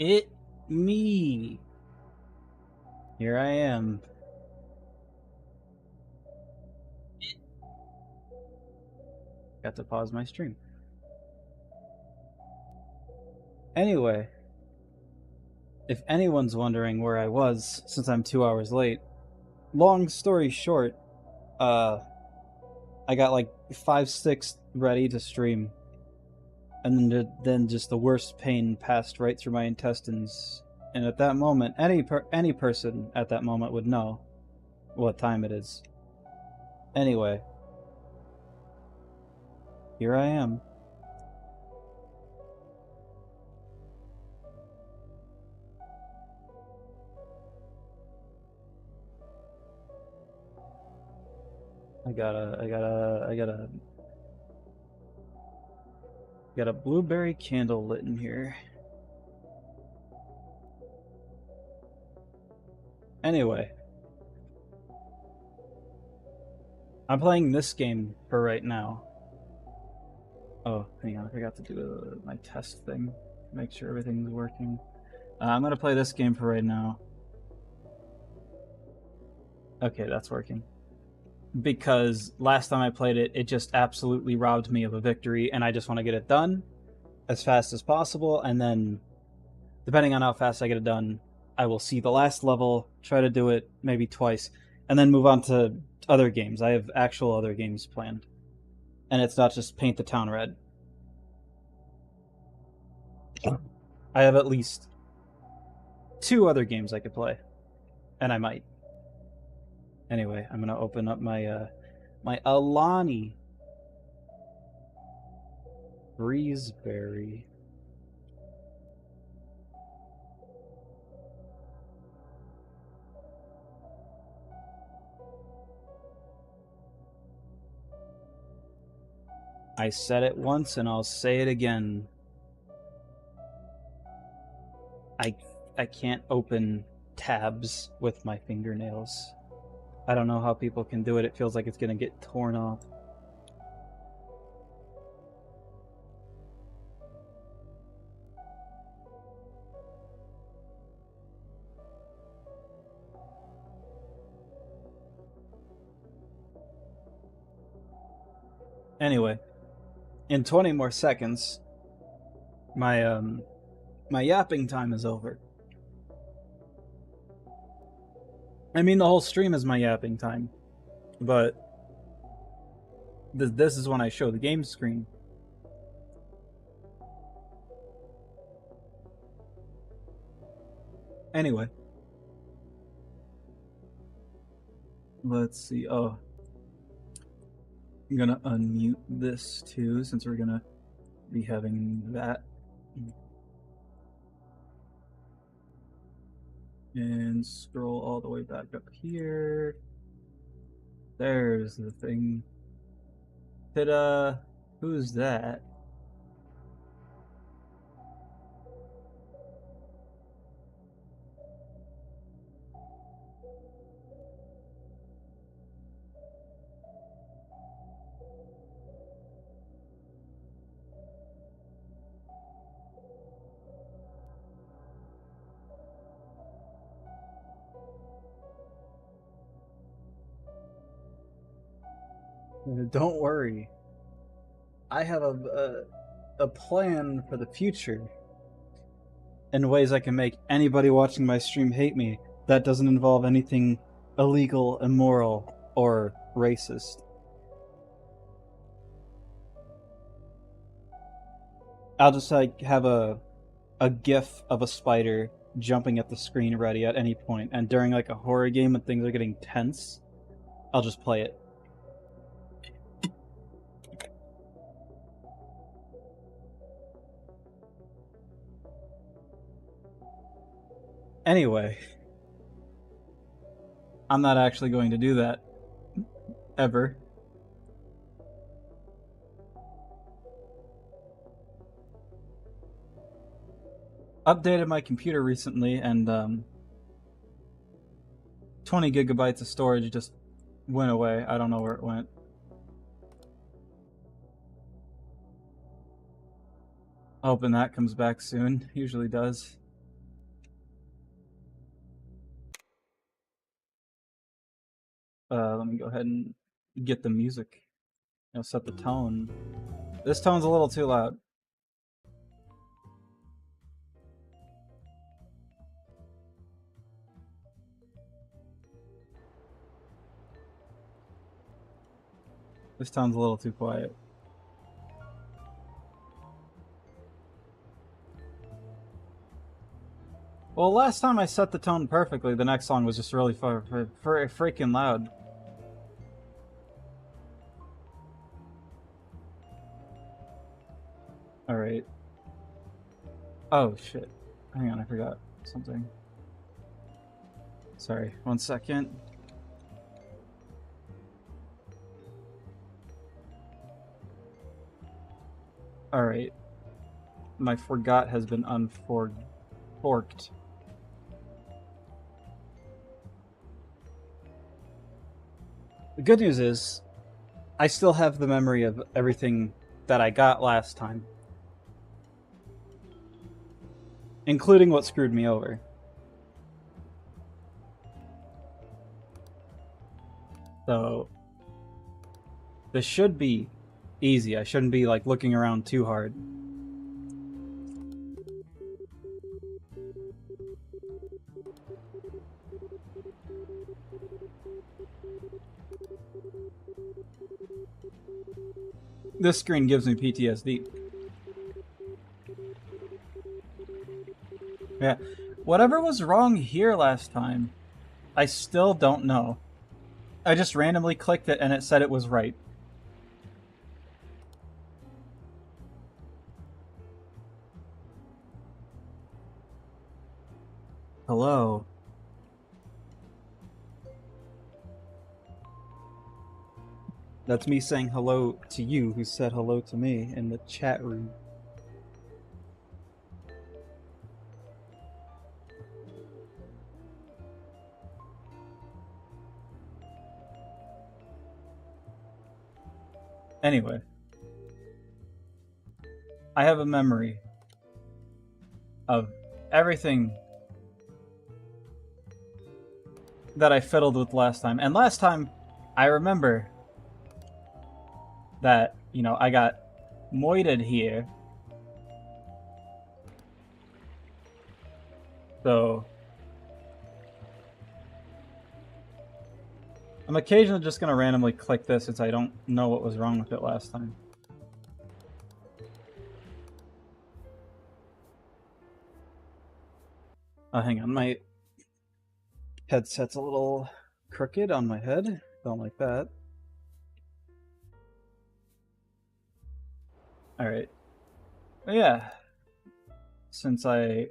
It me. Here I am. Got to pause my stream. Anyway, if anyone's wondering where I was since I'm 2 hours late, long story short, I got like 5 sticks ready to stream, and then just the worst pain passed right through my intestines. And at that moment, any person at that moment would know what time it is. Anyway, here I am. I got a blueberry candle lit in here. Anyway, I'm playing this game for right now. Oh, hang on, I forgot to do my test thing. Make sure everything's working. I'm gonna play this game for right now. Okay, that's working. Because last time I played it, it just absolutely robbed me of a victory, and I just want to get it done as fast as possible, and then, depending on how fast I get it done, I will see the last level, try to do it maybe twice, and then move on to other games. I have actual other games planned. And it's not just paint the town red. I have at least 2 other games I could play. And I might. Anyway, I'm gonna open up my my Alani Breezeberry. I said it once and I'll say it again. I can't open tabs with my fingernails. I don't know how people can do it. It feels like it's gonna get torn off. Anyway, in 20 more seconds, my my yapping time is over. I mean, the whole stream is my yapping time, but this is when I show the game screen. Anyway, let's see. Oh, I'm gonna unmute this too, since we're gonna be having that. And scroll all the way back up here. There's the thing. Ta-da! Who's that? Don't worry. I have a plan for the future in ways I can make anybody watching my stream hate me that doesn't involve anything illegal, immoral, or racist. I'll just like have a gif of a spider jumping at the screen ready at any point, and during like a horror game when things are getting tense, I'll just play it. Anyway, I'm not actually going to do that. Ever. Updated my computer recently, and 20 gigabytes of storage just went away. I don't know where it went. Hoping that comes back soon. Usually does. Let me go ahead and get the music. Set the tone. This tone's a little too loud. This tone's a little too quiet. Well, last time I set the tone perfectly, the next song was just really freaking loud. Alright. Oh, shit. Hang on, I forgot something. Sorry, 1 second. Alright. My forgot has been unforked. The good news is, I still have the memory of everything that I got last time. Including what screwed me over. So, this should be easy. I shouldn't be like looking around too hard. This screen gives me PTSD. Yeah. Whatever was wrong here last time, I still don't know. I just randomly clicked it and it said it was right. Hello. That's me saying hello to you who said hello to me in the chat room. Anyway. I have a memory of everything that I fiddled with last time. And last time, I remember that, you know, I got moited here. So I'm occasionally just going to randomly click this since I don't know what was wrong with it last time. Oh, hang on, my headset's a little crooked on my head. Don't like that. Alright. Yeah. Since I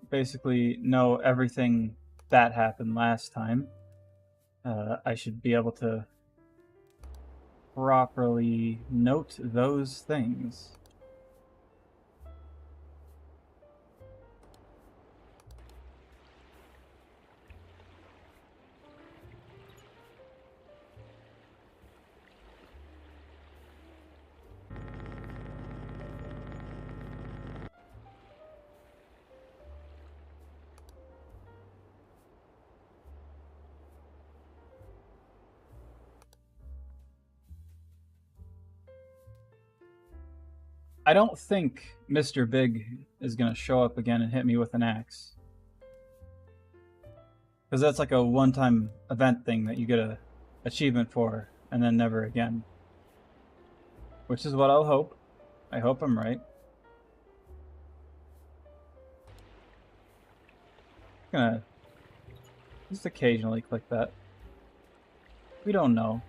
basically know everything that happened last time, I should be able to properly note those things. I don't think Mr. Big is going to show up again and hit me with an axe. Because that's like a one-time event thing that you get a achievement for, and then never again. Which is what I'll hope. I hope I'm right. I'm gonna just occasionally click that. We don't know.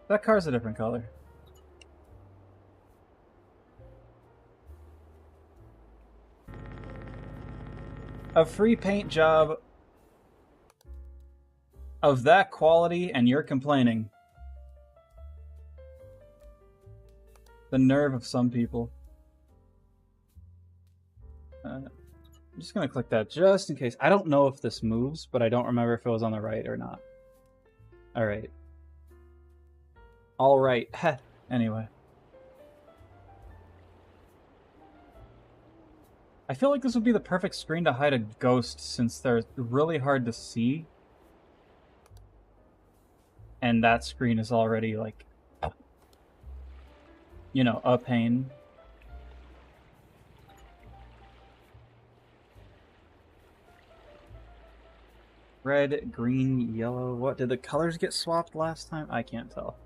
That car's a different color. A free paint job of that quality and you're complaining. The nerve of some people. I'm just gonna click that just in case. I don't know if this moves, but I don't remember if it was on the right or not. Alright. Alright. Anyway. I feel like this would be the perfect screen to hide a ghost since they're really hard to see. And that screen is already, like, you know, a pain. Red, green, yellow. What? Did the colors get swapped last time? I can't tell.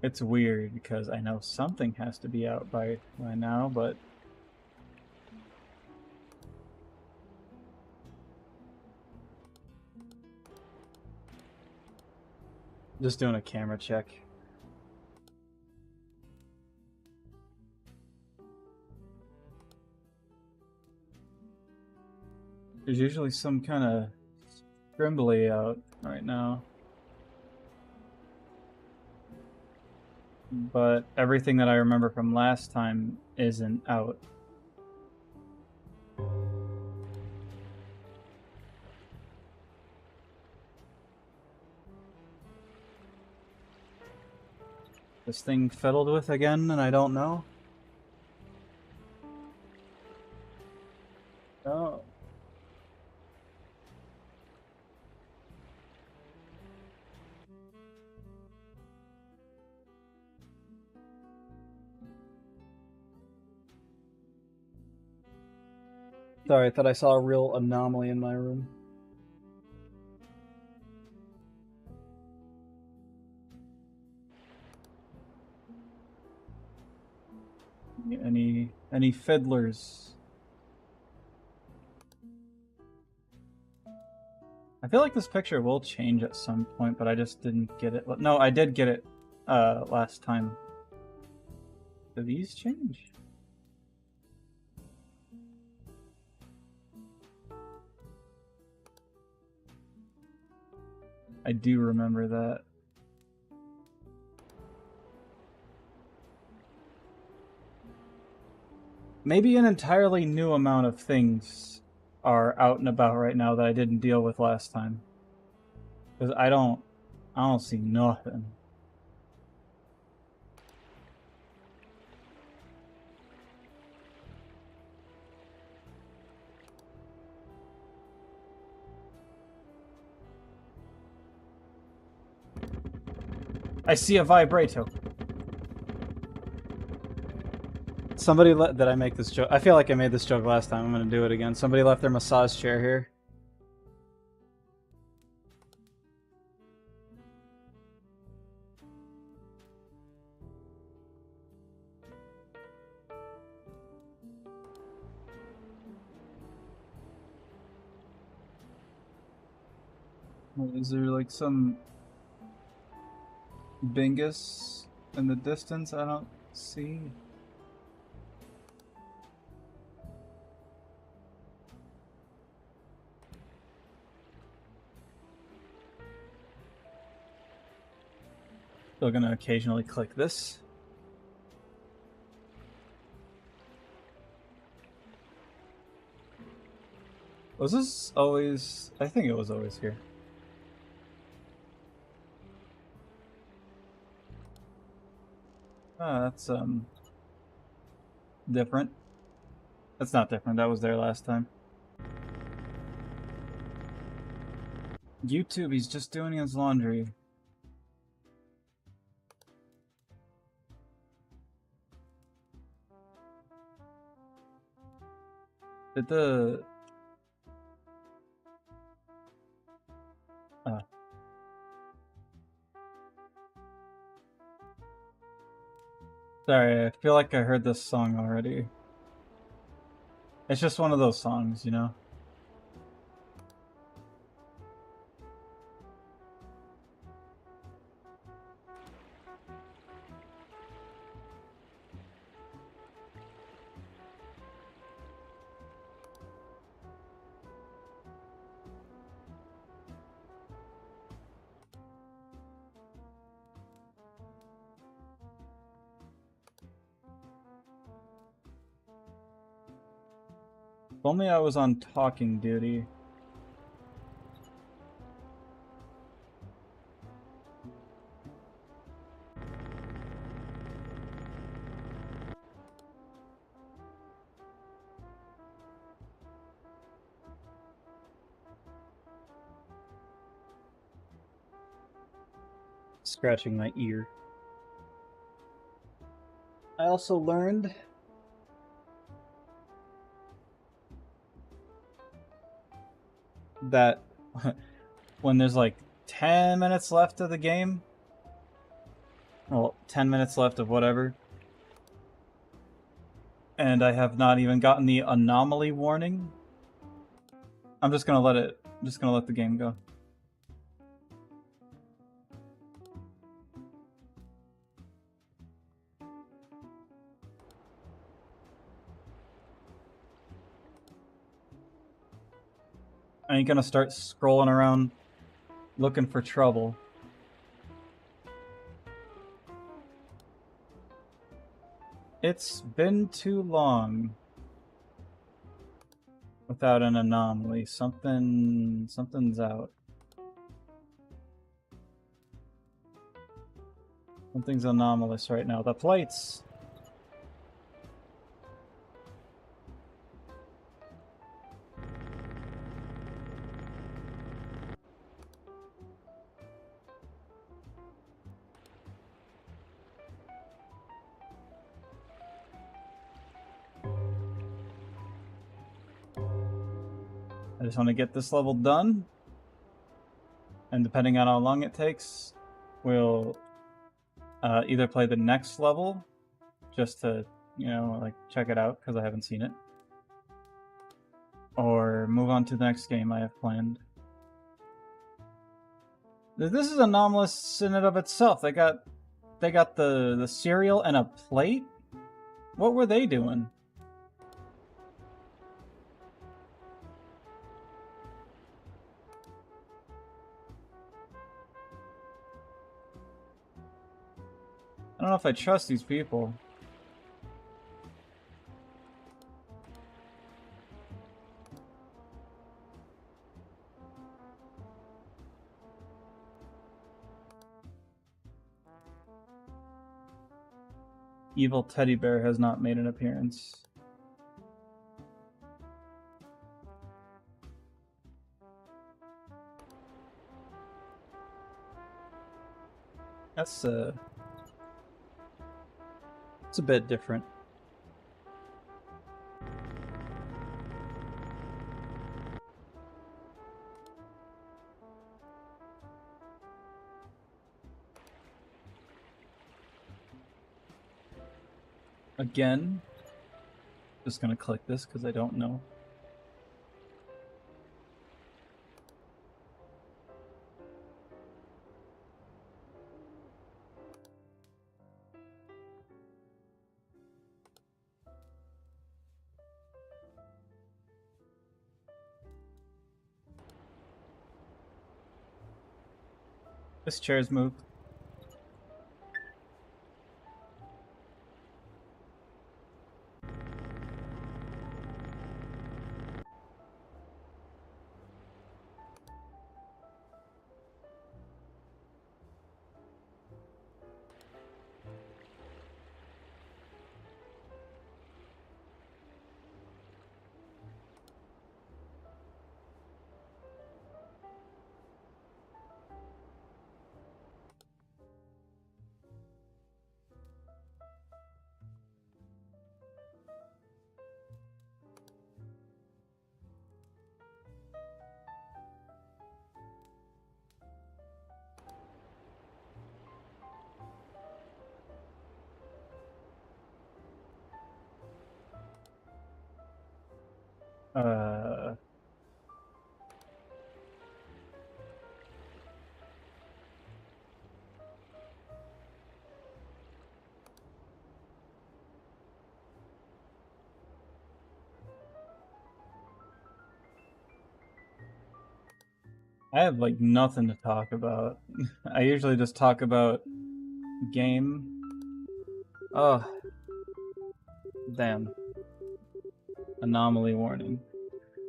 It's weird because I know something has to be out by now, but just doing a camera check. There's usually some kind of scrimbly out right now. But everything that I remember from last time isn't out. This thing fiddled with again, and I don't know. Oh. Sorry, I thought I saw a real anomaly in my room. Any fiddlers? I feel like this picture will change at some point, but I just didn't get it. No, I did get it last time. Do these change? I do remember that. Maybe an entirely new amount of things are out and about right now that I didn't deal with last time. Because I don't see nothing. I see a vibrato. Somebody did I make this joke? I feel like I made this joke last time. I'm gonna do it again. Somebody left their massage chair here. Is there like some bingus in the distance I don't see? Still gonna occasionally click this. Was this always? I think it was always here. Ah, that's different. That's not different. That was there last time. YouTube, he's just doing his laundry. Did the... Sorry, I feel like I heard this song already. It's just one of those songs, you know? If only I was on talking duty. Scratching my ear. I also learned that when there's like 10 minutes left of the game, well, 10 minutes left of whatever, and I have not even gotten the anomaly warning, I'm just gonna let the game go. I ain't gonna start scrolling around looking for trouble. It's been too long without an anomaly. Something's out. Something's anomalous right now. The plates. I just want to get this level done, and depending on how long it takes, we'll either play the next level just to, you know, like check it out because I haven't seen it, or move on to the next game I have planned. This is anomalous in and of itself. They got the cereal and a plate. What were they doing? I don't know if I trust these people. Evil teddy bear has not made an appearance. That's it's a bit different. Again, just gonna click this because I don't know. This chair's moved. I have like nothing to talk about. I usually just talk about game. Oh, damn. Anomaly warning.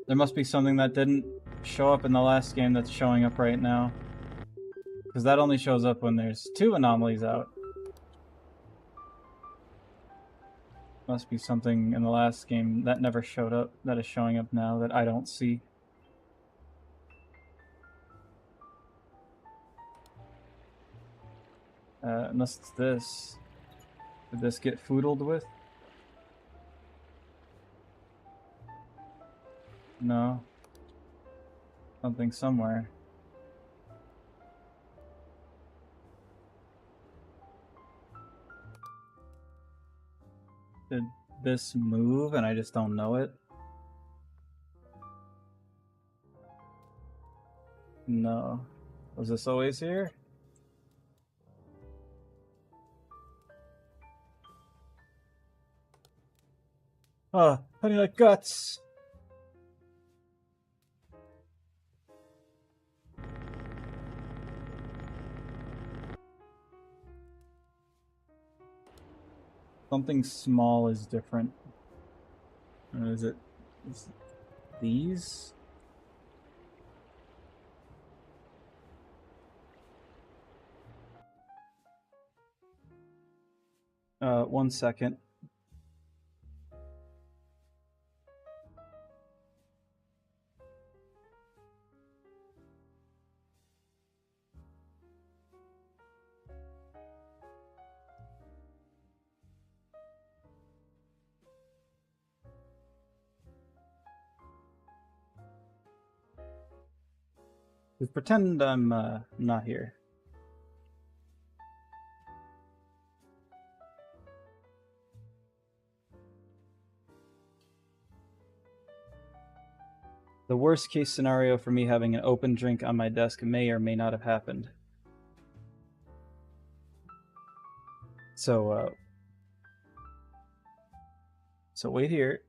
There must be something that didn't show up in the last game that's showing up right now. Because that only shows up when there's 2 anomalies out. Must be something in the last game that never showed up that is showing up now that I don't see. Unless it's this. Did this get foodled with? No. Something somewhere. Did this move and I just don't know it? No. Was this always here? Oh, honey like guts! Something small is different. Is it these? 1 second. Just pretend I'm not here. The worst case scenario for me having an open drink on my desk may or may not have happened. So wait here.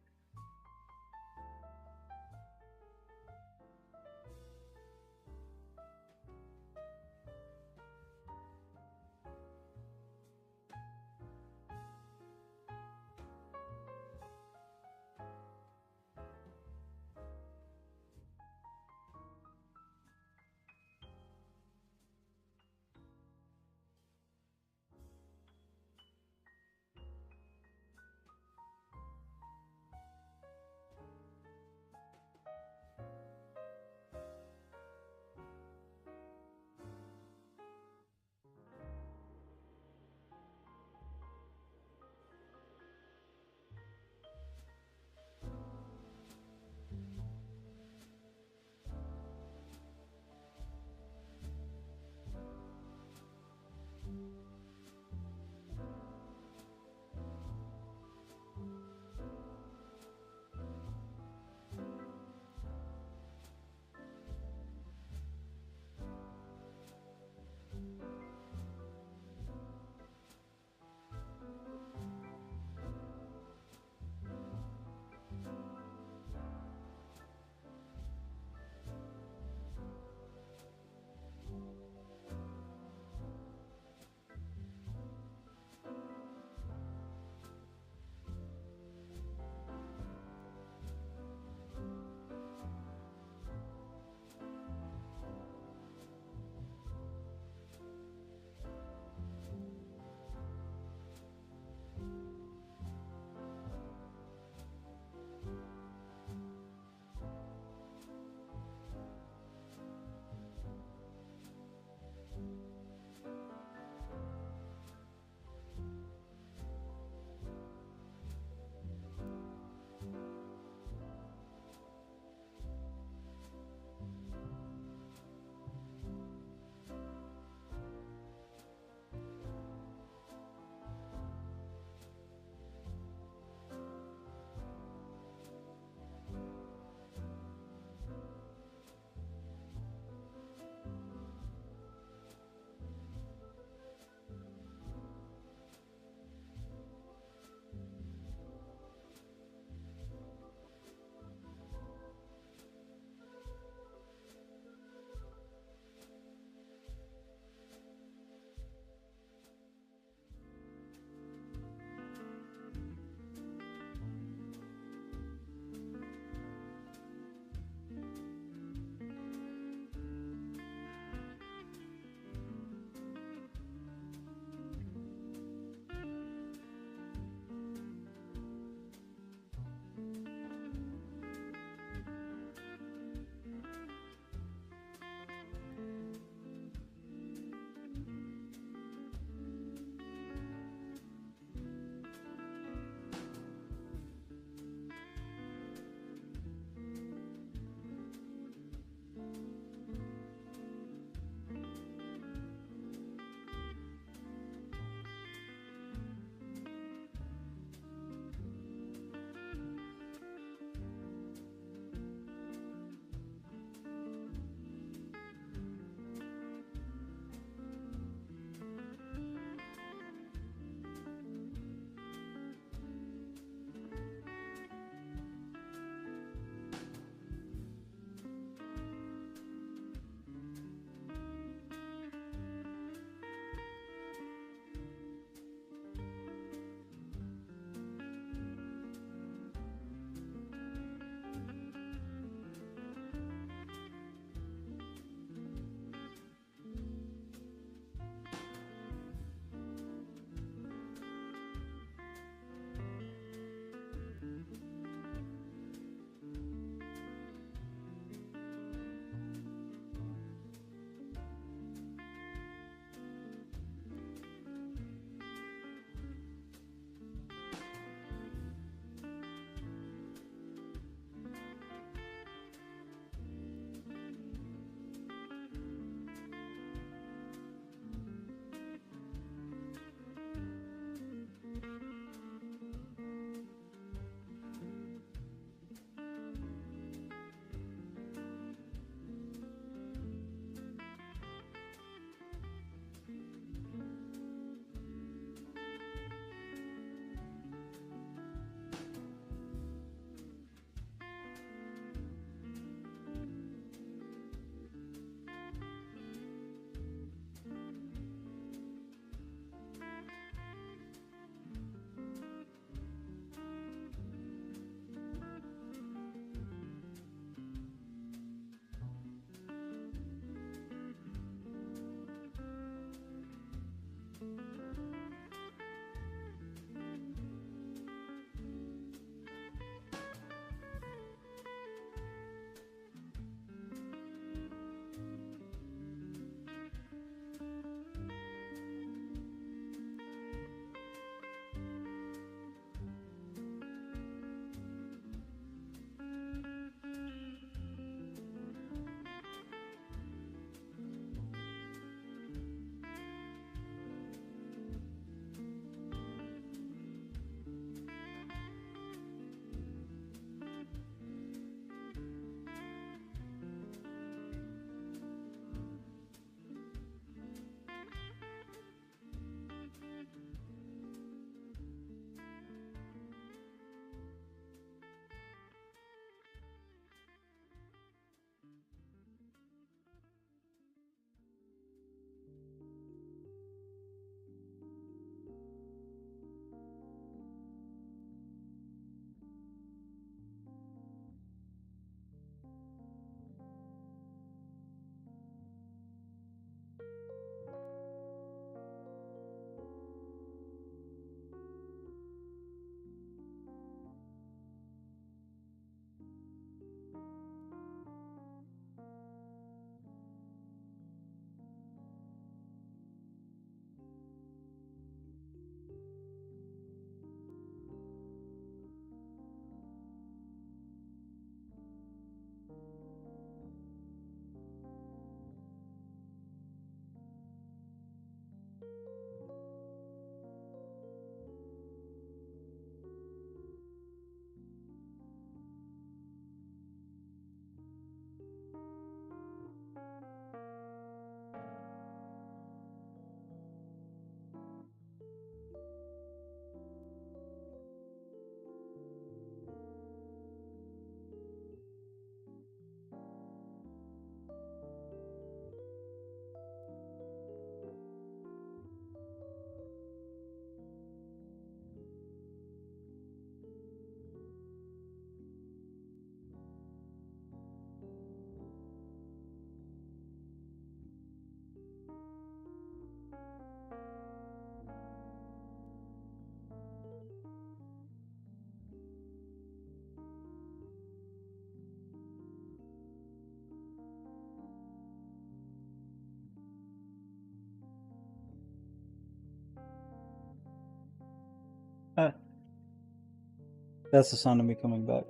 That's the sound of me coming back.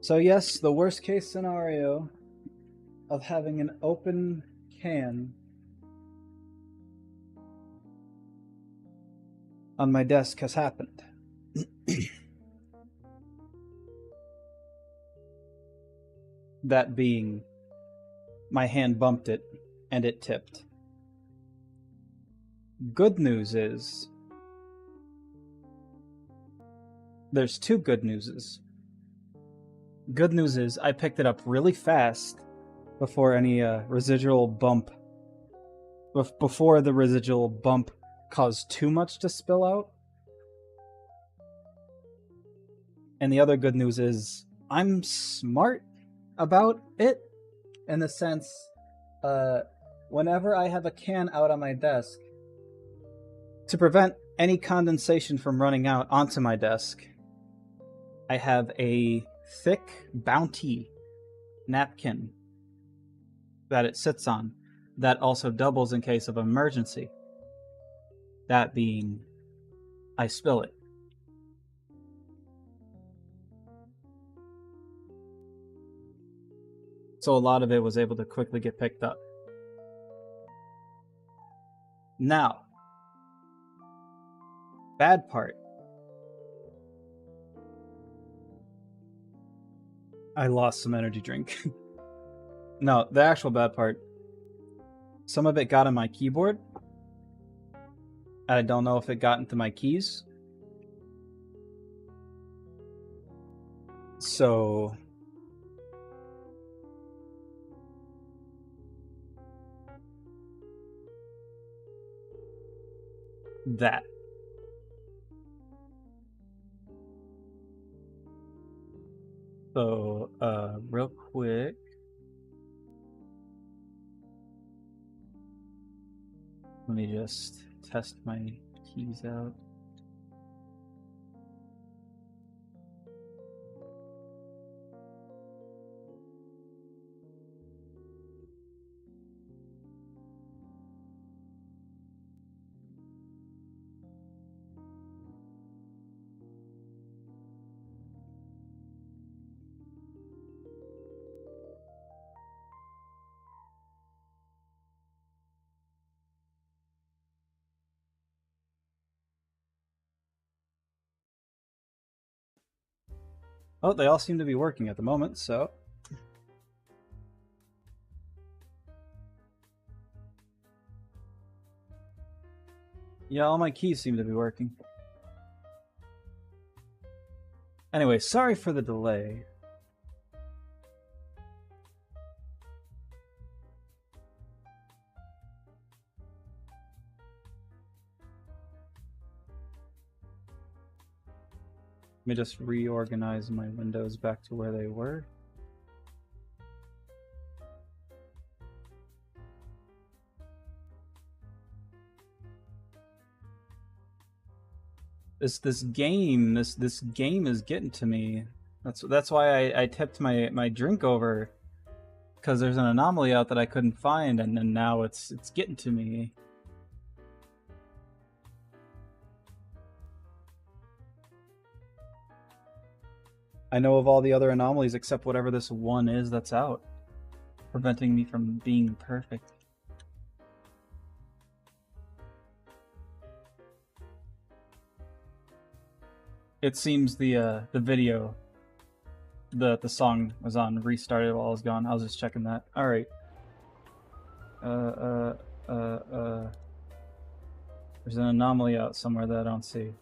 So yes, the worst case scenario of having an open can on my desk has happened. That being, my hand bumped it and it tipped. Good news is, there's two good newses. Good news is I picked it up really fast before any residual bump. Before the residual bump caused too much to spill out. And the other good news is I'm smart about it, in the sense, whenever I have a can out on my desk, to prevent any condensation from running out onto my desk, I have a thick Bounty napkin that it sits on that also doubles in case of emergency. That being, I spill it. So a lot of it was able to quickly get picked up. Now, bad part. I lost some energy drink. No, the actual bad part. Some of it got on my keyboard. I don't know if it got into my keys. So that. So, real quick. Let me just test my keys out. Oh, they all seem to be working at the moment, so. Yeah, all my keys seem to be working. Anyway, sorry for the delay. Let me just reorganize my windows back to where they were. This game is getting to me. That's why I tipped my drink over, because there's an anomaly out that I couldn't find, and then now it's getting to me. I know of all the other anomalies except whatever this one is that's out, preventing me from being perfect. It seems the video the song was on restarted while I was gone. I was just checking that. All right. There's an anomaly out somewhere that I don't see.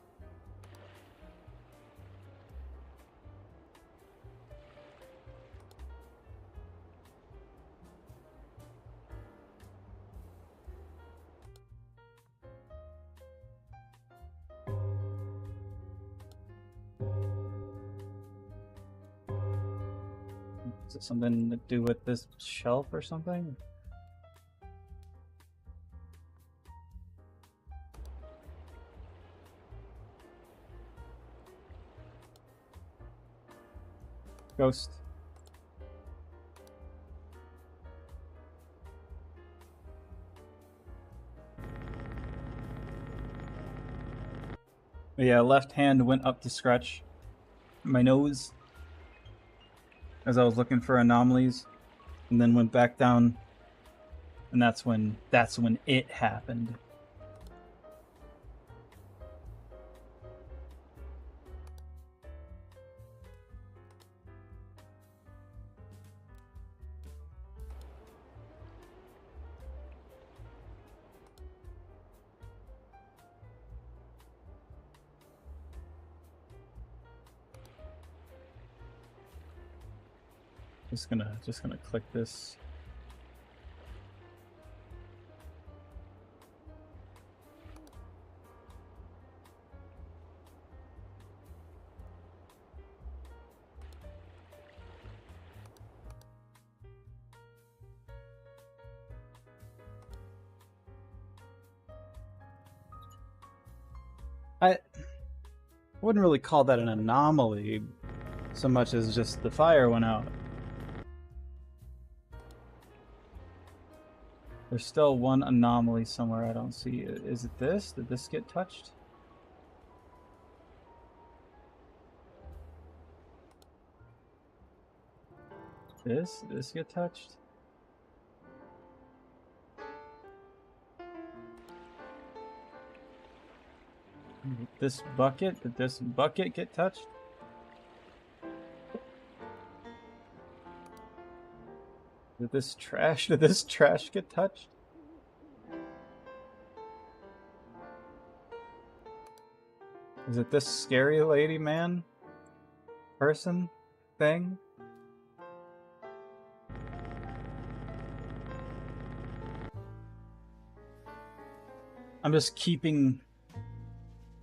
Is it something to do with this shelf or something? Ghost. Yeah, left hand went up to scratch my nose as I was looking for anomalies, and then went back down, and that's when it happened. Just gonna click this. I wouldn't really call that an anomaly so much as just the fire went out. There's still one anomaly somewhere I don't see. Is it this? Did this get touched? Did this get touched? This bucket? Did this bucket get touched? Did this trash get touched? Is it this scary lady man? Person? Thing? I'm just keeping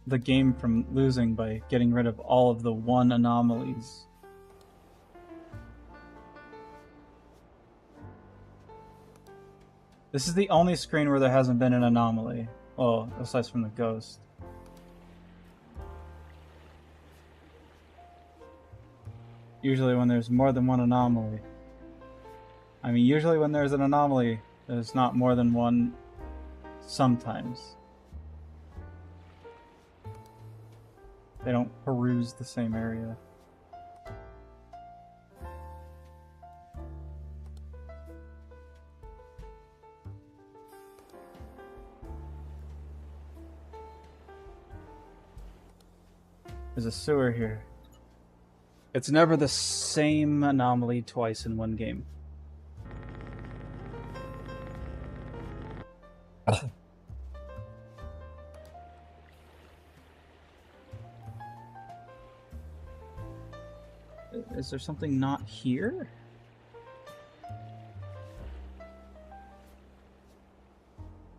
the game from losing by getting rid of all of the one anomalies. This is the only screen where there hasn't been an anomaly. Well, aside from the ghost. Usually when there's more than one anomaly. I mean, usually when there's an anomaly, there's not more than one sometimes. They don't peruse the same area. There's a sewer here. It's never the same anomaly twice in one game. Is there something not here?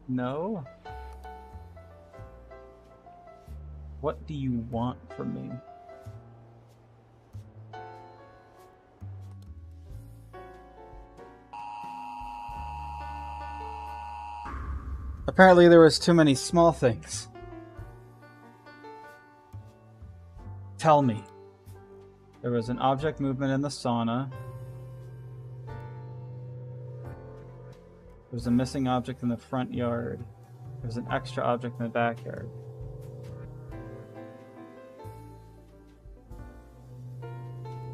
No? What do you want from me? Apparently there was too many small things. Tell me. There was an object movement in the sauna. There was a missing object in the front yard. There was an extra object in the backyard.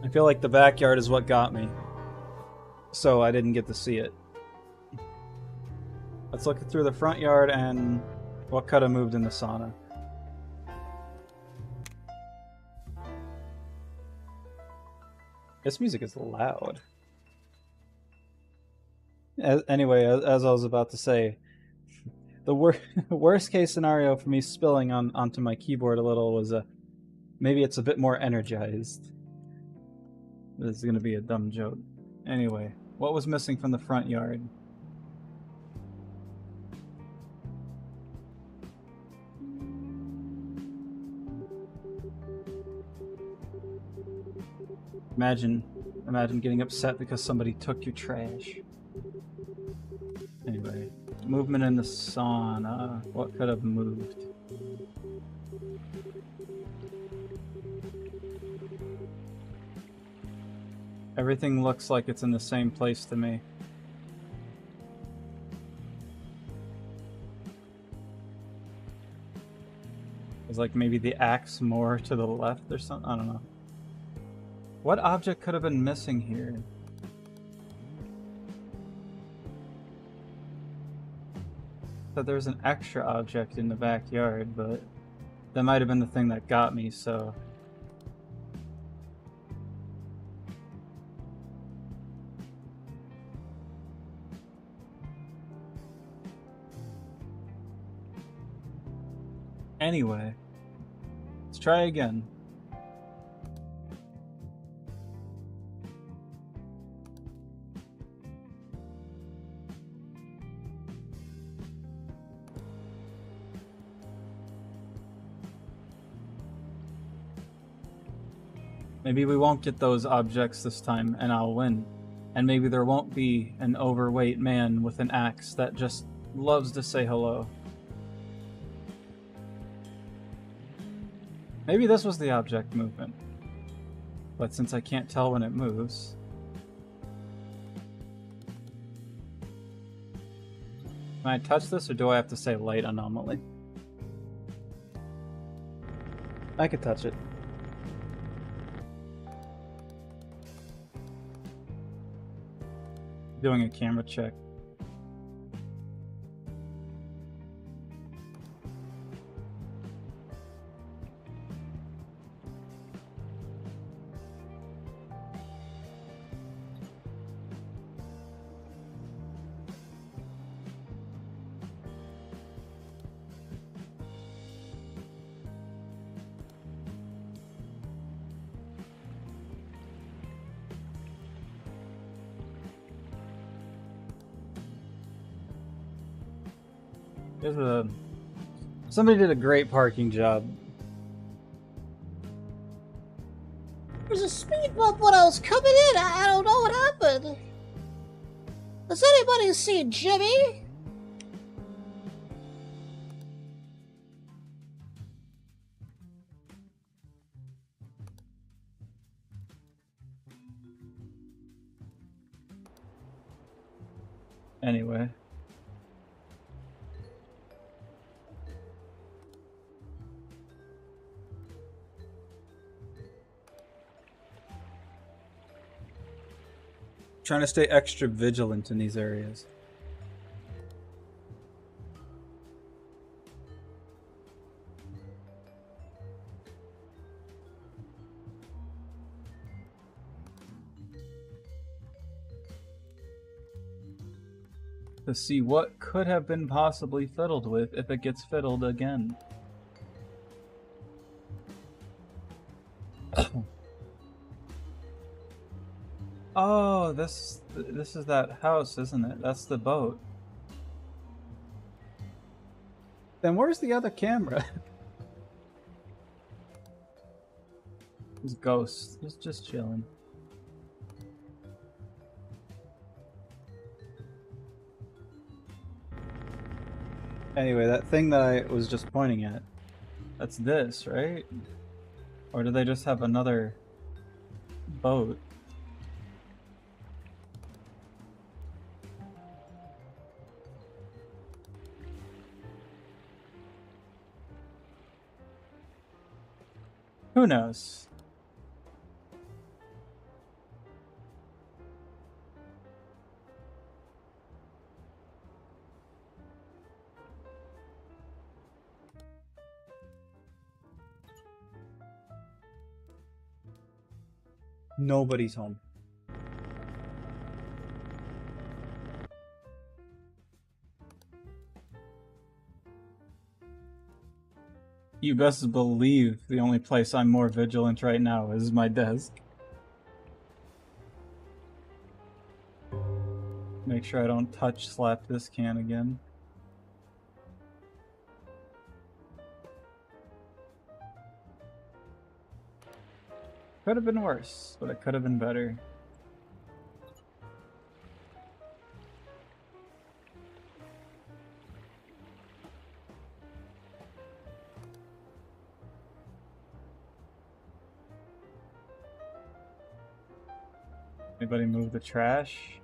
I feel like the backyard is what got me. So I didn't get to see it. Let's look through the front yard and what could have moved in the sauna. This music is loud. Anyway, as I was about to say, the worst case scenario for me spilling onto my keyboard a little was maybe it's a bit more energized. This is going to be a dumb joke. Anyway, what was missing from the front yard? Imagine getting upset because somebody took your trash. Anyway, movement in the sauna. What could have moved? Everything looks like it's in the same place to me. Is like maybe the axe more to the left or something? I don't know. What object could have been missing here? That there's an extra object in the backyard, but that might have been the thing that got me, so... Anyway, let's try again. Maybe we won't get those objects this time and I'll win. And maybe there won't be an overweight man with an axe that just loves to say hello. Maybe this was the object movement. But since I can't tell when it moves... Can I touch this or do I have to say light anomaly? I could touch it. Doing a camera check. Somebody did a great parking job. There's a speed bump when I was coming in. I don't know what happened. Does anybody see Jimmy? Anyway. Trying to stay extra vigilant in these areas. To see what could have been possibly fiddled with if it gets fiddled again. Oh, this is that house, isn't it? That's the boat. Then where's the other camera? This ghost. He's just chilling. Anyway, that thing that I was just pointing at, that's this, right? Or do they just have another boat? Who knows? Nobody's home. You best believe the only place I'm more vigilant right now is my desk. Make sure I don't touch slap this can again. Could have been worse, but it could have been better. Anybody move the trash?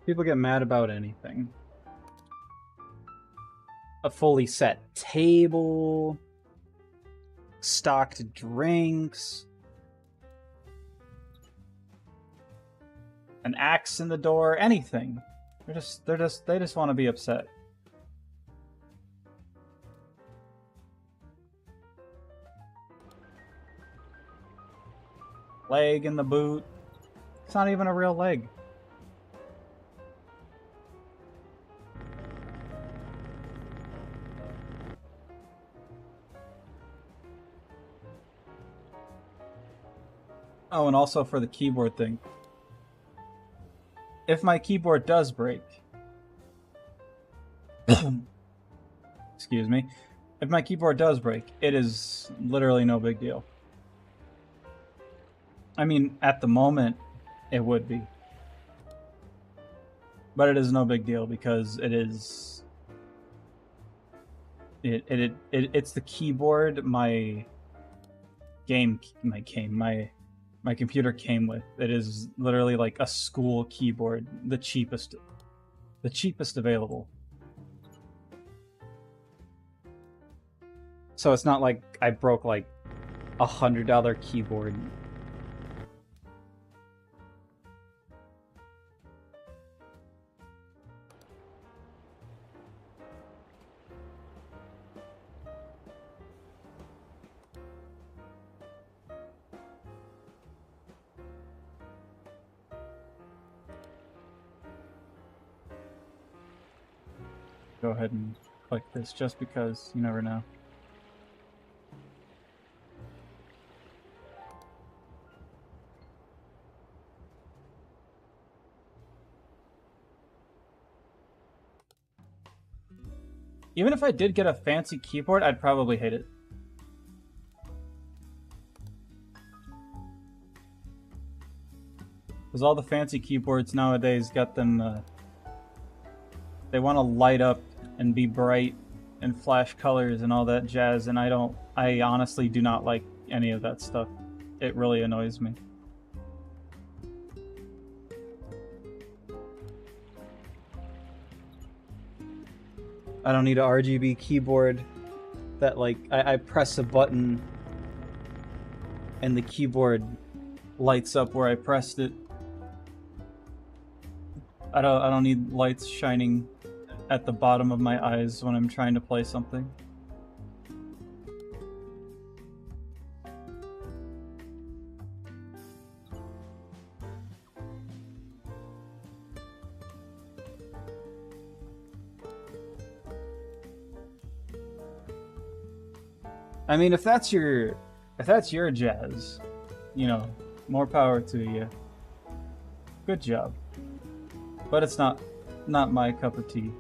People get mad about anything. a fully set table, stocked drinks, an axe in the door, anything. They just want to be upset. Leg in the boot. It's not even a real leg. Oh, and also for the keyboard thing. If my keyboard does break... Excuse me. If my keyboard does break, it is literally no big deal. I mean, at the moment, it would be. But it is no big deal because it is... It's the keyboard my computer came with. It is literally like a school keyboard, the cheapest available. So it's not like I broke like $100 keyboard. Go ahead and click this just because you never know. Even if I did get a fancy keyboard, I'd probably hate it. Because all the fancy keyboards nowadays got them, they want to light up and be bright and flash colors and all that jazz, and I honestly do not like any of that stuff. It really annoys me. I don't need an RGB keyboard that like I press a button and the keyboard lights up where I pressed it. I don't need lights shining at the bottom of my eyes when I'm trying to play something. I mean, if that's your jazz, you know, more power to you. Good job. But it's not my cup of tea.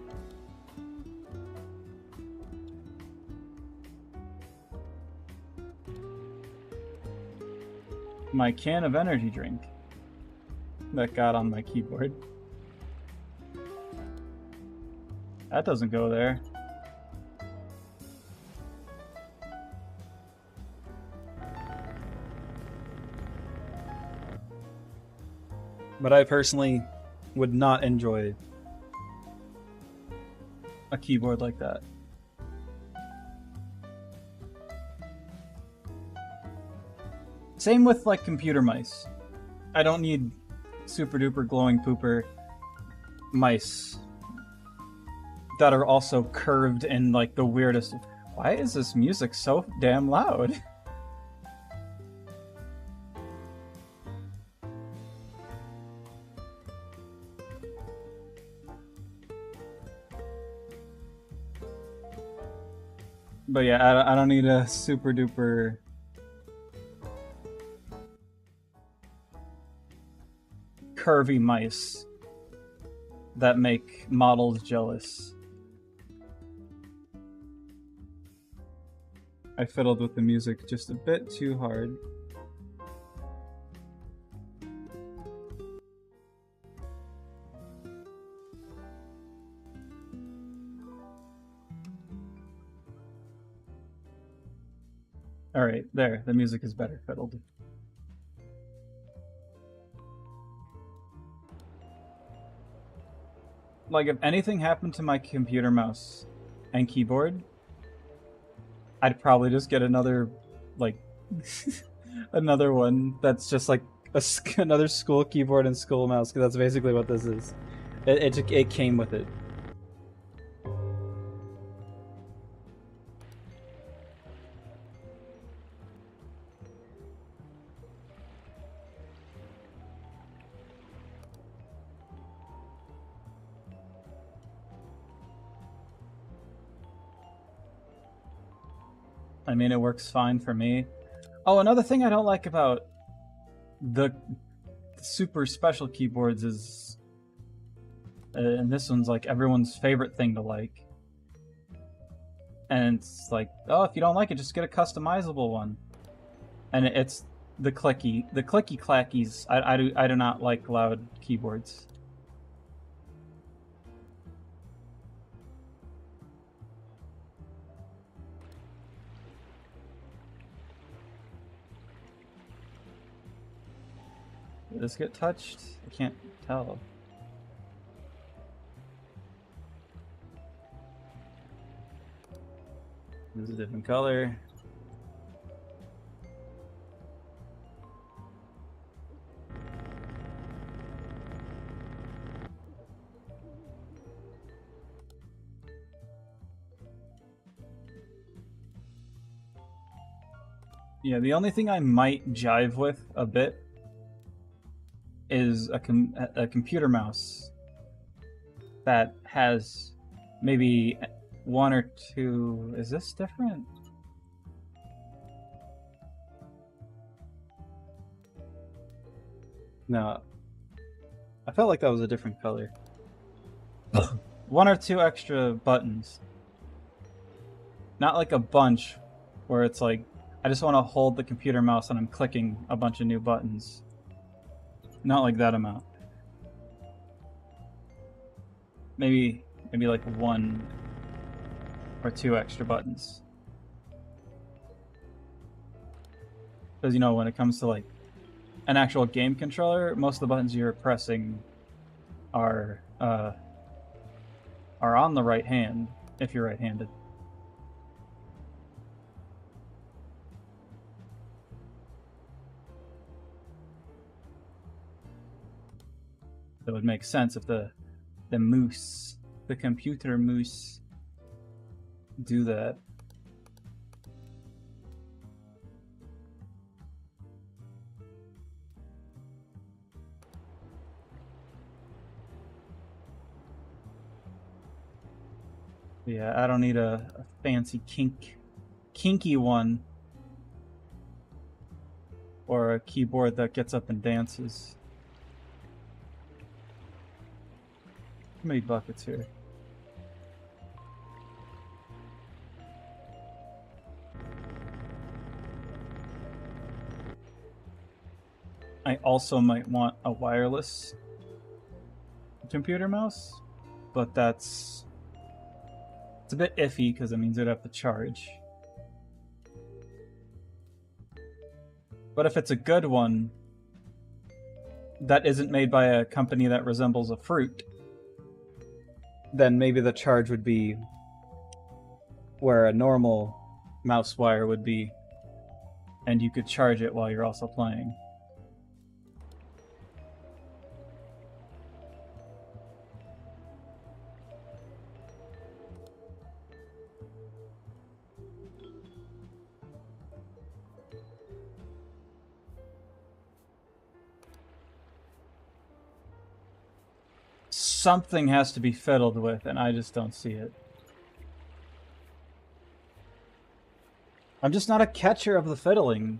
My can of energy drink that got on my keyboard. That doesn't go there. But I personally would not enjoy a keyboard like that. Same with like computer mice. I don't need super duper glowing pooper mice that are also curved and like the weirdest. Why is this music so damn loud? But yeah, I don't need a super duper curvy mice that make models jealous. I fiddled with the music just a bit too hard. Alright, there. The music is better fiddled. Like, if anything happened to my computer mouse and keyboard, I'd probably just get another, like, another one that's just like another school keyboard and school mouse, because that's basically what this is. It came with it. I mean, it works fine for me. Oh, another thing I don't like about the super special keyboards is, and this one's like everyone's favorite thing to like, and it's like, oh, if you don't like it, just get a customizable one. And it's the clicky clackies. I do not like loud keyboards. Did this get touched? I can't tell. This is a different color. Yeah, the only thing I might jive with a bit is a computer mouse that has maybe one or two. Is this different? No. I felt like that was a different color. One or two extra buttons. Not like a bunch where it's like, I just want to hold the computer mouse and I'm clicking a bunch of new buttons. Not like that amount. Maybe like one or two extra buttons. Because, you know, when it comes to like an actual game controller, most of the buttons you're pressing are on the right hand if you're right-handed. It would make sense if the mouse, the computer mouse, do that. Yeah, I don't need a fancy kinky one, or a keyboard that gets up and dances. How many buckets here? I also might want a wireless computer mouse, but it's a bit iffy because it means I'd have to charge. But if it's a good one that isn't made by a company that resembles a fruit, then maybe the charge would be where a normal mouse wire would be, and you could charge it while you're also playing. Something has to be fiddled with, and I just don't see it. I'm just not a catcher of the fiddling.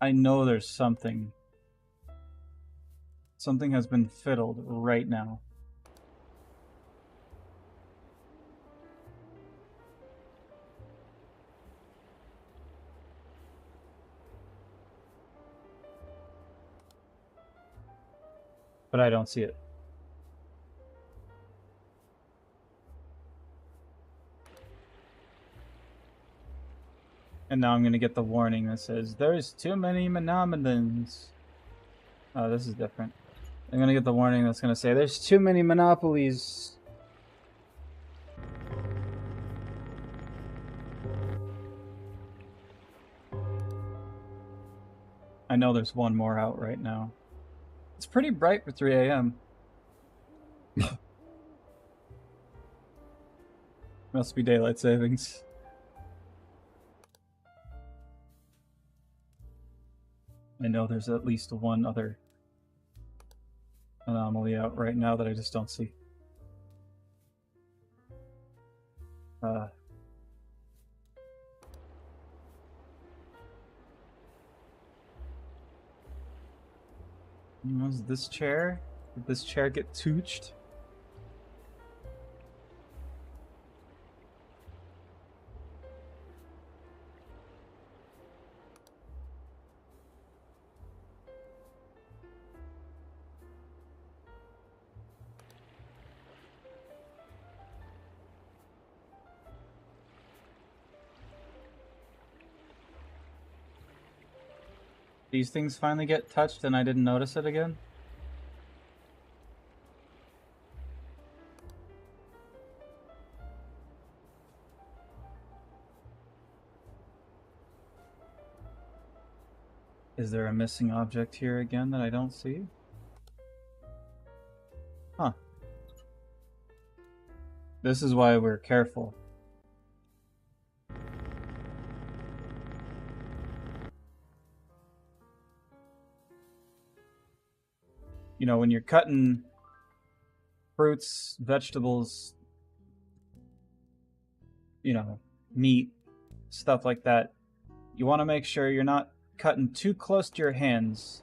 I know there's something. Something has been fiddled right now. But I don't see it. And now I'm going to get the warning that says, there's too many monomodons. Oh, this is different. I'm going to get the warning that's going to say, there's too many monopolies. I know there's one more out right now. It's pretty bright for 3 a.m. Must be daylight savings. I know there's at least one other anomaly out right now that I just don't see. Was this chair? Did this chair get tooched? These things finally get touched and I didn't notice it again? Is there a missing object here again that I don't see? Huh. This is why we're careful. You know, when you're cutting fruits, vegetables, you know, meat, stuff like that, you want to make sure you're not cutting too close to your hands.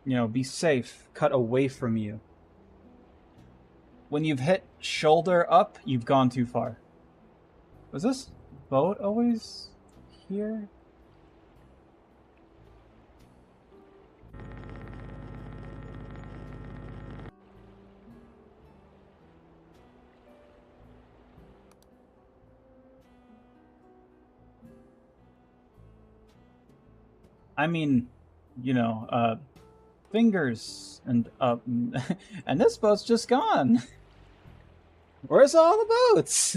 You know, be safe. Cut away from you. When you've hit shoulder up, you've gone too far. Was this boat always here? I mean, you know, fingers and and this boat's just gone. Where's all the boats?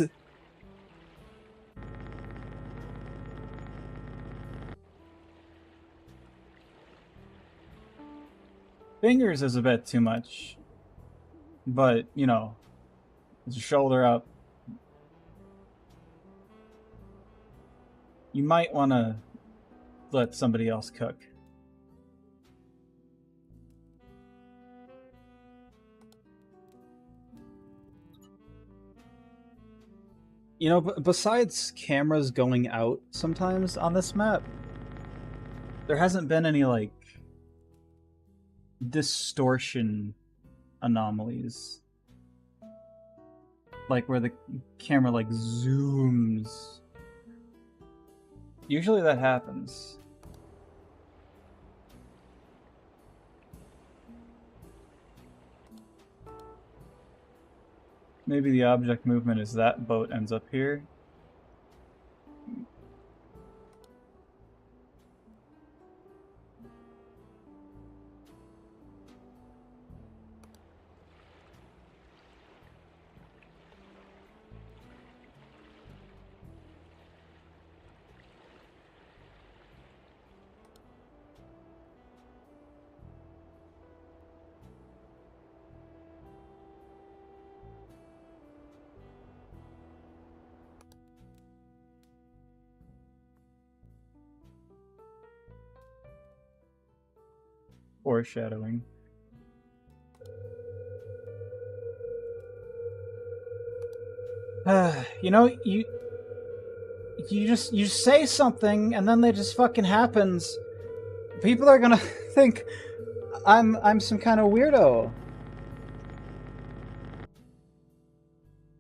Fingers is a bit too much, but you know, it's shoulder up. You might want to let somebody else cook. You know, besides cameras going out sometimes on this map, there hasn't been any, like, distortion anomalies. Like, where the camera, like, zooms. Usually that happens. Maybe the object movement is that boat ends up here. Foreshadowing. You know, you say something and then it just fucking happens. People are gonna think I'm some kind of weirdo.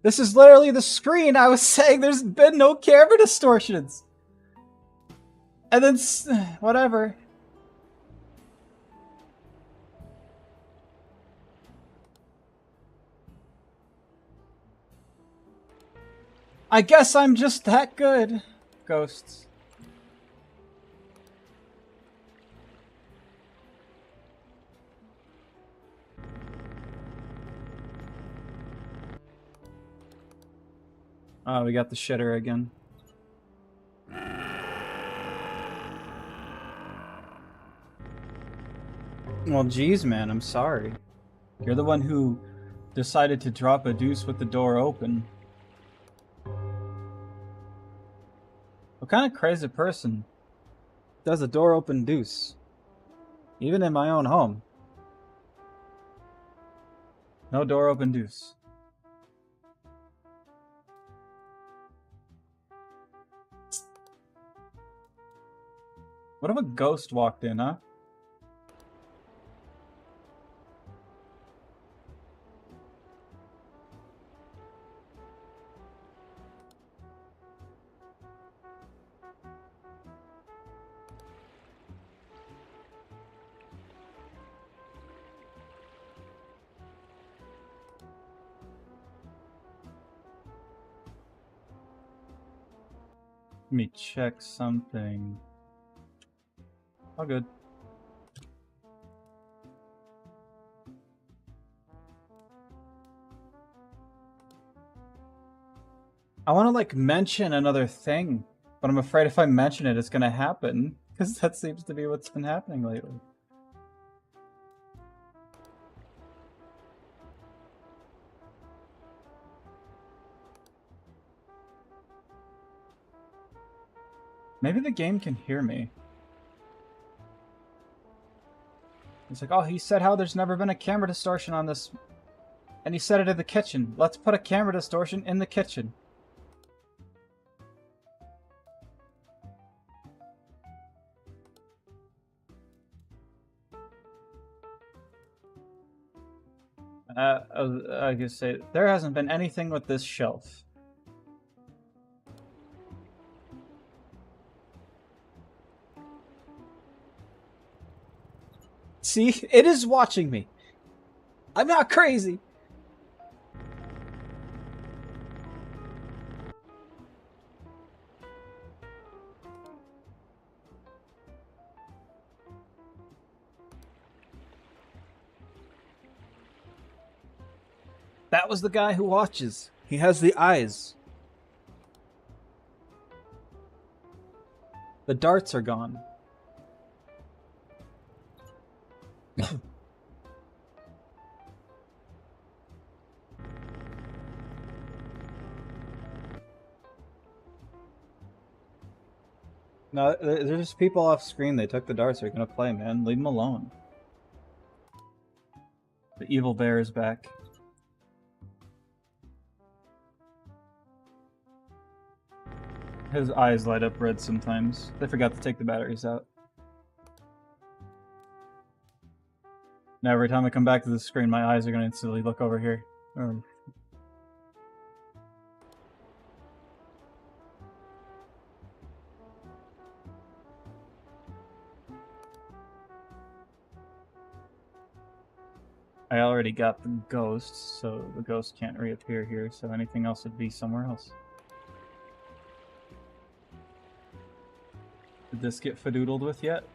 This is literally the screen I was saying there's been no camera distortions. And then whatever. I guess I'm just that good. Ghosts. Oh, we got the shitter again. Well, geez, man, I'm sorry. You're the one who decided to drop a deuce with the door open. What kind of crazy person does a door open deuce? Even in my own home. No door open deuce. What if a ghost walked in, huh? Let me check something. All good. I want to like mention another thing, but I'm afraid if I mention it, it's gonna happen because that seems to be what's been happening lately. Maybe the game can hear me. It's like, oh, he said how there's never been a camera distortion on this. And he said it in the kitchen. Let's put a camera distortion in the kitchen. I could say, there hasn't been anything with this shelf. See, it is watching me. I'm not crazy. That was the guy who watches. He has the eyes. The darts are gone. No, there's just people off screen. They took the darts. They're gonna play, man. Leave them alone. The evil bear is back. His eyes light up red sometimes. They forgot to take the batteries out. Now every time I come back to the screen, my eyes are gonna instantly look over here. I already got the ghost, so the ghost can't reappear here, so anything else would be somewhere else. Did this get fadoodled with yet?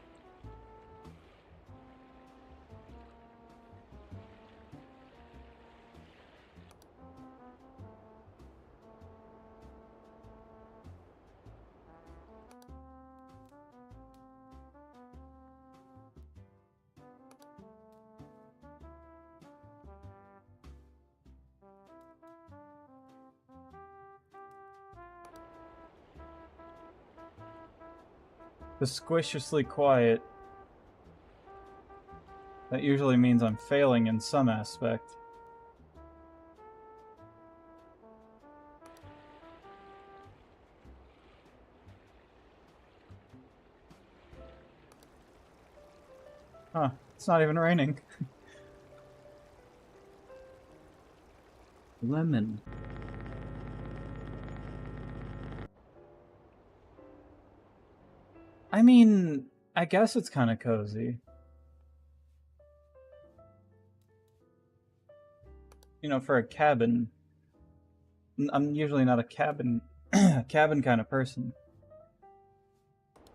Suspiciously quiet. That usually means I'm failing in some aspect. Huh, it's not even raining. Lemon. I mean, I guess it's kind of cozy. You know, for a cabin. I'm usually not a cabin cabin kind of person.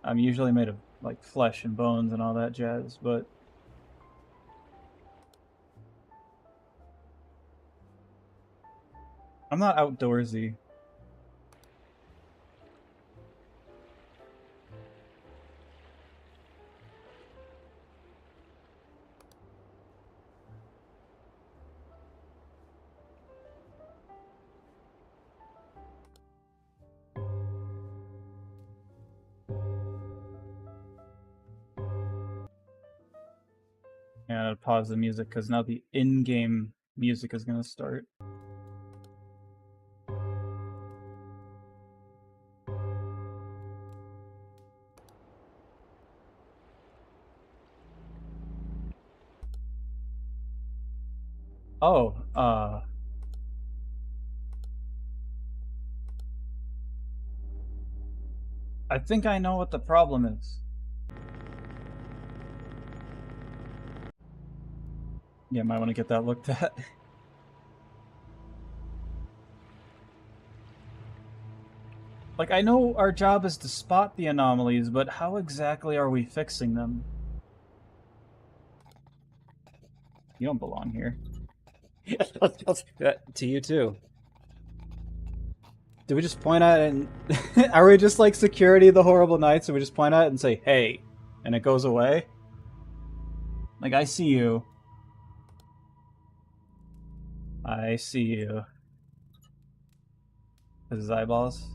I'm usually made of like flesh and bones and all that jazz, but I'm not outdoorsy. Yeah, I'll pause the music because now the in-game music is gonna start. Oh, I think I know what the problem is. Yeah, might want to get that looked at. Like, I know our job is to spot the anomalies, but how exactly are we fixing them? You don't belong here. To you too. Do we just point at it and are we just like security of the horrible nights and we just point at it and say, hey, and it goes away? Like, I see you. I see you. His eyeballs.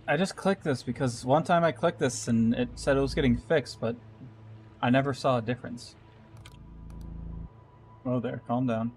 I just clicked this because one time I clicked this and it said it was getting fixed, but I never saw a difference. Oh, there, calm down.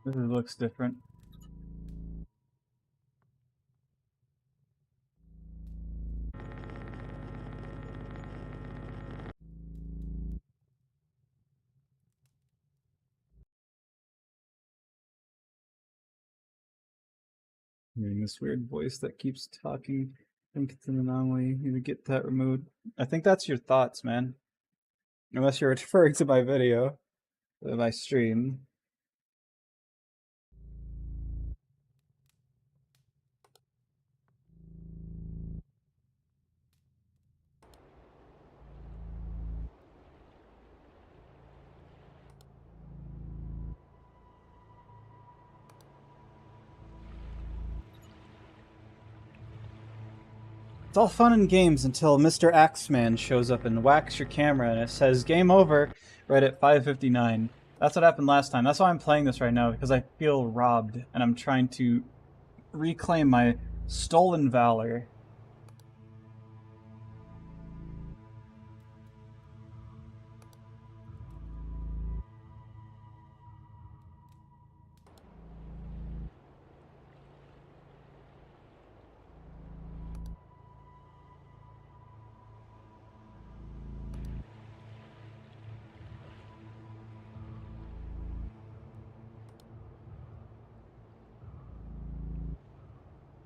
This looks different. Hearing this weird voice that keeps talking. I think it's an anomaly. You need to get that removed. I think that's your thoughts, man. Unless you're referring to my video, my stream. It's all fun and games until Mr. Axeman shows up and whacks your camera and it says game over right at 5:59. That's what happened last time. That's why I'm playing this right now, because I feel robbed and I'm trying to reclaim my stolen valor.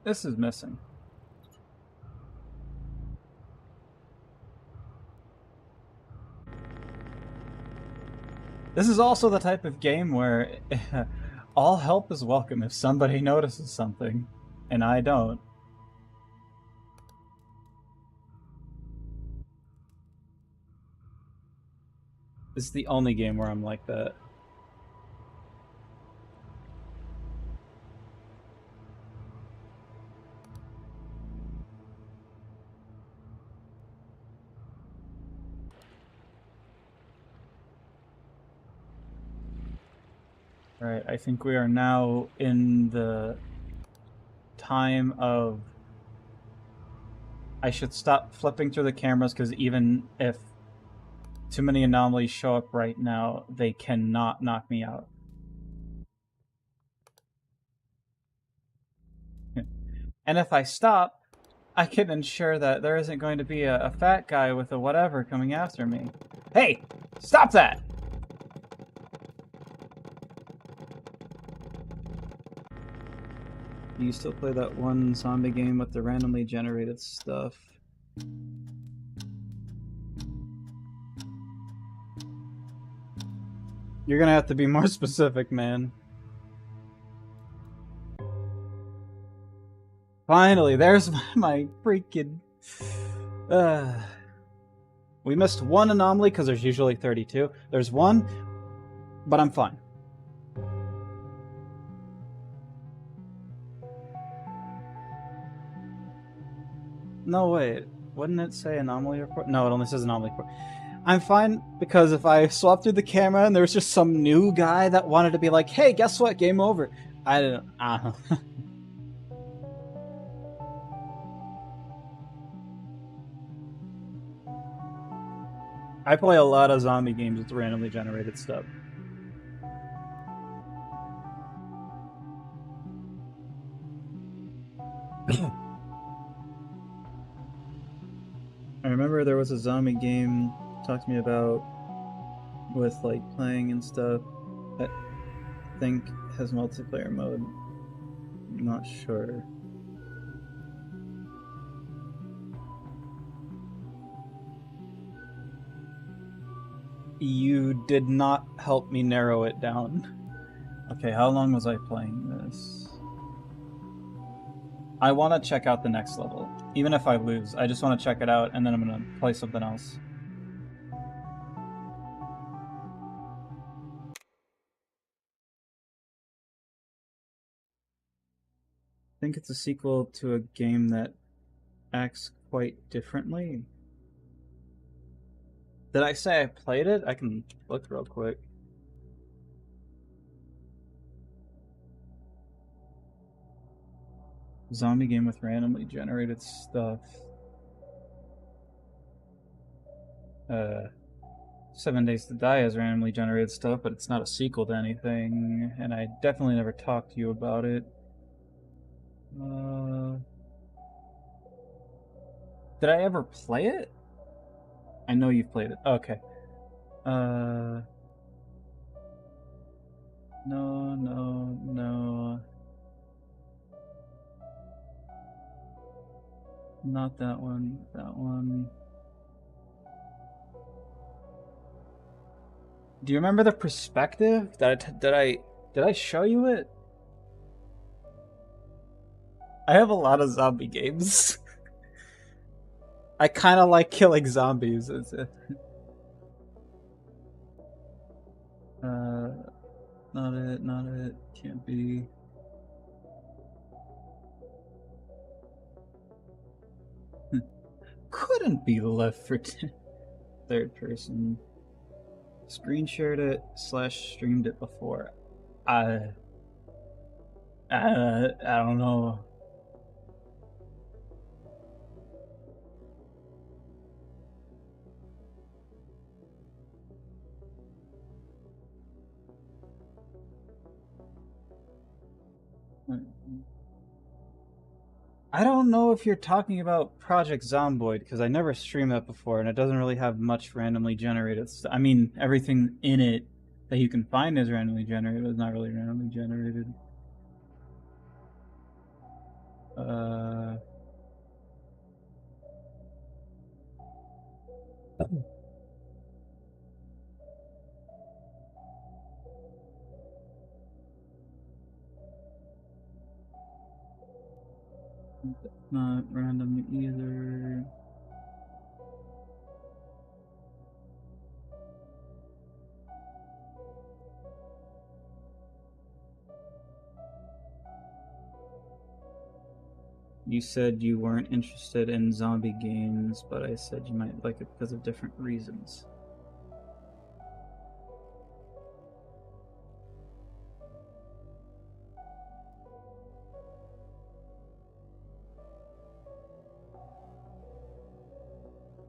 This is missing. This is also the type of game where all help is welcome if somebody notices something, and I don't. This is the only game where I'm like that. Right, I think we are now in the time of... I should stop flipping through the cameras, because even if too many anomalies show up right now, they cannot knock me out. And if I stop, I can ensure that there isn't going to be a fat guy with a whatever coming after me. Hey! Stop that! Do you still play that one zombie game with the randomly generated stuff? You're gonna have to be more specific, man. Finally, there's my freaking... We missed one anomaly because there's usually 32. There's one, but I'm fine. No, wait. Wouldn't it say anomaly report? No, it only says anomaly report. I'm fine, because if I swap through the camera and there's just some new guy that wanted to be like, hey, guess what? Game over. I don't... I play a lot of zombie games with randomly generated stuff. I remember there was a zombie game talked to me about with like playing and stuff. I think has multiplayer mode. I'm not sure. You did not help me narrow it down. Okay, how long was I playing this? I want to check out the next level. Even if I lose, I just want to check it out, and then I'm going to play something else. I think it's a sequel to a game that acts quite differently. Did I say I played it? I can look real quick. Zombie game with randomly generated stuff. 7 Days to Die has randomly generated stuff, but it's not a sequel to anything, and I definitely never talked to you about it. Did I ever play it? I know you've played it. Okay. No. Not that one. That one. Do you remember the perspective? Did I show you it? I have a lot of zombie games. I kind of like killing zombies. Not it. Can't be. Couldn't be Left 4 Dead. Third person. Screen shared it / streamed it before. I don't know. I don't know if you're talking about Project Zomboid, because I never streamed that before, and it doesn't really have much randomly generated stuff. I mean, everything in it that you can find is randomly generated, but it's not really randomly generated. Not random either. You said you weren't interested in zombie games, but I said you might like it because of different reasons.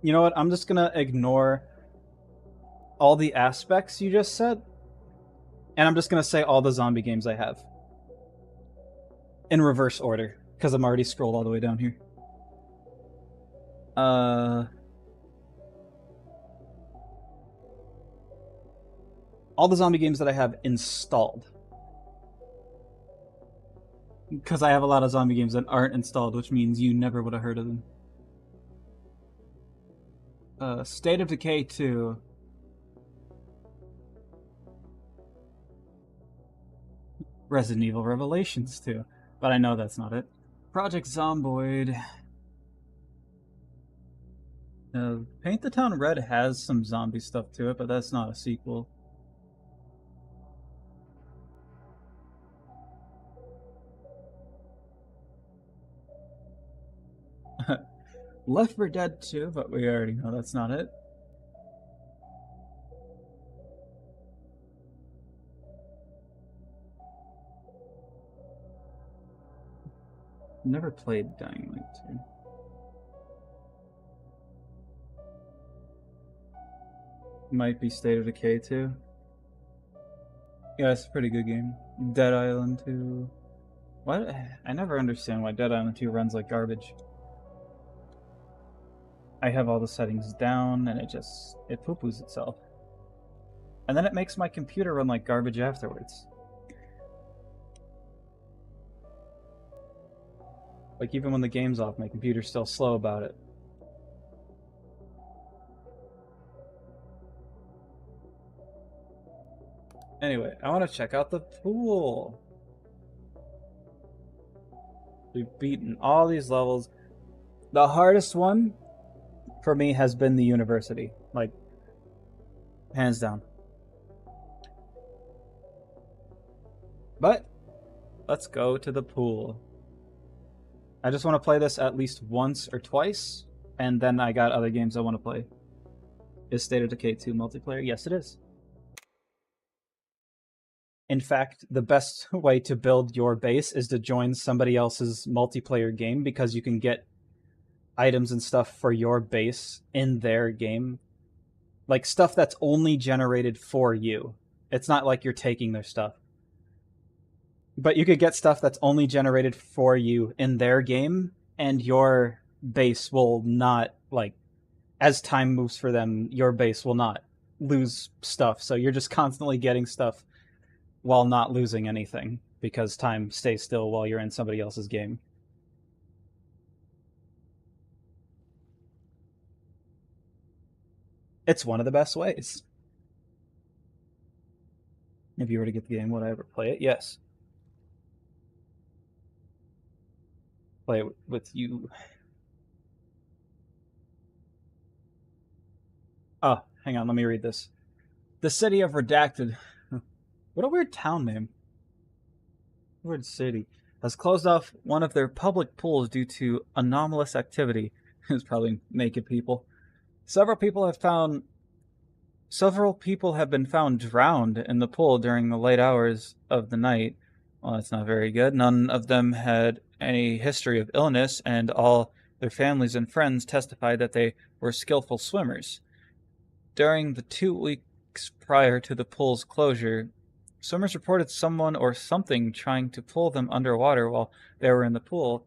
You know what? I'm just gonna ignore all the aspects you just said, and I'm just gonna say all the zombie games I have in reverse order because I'm already scrolled all the way down here. All the zombie games that I have installed. Because I have a lot of zombie games that aren't installed, which means you never would have heard of them. State of Decay 2. Resident Evil Revelations 2. But I know that's not it. Project Zomboid. Paint the Town Red has some zombie stuff to it, but that's not a sequel. Left 4 Dead 2, but we already know that's not it. Never played Dying Light 2. Might be State of Decay 2. Yeah, it's a pretty good game. Dead Island 2. What? I never understand why Dead Island 2 runs like garbage. I have all the settings down and it poo-poos itself. And then it makes my computer run like garbage afterwards. Like even when the game's off, my computer's still slow about it. Anyway, I want to check out the pool. We've beaten all these levels. The hardest one for me has been the university. Like, hands down. But, let's go to the pool. I just want to play this at least once or twice, and then I got other games I want to play. Is State of Decay 2 multiplayer? Yes, it is. In fact, the best way to build your base is to join somebody else's multiplayer game because you can get items and stuff for your base in their game. Like stuff that's only generated for you. It's not like you're taking their stuff. But you could get stuff that's only generated for you in their game, and your base will not, like, as time moves for them, your base will not lose stuff. So you're just constantly getting stuff while not losing anything, because time stays still while you're in somebody else's game. It's one of the best ways. If you were to get the game, would I ever play it? Yes. Play it with you. Oh, hang on, let me read this. The city of Redacted. What a weird town name. Weird city. Has closed off one of their public pools due to anomalous activity. It's probably naked people. Several people have been found drowned in the pool during the late hours of the night. Well, that's not very good. None of them had any history of illness, and all their families and friends testified that they were skillful swimmers. During the 2 weeks prior to the pool's closure, swimmers reported someone or something trying to pull them underwater while they were in the pool.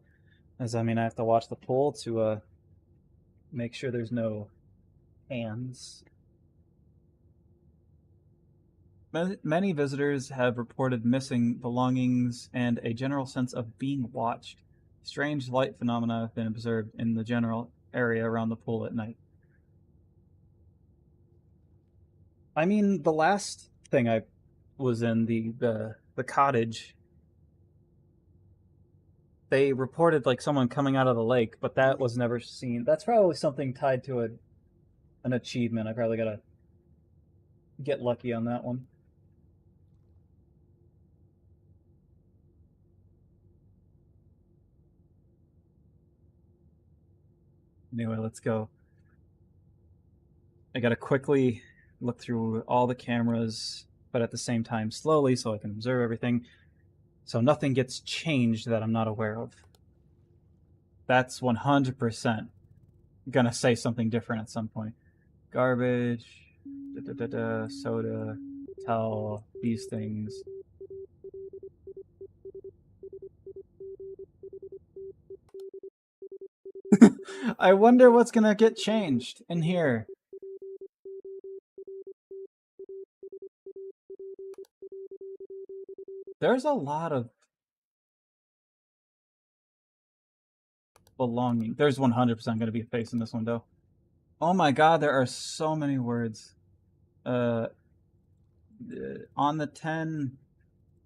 I have to watch the pool to make sure there's no hands. Many visitors have reported missing belongings and a general sense of being watched. Strange light phenomena have been observed in the general area around the pool at night. I mean, the last thing I was in, the cottage, they reported like someone coming out of the lake, but that was never seen. That's probably something tied to an achievement. I probably gotta get lucky on that one. Anyway, let's go. I gotta quickly look through all the cameras, but at the same time slowly so I can observe everything, so nothing gets changed that I'm not aware of. That's 100%. gonna say something different at some point. Garbage, soda, towel, these things. I wonder what's gonna get changed in here. There's a lot of belonging. There's 100% going to be a face in this window. Oh my god, there are so many words. On the 10,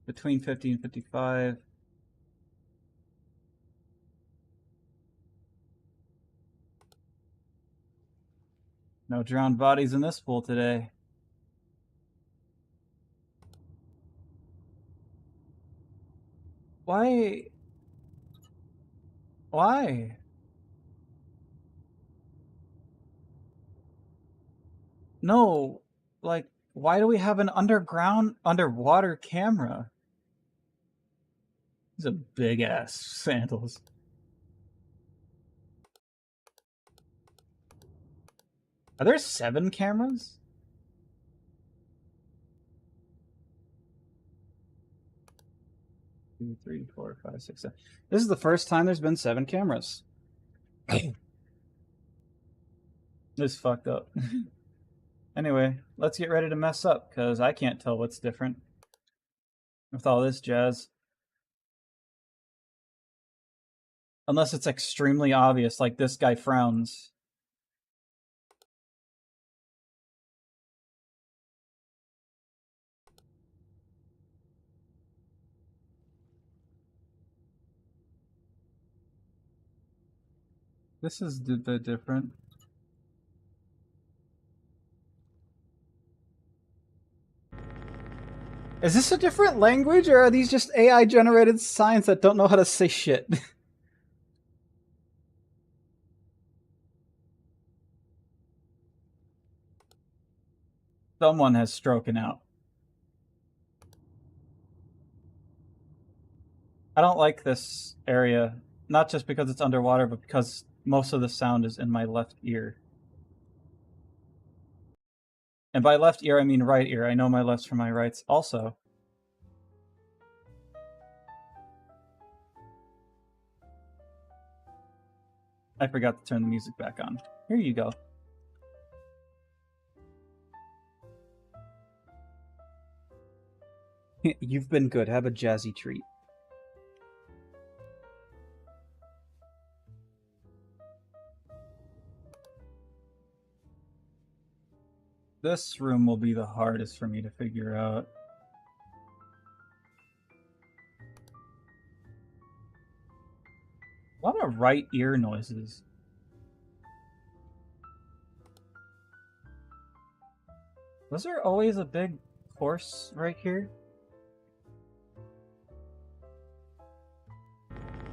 between 50 and 55. No drowned bodies in this pool today. Why? Why? No, like, why do we have an underwater camera? These are big ass sandals. Are there 7 cameras? Two, 3, 4, 5, 6, 7. This is the first time there's been 7 cameras. This is fucked up. Anyway, let's get ready to mess up, because I can't tell what's different with all this jazz. Unless it's extremely obvious, like this guy frowns. This is a bit different. Is this a different language, or are these just AI-generated signs that don't know how to say shit? Someone has stroken out. I don't like this area, not just because it's underwater, but because most of the sound is in my left ear. And by left ear, I mean right ear. I know my lefts from my rights also. I forgot to turn the music back on. Here you go. You've been good. Have a jazzy treat. This room will be the hardest for me to figure out. A lot of right ear noises. Was there always a big horse right here?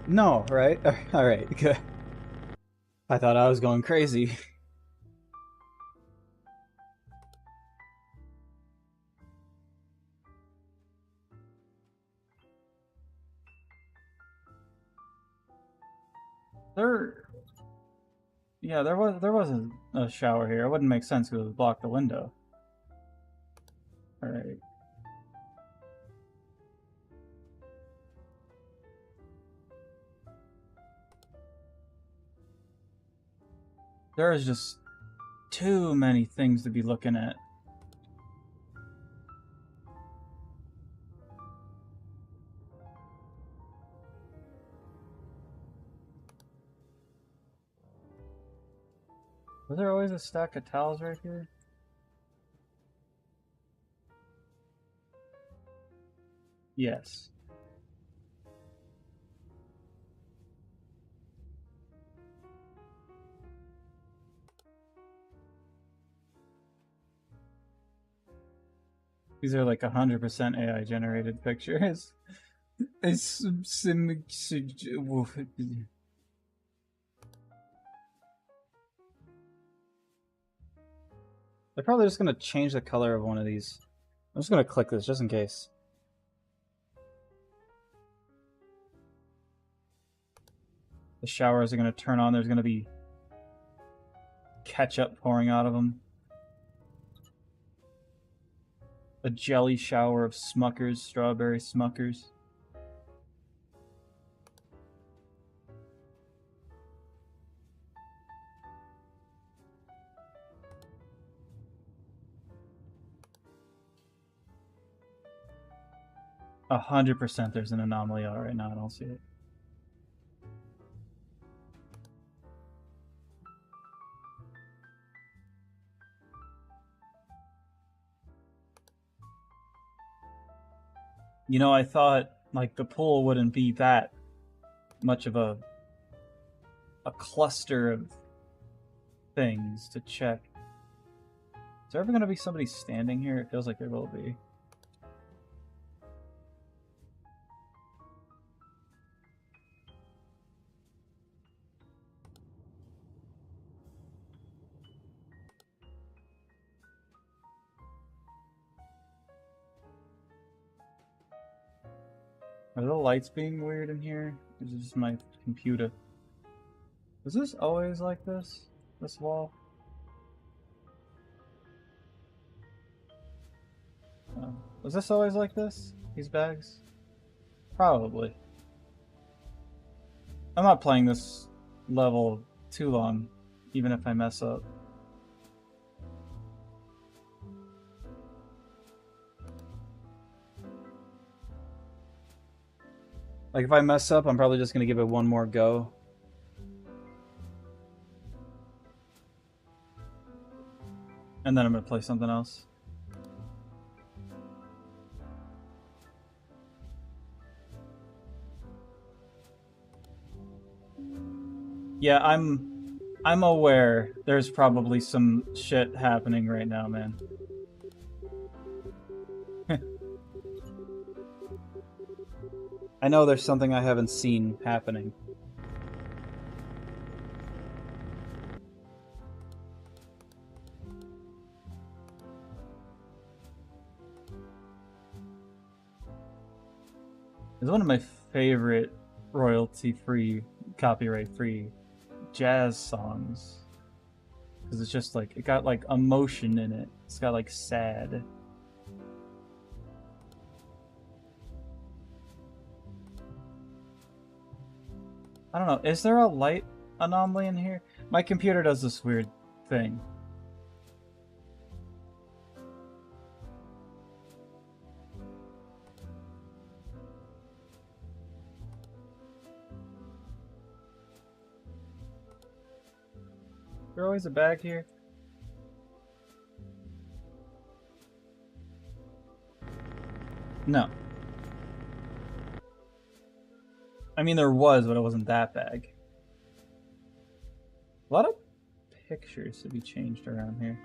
No, right? Alright, good. I thought I was going crazy. There was a shower here. It wouldn't make sense because it would block the window. Alright. There is just too many things to be looking at. Was there always a stack of towels right here? Yes. These are like 100% AI generated pictures. They're probably just gonna change the color of one of these. I'm just gonna click this just in case. The showers are gonna turn on. There's gonna be ketchup pouring out of them. A jelly shower of Smuckers, strawberry Smuckers. A 100% there's an anomaly out right now. I don't see it. You know, I thought like the pool wouldn't be that much of a cluster of things to check. Is there ever going to be somebody standing here? It feels like there will be. Are the lights being weird in here? Or is it just my computer? Was this always like this? This wall? Was this always like this? These bags? Probably. I'm not playing this level too long, even if I mess up. Like, if I mess up, I'm probably just going to give it one more go. And then I'm going to play something else. Yeah, I'm aware there's probably some shit happening right now, man. I know there's something I haven't seen happening. It's one of my favorite royalty-free, copyright-free jazz songs. Because it's just like, it got like emotion in it. It's got like sad. I don't know, is there a light anomaly in here? My computer does this weird thing. Is there always a bag here? No. I mean, there was, but it wasn't that bag. A lot of pictures to be changed around here.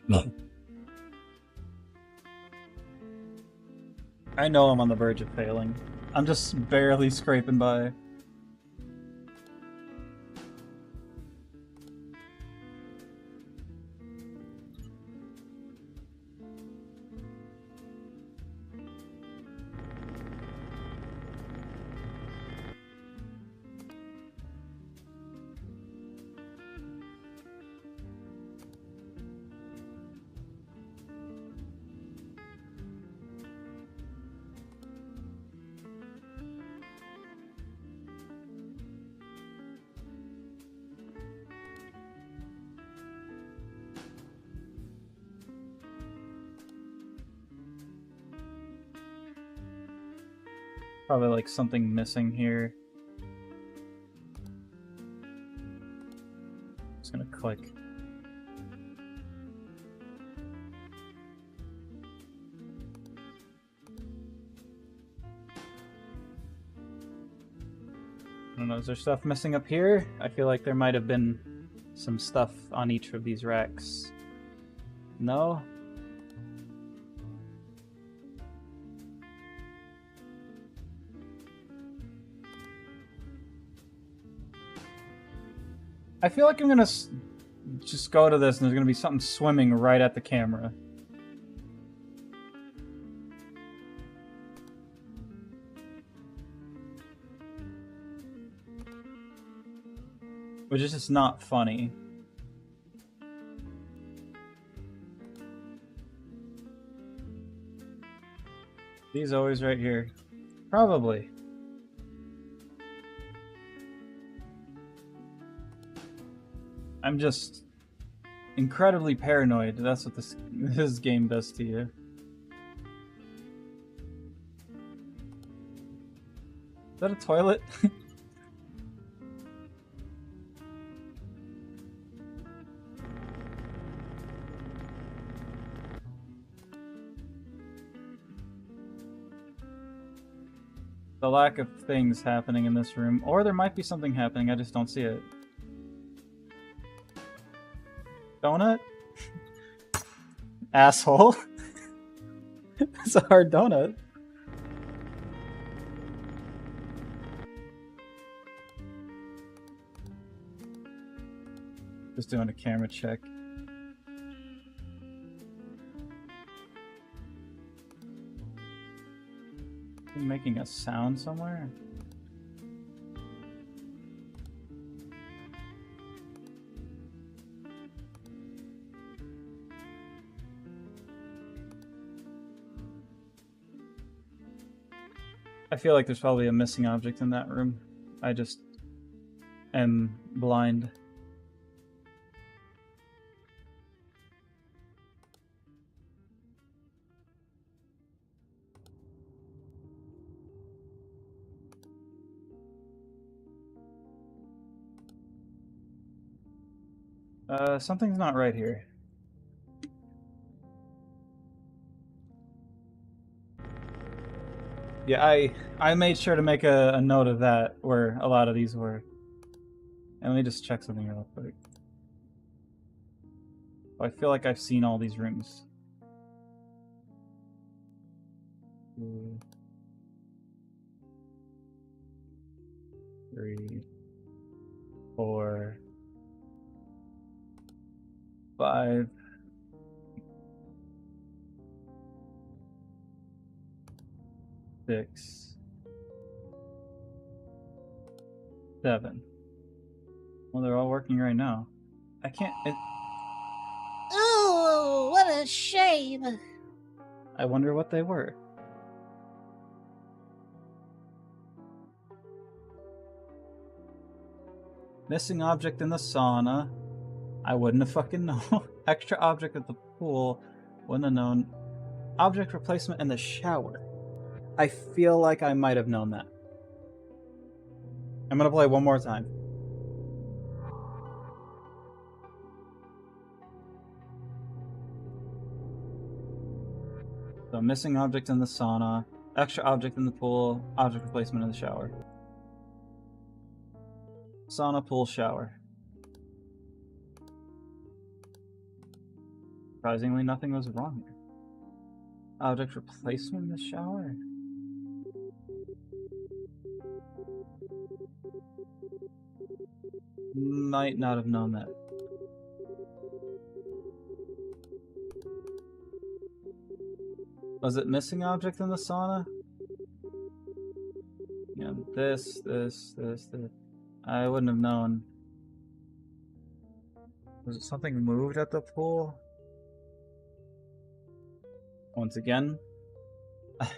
No. I know I'm on the verge of failing. I'm just barely scraping by. Probably like something missing here. Just gonna click. I don't know, is there stuff missing up here? I feel like there might have been some stuff on each of these racks. No? I feel like I'm gonna just go to this and there's gonna be something swimming right at the camera. Which is just not funny. He's always right here. Probably. I'm just incredibly paranoid. That's what this game does to you. Is that a toilet? The lack of things happening in this room. Or there might be something happening, I just don't see it. Donut? Asshole. It's a hard donut. Just doing a camera check. Making a sound somewhere? I feel like there's probably a missing object in that room. I just am blind. Something's not right here. Yeah, I made sure to make a note of that, where a lot of these were. And let me just check something real quick. I feel like I've seen all these rooms. 2, 3, 4, 5. 6, 7. Well, they're all working right now. I can't. Ooh, what a shame. I wonder what they were. Missing object in the sauna. I wouldn't have fucking known. Extra object at the pool. Wouldn't have known. Object replacement in the shower. I feel like I might have known that. I'm gonna play one more time. So missing object in the sauna, extra object in the pool, object replacement in the shower. Sauna, pool, shower. Surprisingly, nothing was wrong here. Object replacement in the shower? Might not have known that. Was it missing object in the sauna? Yeah, this. I wouldn't have known. Was it something moved at the pool? Once again,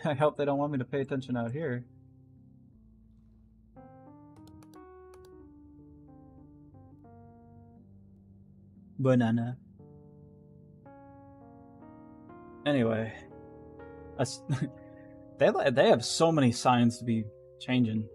I hope they don't want me to pay attention out here. Banana. Anyway, they have so many signs to be changing.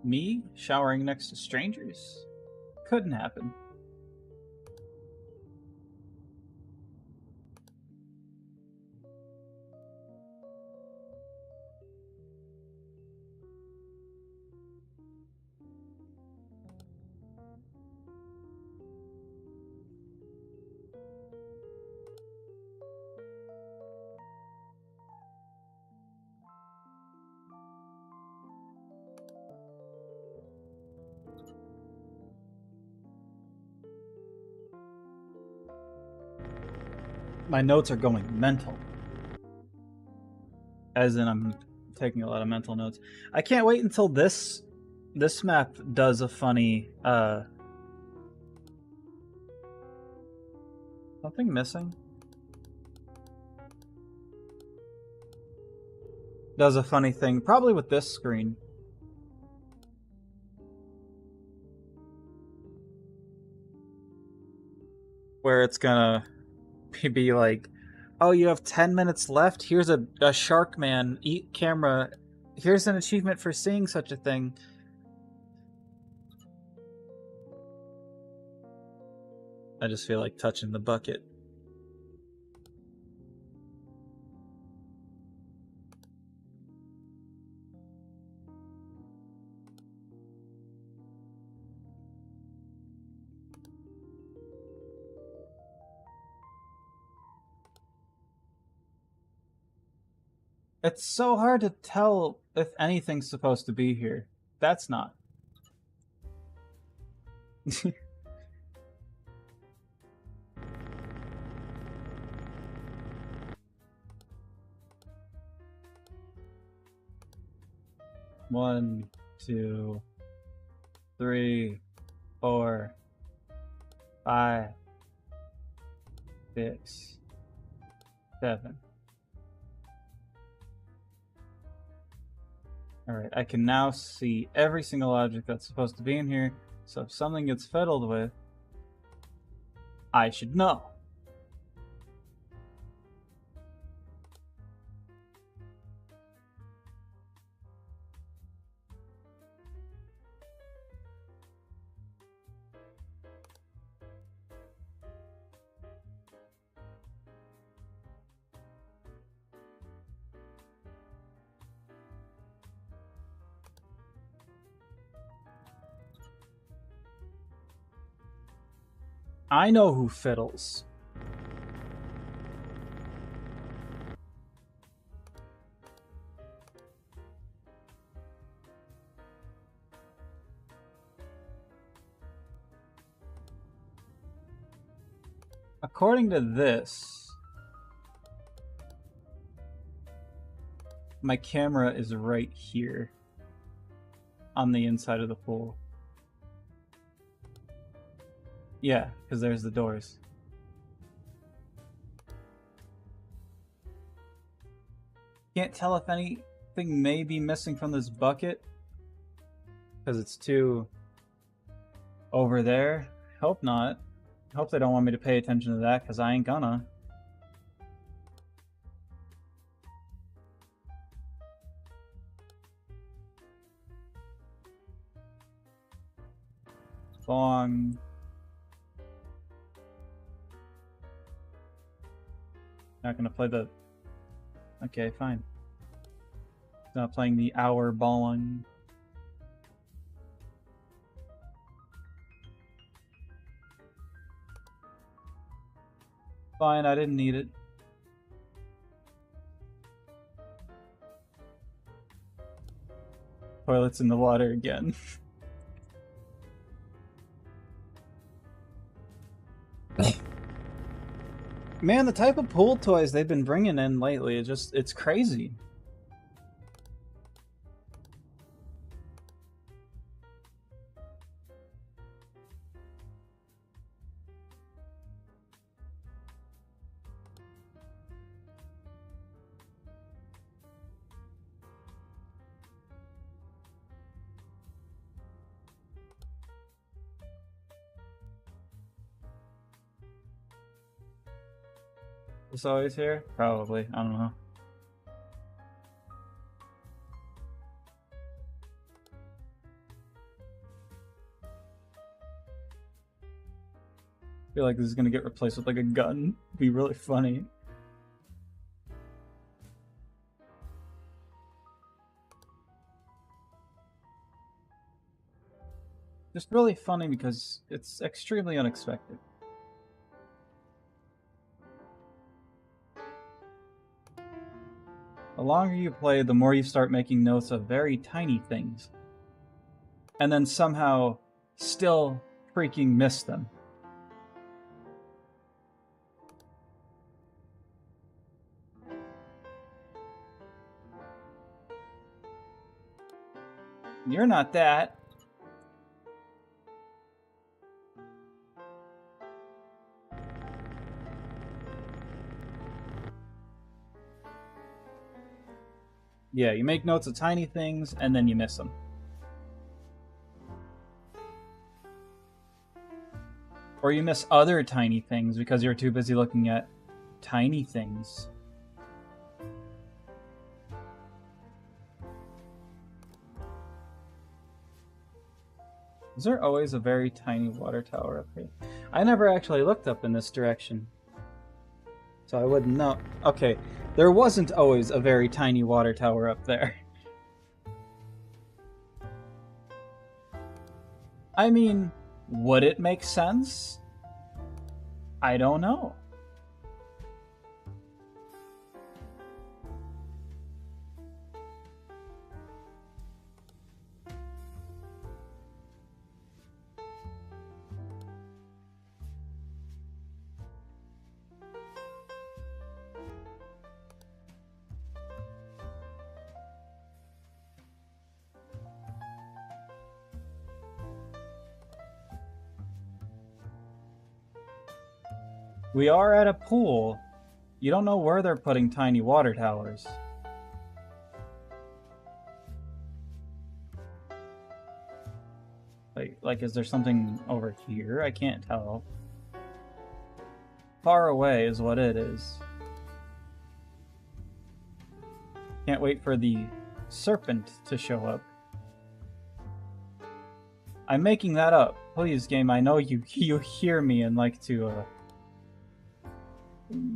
Me showering next to strangers? Couldn't happen. My notes are going mental. As in, I'm taking a lot of mental notes. I can't wait until this map does a funny something missing. Does a funny thing, probably with this screen. Where it's gonna be like, oh, you have 10 minutes left? Here's a shark man, eat camera. Here's an achievement for seeing such a thing. I just feel like touching the bucket. It's so hard to tell if anything's supposed to be here. That's not. One, 2, 3, 4, 5, 6, 7. Alright, I can now see every single object that's supposed to be in here, so if something gets fiddled with, I should know. I know who fiddles. According to this, my camera is right here on the inside of the pool. Yeah, because there's the doors. Can't tell if anything may be missing from this bucket because it's too over there. Hope not. Hope they don't want me to pay attention to that because I ain't gonna. Bong. Not gonna play the... Okay, fine. Not playing the hour bong. Fine, I didn't need it. Toilets in the water again. Man, the type of pool toys they've been bringing in lately, it's crazy. It's always here? Probably. I don't know. I feel like this is gonna get replaced with like a gun. It'd be really funny. Just really funny because it's extremely unexpected. The longer you play, the more you start making notes of very tiny things. And then somehow still freaking miss them. You're not that. Yeah, you make notes of tiny things, and then you miss them. Or you miss other tiny things because you're too busy looking at tiny things. Is there always a very tiny water tower up here? I never actually looked up in this direction, so I wouldn't know. Okay, there wasn't always a very tiny water tower up there. I mean, would it make sense? I don't know. We are at a pool. You don't know where they're putting tiny water towers. Like, is there something over here? I can't tell. Far away is what it is. Can't wait for the serpent to show up. I'm making that up. Please, game, I know you hear me and like to,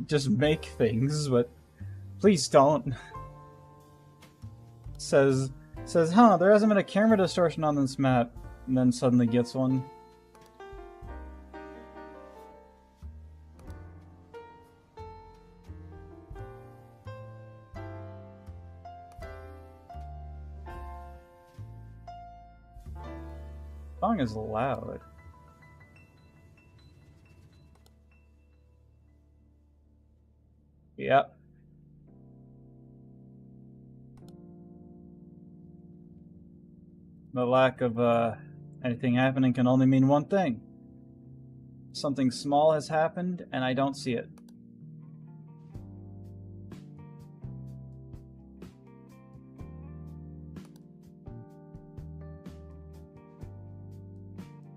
just make things, but please don't. Says, huh, there hasn't been a camera distortion on this map, and then suddenly gets one. Song is loud. Yep. The lack of anything happening can only mean one thing. Something small has happened and I don't see it.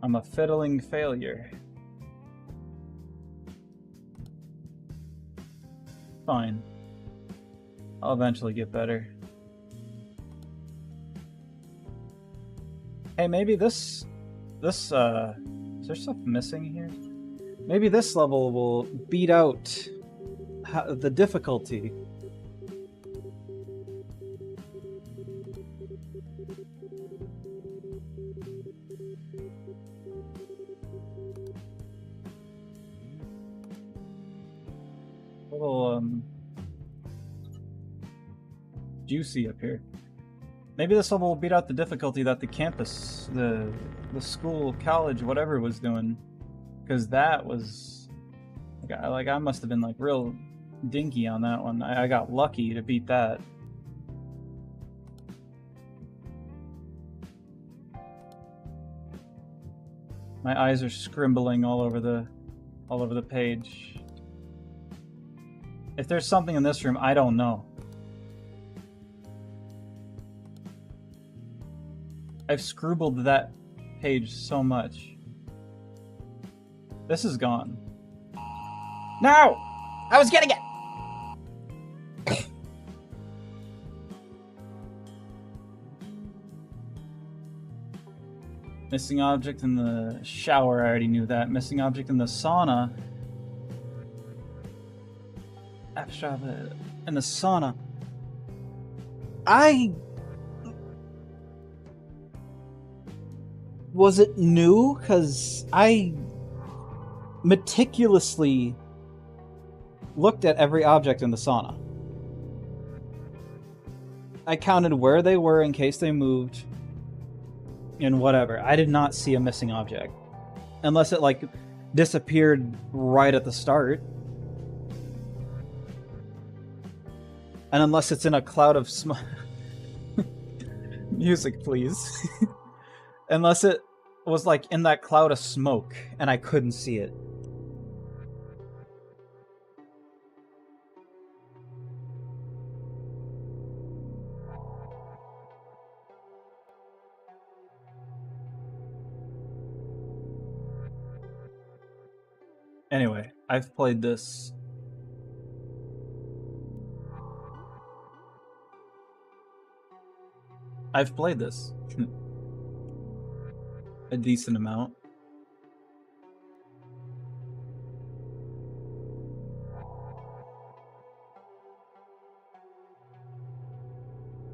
I'm a fiddling failure. Fine. I'll eventually get better. Hey, maybe this, is there stuff missing here? Maybe this level will beat out the difficulty. A little, juicy up here. Maybe this level will beat out the difficulty that the campus, the school, college, whatever was doing. Because that was... Like, I must have been, like, real dinky on that one. I got lucky to beat that. My eyes are scribbling all over the page. If there's something in this room, I don't know. I've scribbled that page so much. This is gone. No! I was getting it! Missing object in the shower, I already knew that. Missing object in the sauna. Abstract in the sauna. Was it new? Because I meticulously looked at every object in the sauna. I counted where they were in case they moved and whatever. I did not see a missing object. Unless it, like, disappeared right at the start. And unless it's in a cloud of smoke. Music, please. Unless it was like in that cloud of smoke and I couldn't see it. Anyway, I've played this. I've played this a decent amount.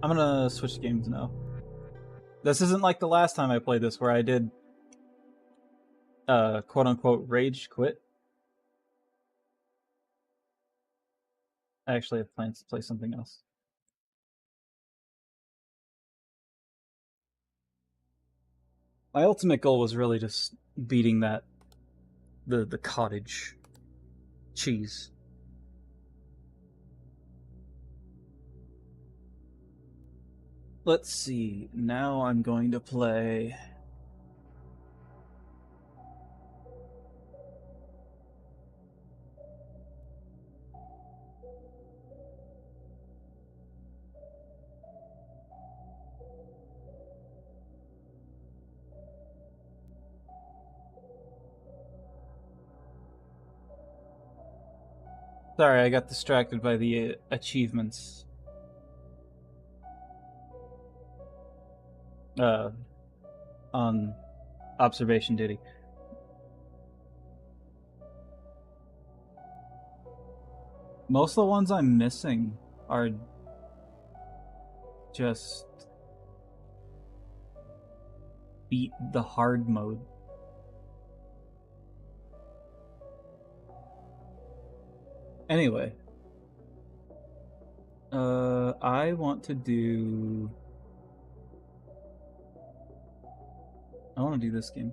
I'm gonna switch games now. This isn't like the last time I played this where I did quote unquote rage quit. I actually have plans to play something else. My ultimate goal was really just beating that the cottage cheese. Let's see. Now I'm going to play Sorry, I got distracted by the achievements. On observation duty. Most of the ones I'm missing are just beat the hard mode. Anyway, I want to do this game.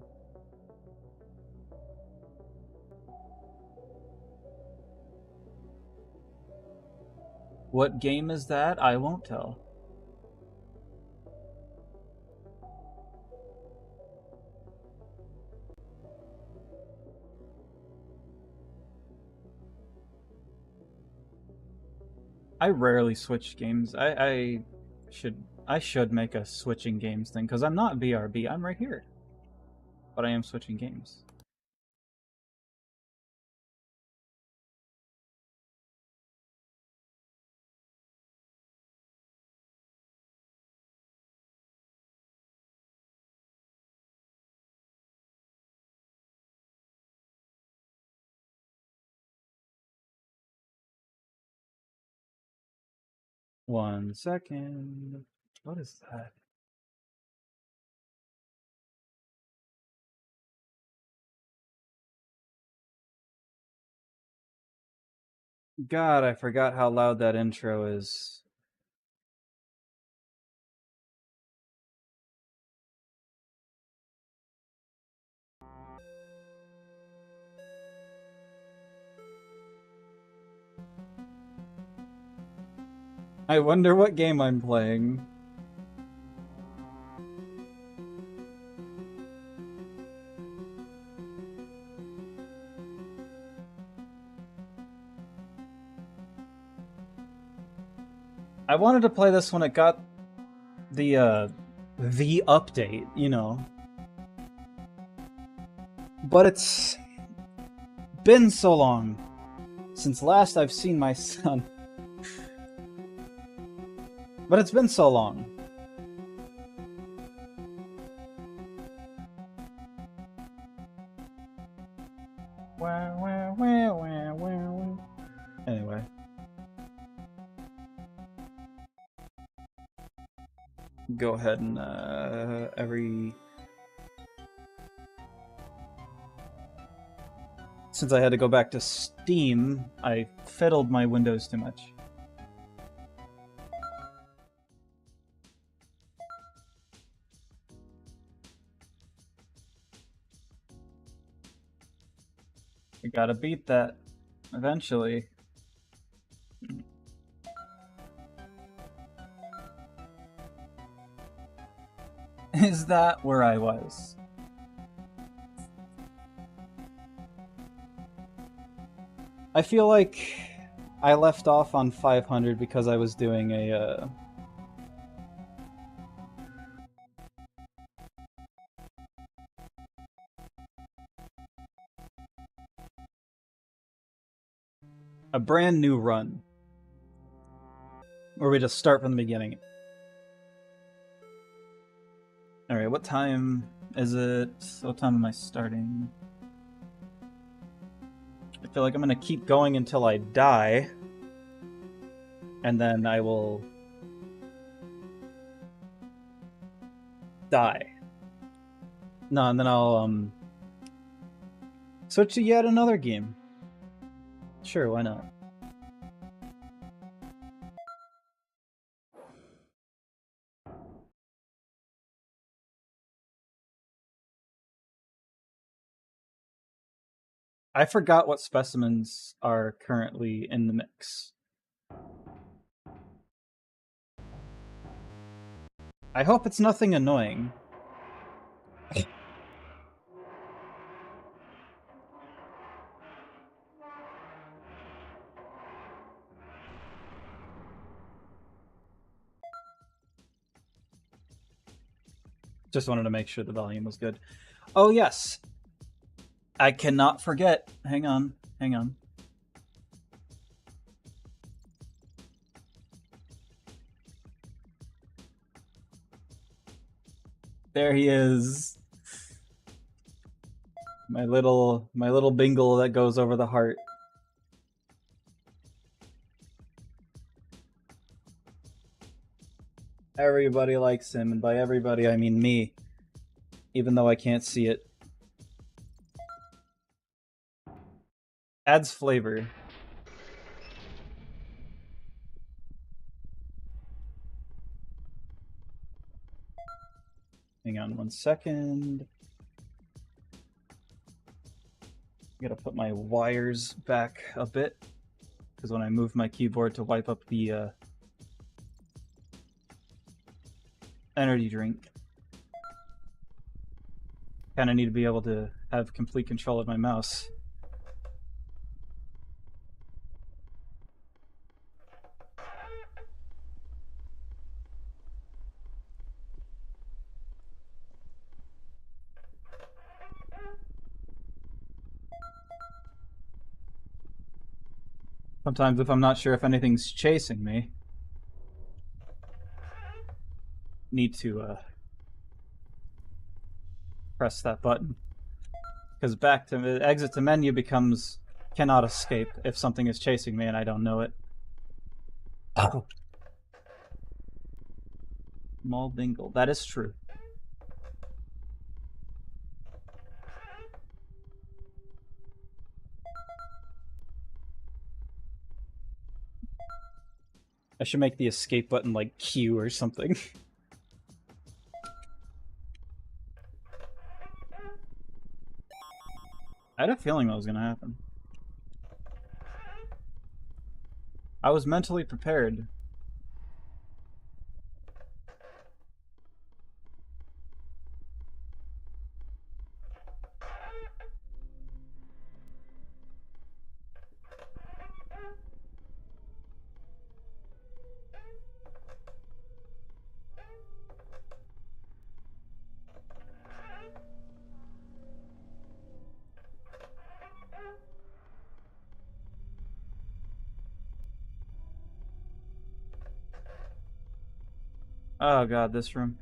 What game is that? I won't tell. I rarely switch games. I should make a switching games thing because I'm not BRB. I'm right here, but I am switching games. One second. What is that? God, I forgot how loud that intro is. I wonder what game I'm playing. I wanted to play this when it got the update, you know. But it's been so long since last I've seen my son. But it's been so long. Anyway. Go ahead and since I had to go back to Steam, I fiddled my windows too much. We gotta beat that eventually. Is that where I was? I feel like I left off on 500 because I was doing a brand new run where we just start from the beginning. Alright, what time is it? What time am I starting? I feel like I'm gonna keep going until I die. And then I will die. No, and then I'll switch to yet another game. Sure, why not? I forgot what specimens are currently in the mix. I hope it's nothing annoying. Just wanted to make sure the volume was good. Oh, yes. I cannot forget. Hang on. Hang on. There he is. My little bingle that goes over the heart. Everybody likes him, and by everybody I mean me. Even though I can't see it. Adds flavor. Hang on 1 second. I gotta put my wires back a bit, because when I move my keyboard to wipe up the energy drink, kind of need to be able to have complete control of my mouse. Sometimes if I'm not sure if anything's chasing me, need to press that button. Because back to exit to menu becomes cannot escape if something is chasing me and I don't know it. Oh. Small bingle. That is true. I should make the escape button like Q or something. I had a feeling that was gonna happen. I was mentally prepared. Oh god, this room.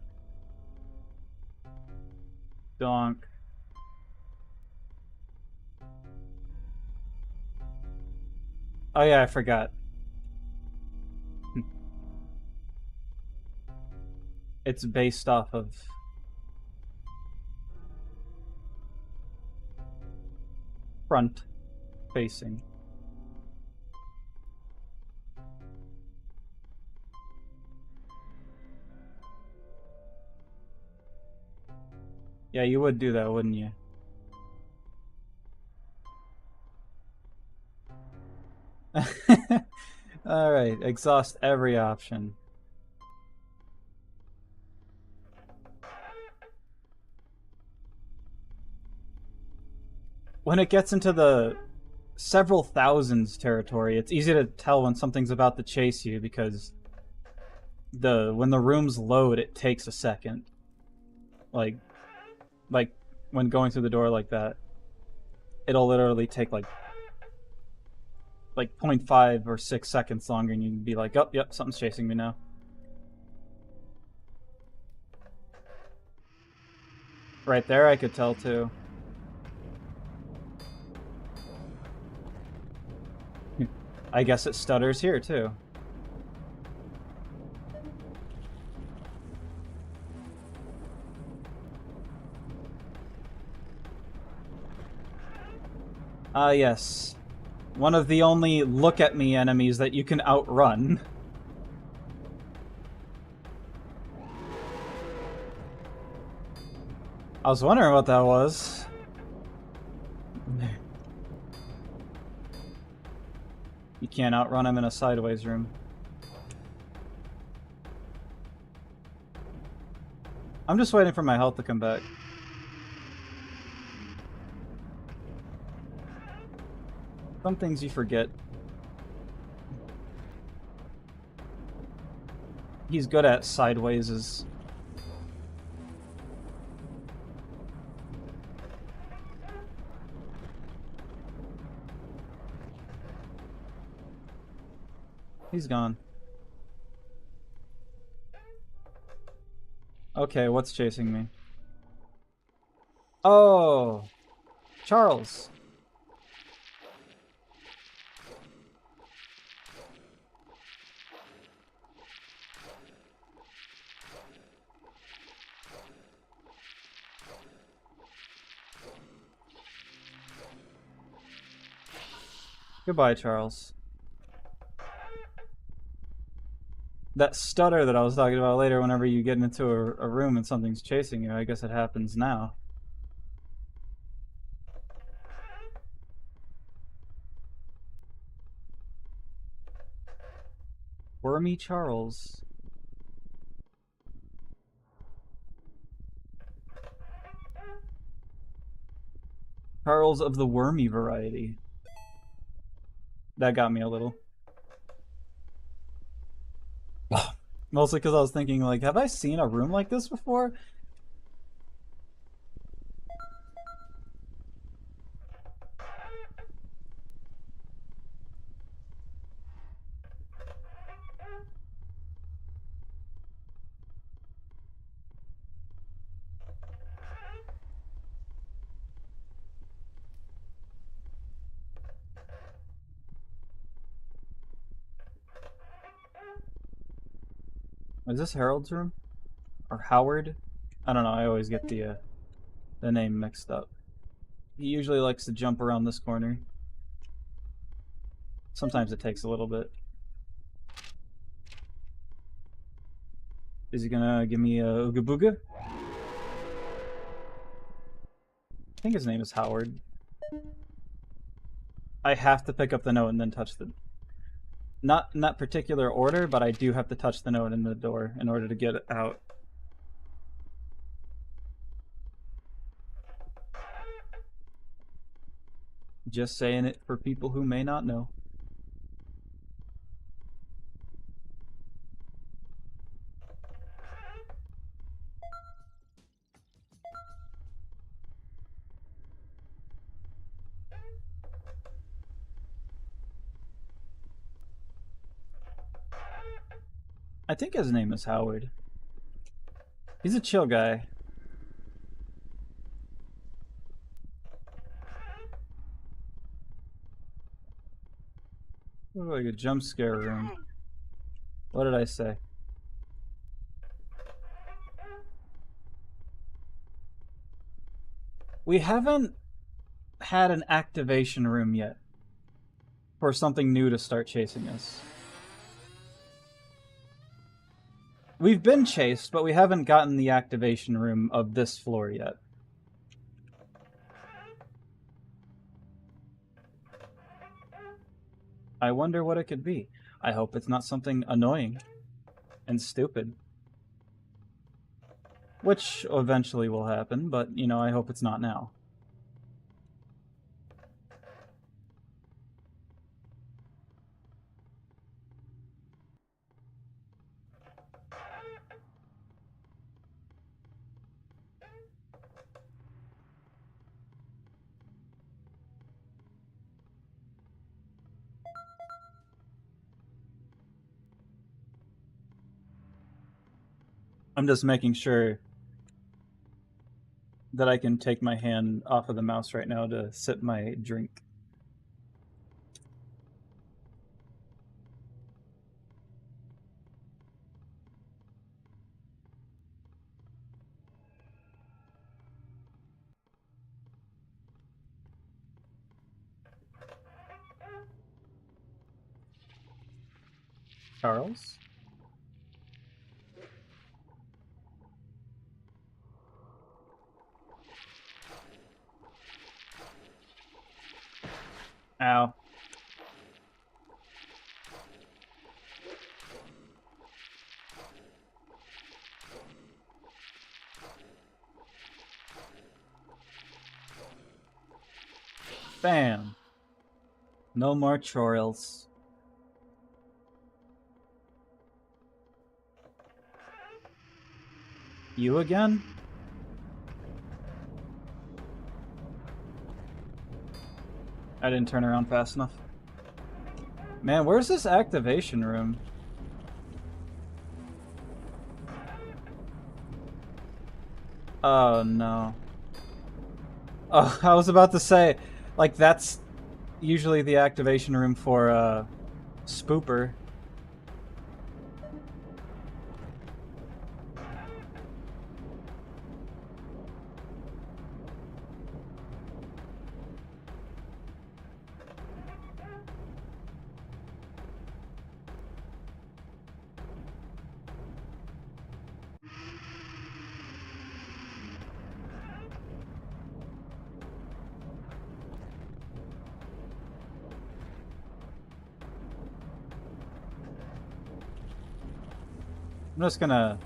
Donk. Oh yeah, I forgot. It's based off of front facing. Yeah, you would do that, wouldn't you? Alright, exhaust every option. when it gets into the several thousands territory, it's easy to tell when something's about to chase you because when the rooms load, it takes a second. Like when going through the door like that, it'll literally take like 0.5 or 6 seconds longer, and you'd be like, oh, yep, something's chasing me now. Right there, I could tell too. I guess it stutters here too. Ah, yes. One of the only look-at-me enemies that you can outrun. I was wondering what that was. You can't outrun him in a sideways room. I'm just waiting for my health to come back. Some things you forget. He's good at sidewayses. He's gone. Okay, what's chasing me? Oh! Charles! Goodbye, Charles. That stutter that I was talking about later whenever you get into a room and something's chasing you, I guess it happens now. Wormy Charles. Charles of the wormy variety. That got me a little. Mostly because I was thinking, like, have I seen a room like this before? Is this Harold's room? Or Howard? I don't know, I always get the name mixed up. He usually likes to jump around this corner. Sometimes it takes a little bit. Is he gonna give me a Ooga Booga? I think his name is Howard. I have to pick up the note and then touch the... Not in that particular order, but I do have to touch the note in the door in order to get it out. Just saying it for people who may not know. I think his name is Howard. He's a chill guy. Looks like a jump scare room. What did I say? We haven't had an activation room yet for something new to start chasing us. We've been chased, but we haven't gotten the activation room of this floor yet. I wonder what it could be. I hope it's not something annoying and stupid. Which eventually will happen, but, you know, I hope it's not now. I'm just making sure that I can take my hand off of the mouse right now to sip my drink. Charles? Ow. Bam. No more chorals. You again? I didn't turn around fast enough. Man, where's this activation room? Oh, no. Oh, I was about to say, like, that's usually the activation room for, Spooper. I'm just gonna...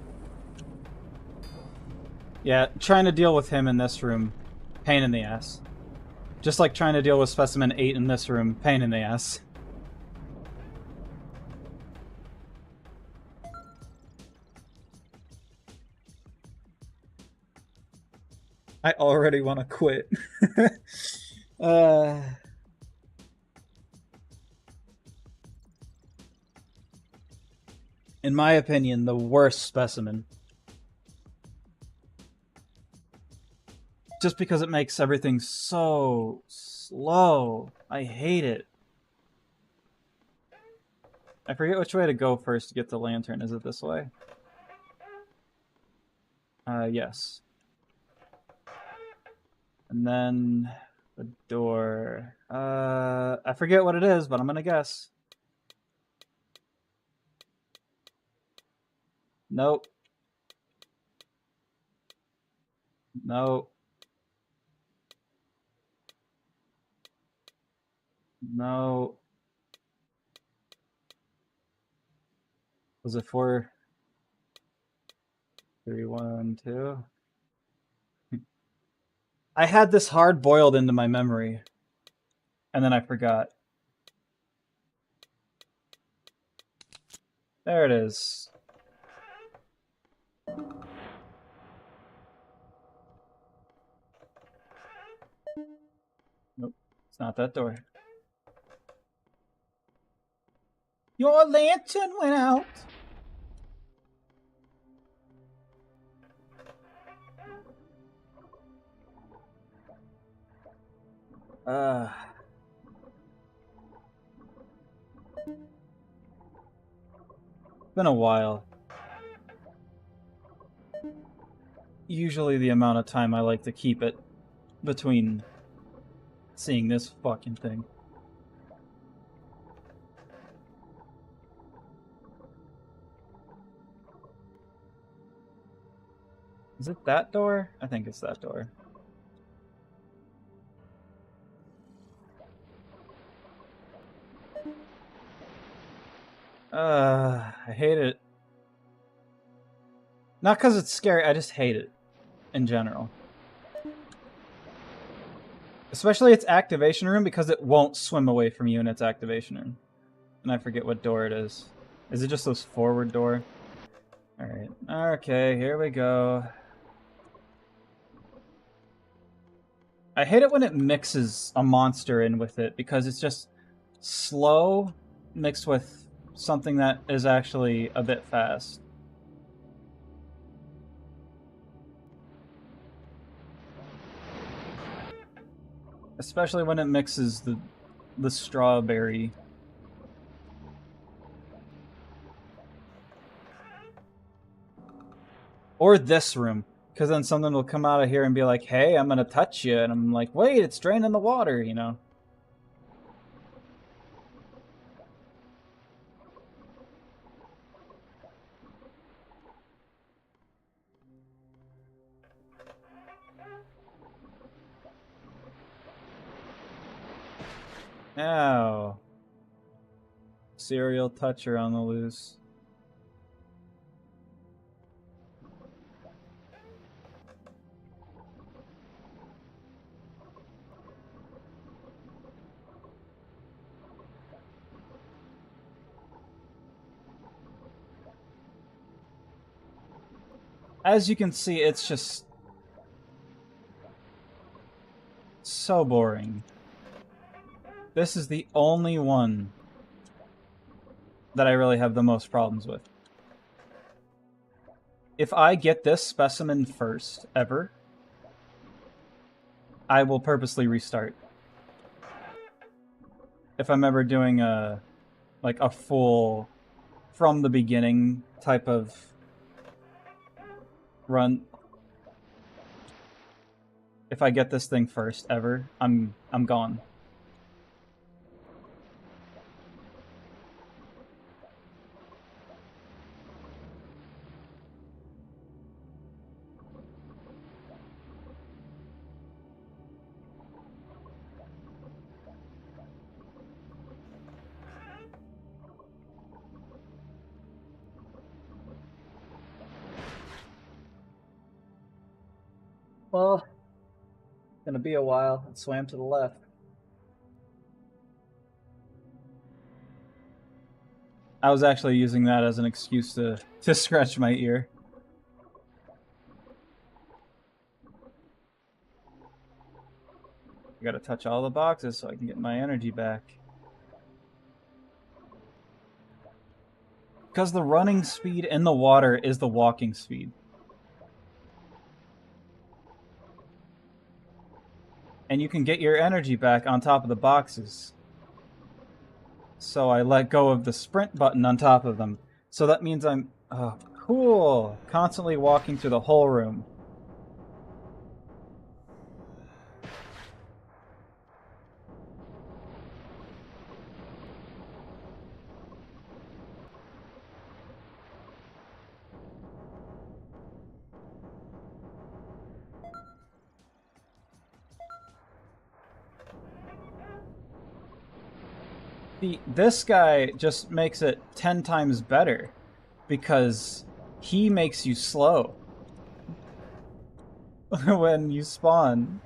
Yeah, trying to deal with him in this room, pain in the ass. Just like trying to deal with Specimen 8 in this room, pain in the ass. I already want to quit. In my opinion, the worst specimen. Just because it makes everything so slow. I hate it. I forget which way to go first to get the lantern. Is it this way? Yes. And then the door. I forget what it is, but I'm gonna guess. Nope. No. No. Was it 4, 3, 1, 2? I had this hard boiled into my memory, and then I forgot. There it is. Nope, it's not that door. Your lantern went out. It's been a while. Usually the amount of time I like to keep it between seeing this fucking thing. Is it that door? I think it's that door. I hate it. Not because it's scary, I just hate it in general. Especially its activation room, because it won't swim away from you in its activation room. And I forget what door it is. Is it just this forward door? Alright. Okay, here we go. I hate it when it mixes a monster in with it, because it's just slow mixed with something that is actually a bit fast. Especially when it mixes the strawberry. Or this room. Because then something will come out of here and be like, hey, I'm going to touch you. And I'm like, wait, it's draining the water, you know? Ow. Serial toucher on the loose. As you can see, it's just so boring. This is the only one that I really have the most problems with. If I get this specimen first, ever, I will purposely restart. If I'm ever doing a full, from the beginning type of run, if I get this thing first ever, I'm gone. Well, gonna be a while. It swam to the left. I was actually using that as an excuse to scratch my ear. I gotta touch all the boxes so I can get my energy back. Because the running speed in the water is the walking speed. And you can get your energy back on top of the boxes. So I let go of the sprint button on top of them. So that means I'm... oh, cool! Constantly walking through the whole room. This guy just makes it 10 times better because he makes you slow when you spawn.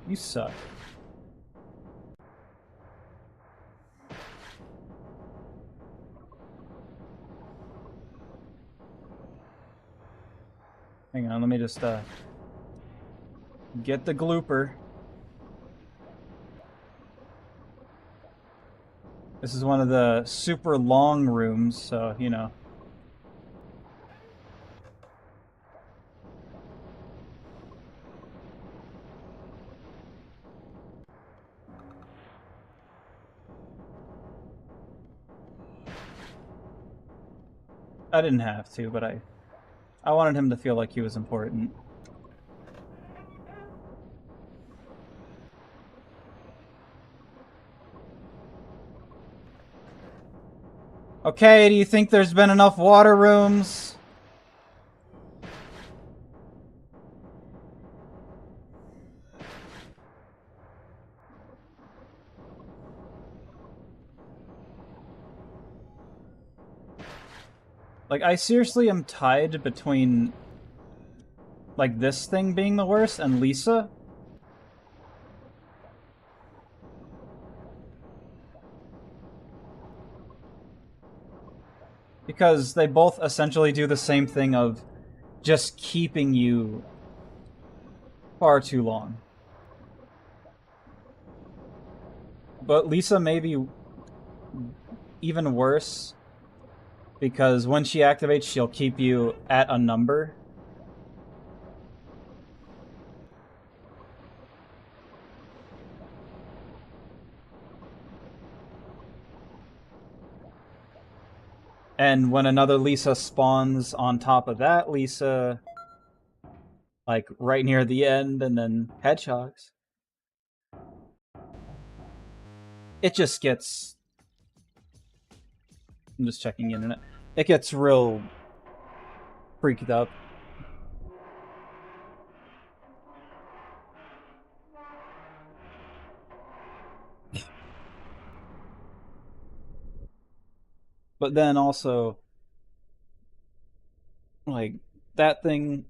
You suck. Hang on, let me just get the glooper. This is one of the super long rooms, so, you know. I didn't have to, but I wanted him to feel like he was important. Okay, do you think there's been enough water rooms? Like, I seriously am tied between, like, this thing being the worst and Lisa. Because they both essentially do the same thing of just keeping you far too long. But Lisa may be even worse, because when she activates, she'll keep you at a number. And when another Lisa spawns on top of that Lisa, like right near the end, and then hedgehogs, it just gets... I'm just checking the internet. It gets real freaked up. But then also, like, that thing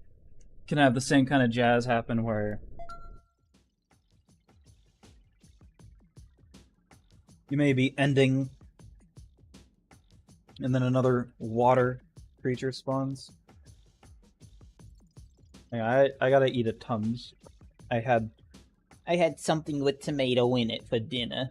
can have the same kind of jazz happen where you may be ending and then another water creature spawns. I gotta eat a Tums. I had something with tomato in it for dinner.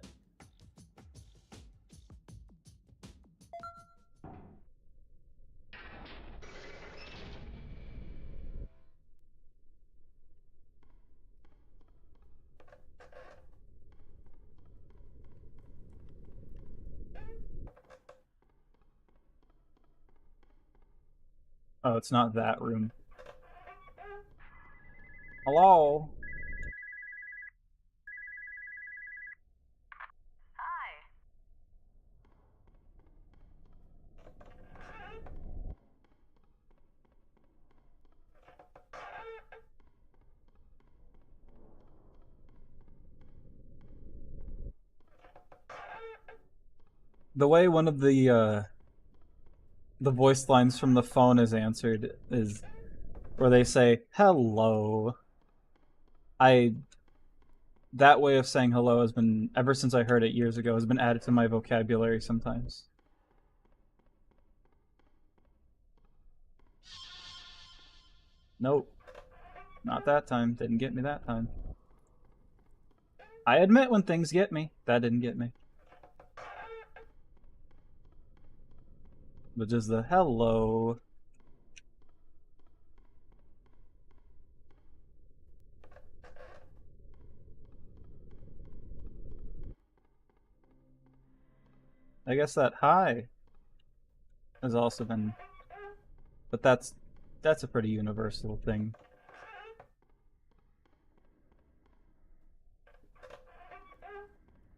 Oh, it's not that room. Hello? Hi. The way one of the voice lines from the phone is answered is where they say, hello. That way of saying hello has been, ever since I heard it years ago, has been added to my vocabulary sometimes. Nope. Not that time. Didn't get me that time. I admit when things get me. That didn't get me. But just the hello. I guess that hi has also been... But that's a pretty universal thing.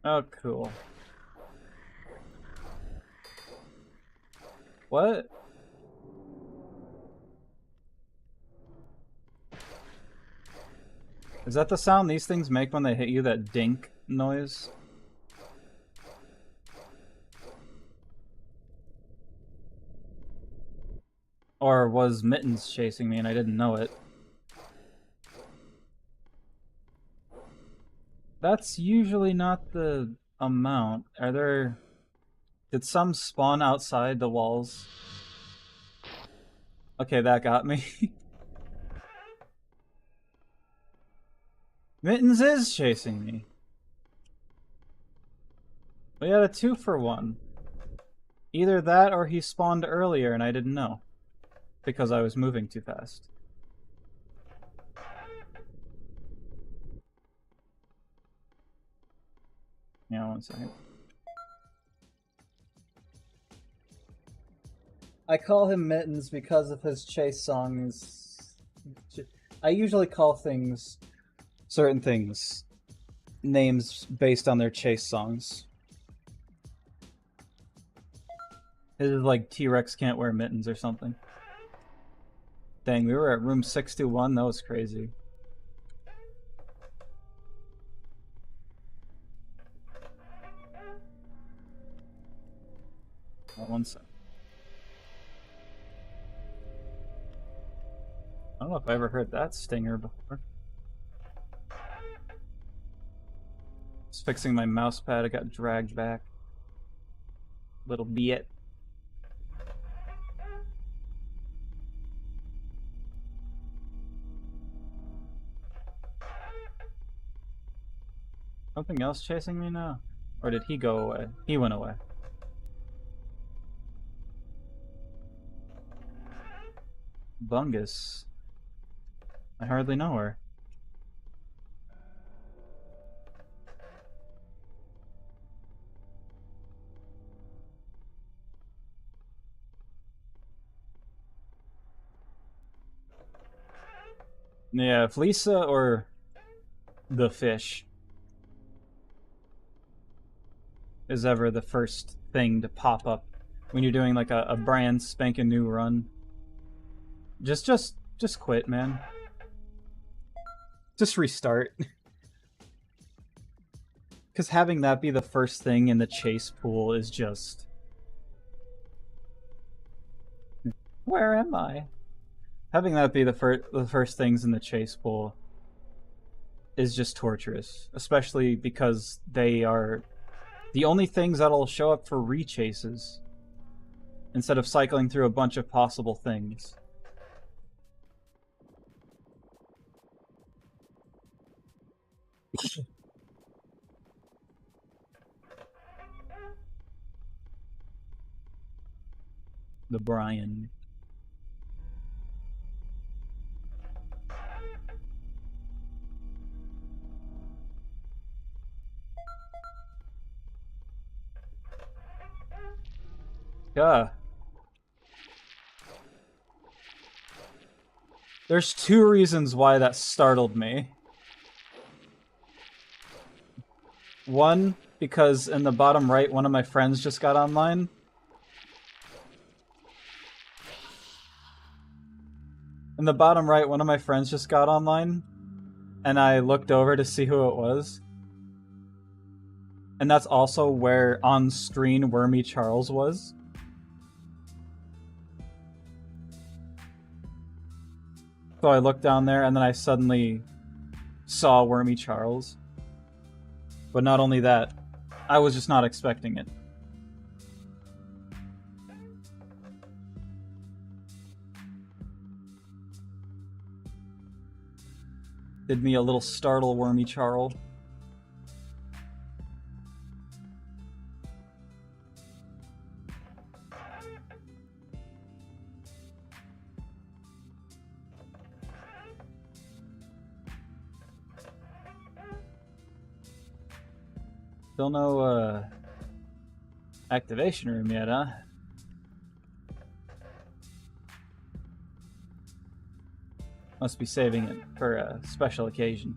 Oh, cool. What? Is that the sound these things make when they hit you, that dink noise? Or was Mittens chasing me and I didn't know it? That's usually not the amount. Are there... Did some spawn outside the walls? Okay, that got me. Mittens is chasing me. We had a 2-for-1. Either that or he spawned earlier and I didn't know. Because I was moving too fast. Yeah, 1 second. I call him Mittens because of his chase songs. I usually call things, certain things, names based on their chase songs. His is like T-Rex can't wear mittens or something. Dang, we were at room 621? That was crazy. Oh, 1 sec. I don't know if I ever heard that stinger before. Just fixing my mouse pad, it got dragged back. Little bit. Something else chasing me now? Or did he go away? He went away. Bungus. I hardly know her. Yeah, if Lisa or the fish is ever the first thing to pop up when you're doing like a brand spanking new run, just quit, man. Just restart. Because having that be the first thing in the chase pool is just... Where am I? Having that be the first things in the chase pool is just torturous. Especially because they are the only things that'll show up for rechases. Instead of cycling through a bunch of possible things. The Brian. Yeah. There's two reasons why that startled me. One, because in the bottom right, one of my friends just got online. In the bottom right, one of my friends just got online, and I looked over to see who it was. And that's also where on-screen Wormy Charles was. So I looked down there, and then I suddenly saw Wormy Charles. But not only that, I was just not expecting it. Did me a little startle, Wormy Charles. Still no, activation room yet, huh? Must be saving it for a special occasion.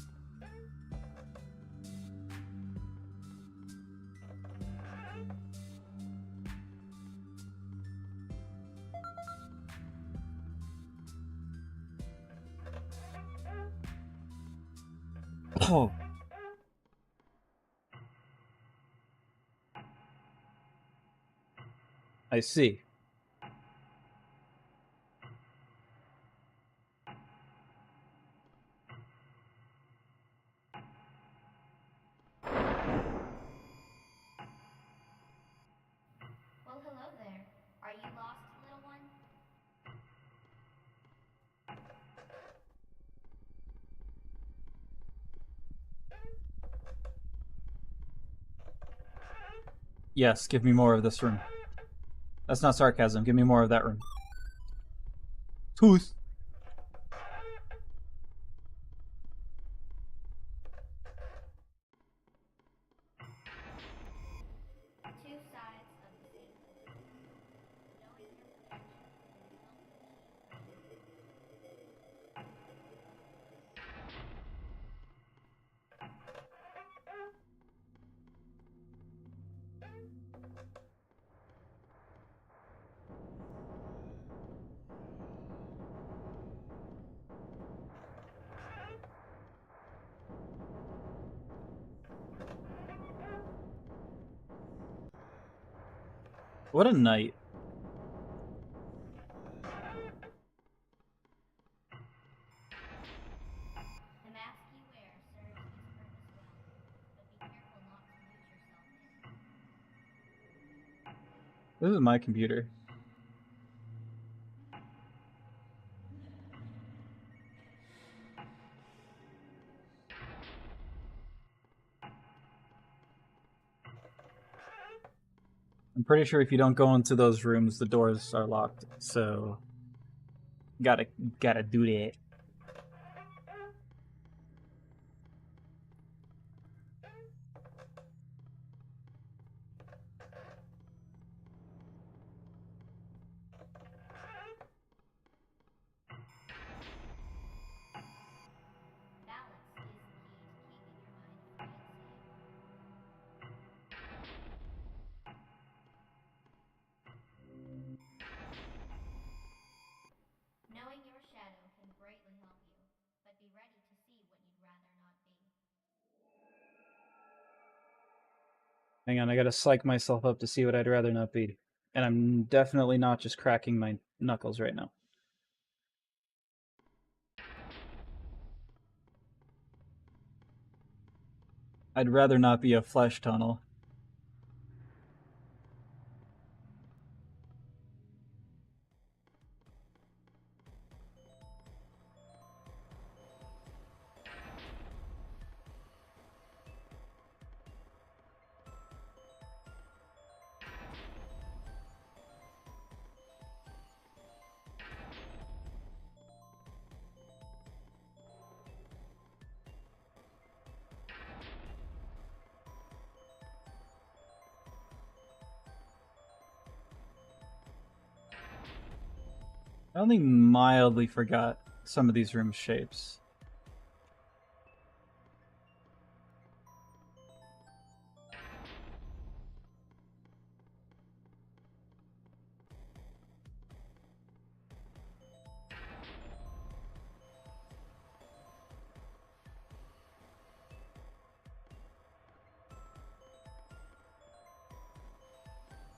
Oh. I see. Well, hello there. Are you lost, little one? Yes, give me more of this room. That's not sarcasm. Give me more of that room. Tooth. Two sides of the same coin. Knowing your protection will become the What a night. The mask you wear serves its purpose well, but be careful not to lose yourself in it. This is my computer. I'm pretty sure if you don't go into those rooms, the doors are locked. So gotta do that. Balance is the key to keeping your mind free and sane. Knowing your shadow can greatly help you, but be ready to see what you'd rather not be. Hang on, I gotta psych myself up to see what I'd rather not be. And I'm definitely not just cracking my knuckles right now. I'd rather not be a flesh tunnel. I only mildly forgot some of these room shapes.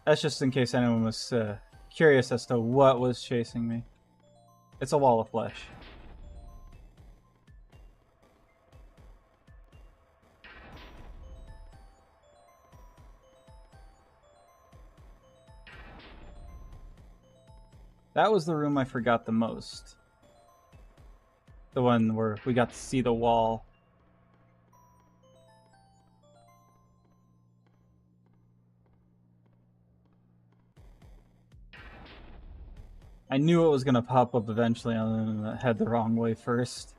That's just in case anyone was curious as to what was chasing me. It's a wall of flesh. That was the room I forgot the most. The one where we got to see the wall. I knew it was gonna pop up eventually, and then I head the wrong way first.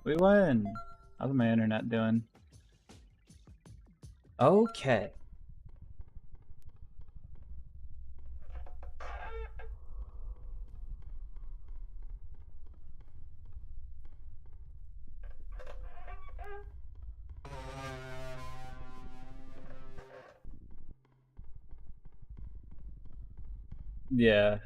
We win! How's my internet doing? Okay. Yeah.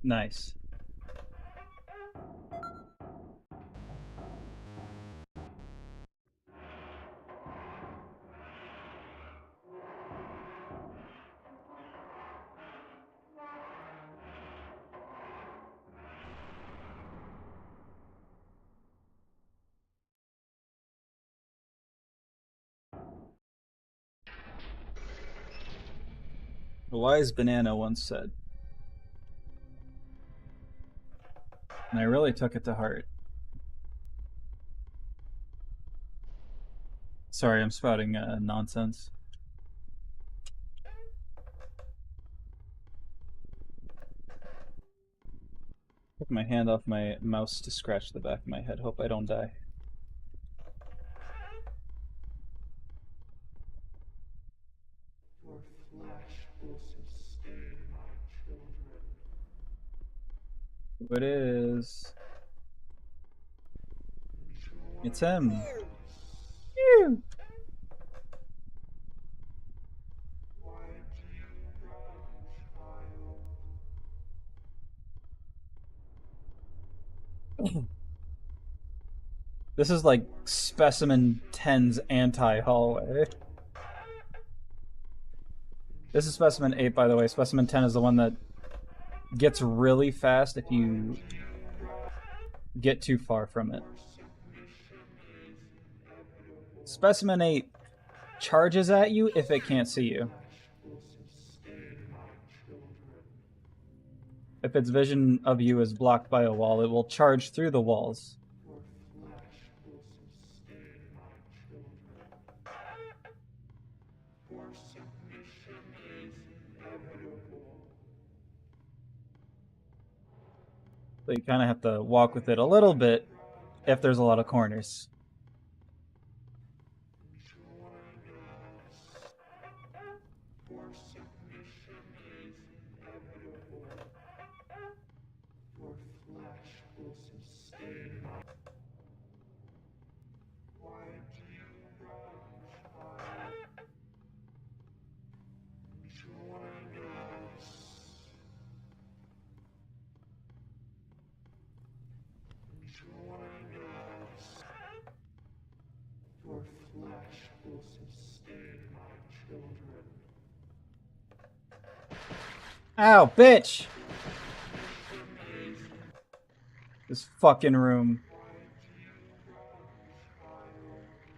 Nice. A wise banana once said. And I really took it to heart. Sorry, I'm spouting nonsense. Took my hand off my mouse to scratch the back of my head. Hope I don't die. Your flesh will sustain my children. Who it is? Enjoy It's him. peace. Why do you run, child? This is like Specimen 10's anti-hallway. This is Specimen 8, by the way. Specimen 10 is the one that gets really fast if you get too far from it. Specimen 8 charges at you if it can't see you. If its vision of you is blocked by a wall, it will charge through the walls. So you kind of have to walk with it a little bit if there's a lot of corners. Ow, bitch! This fucking room.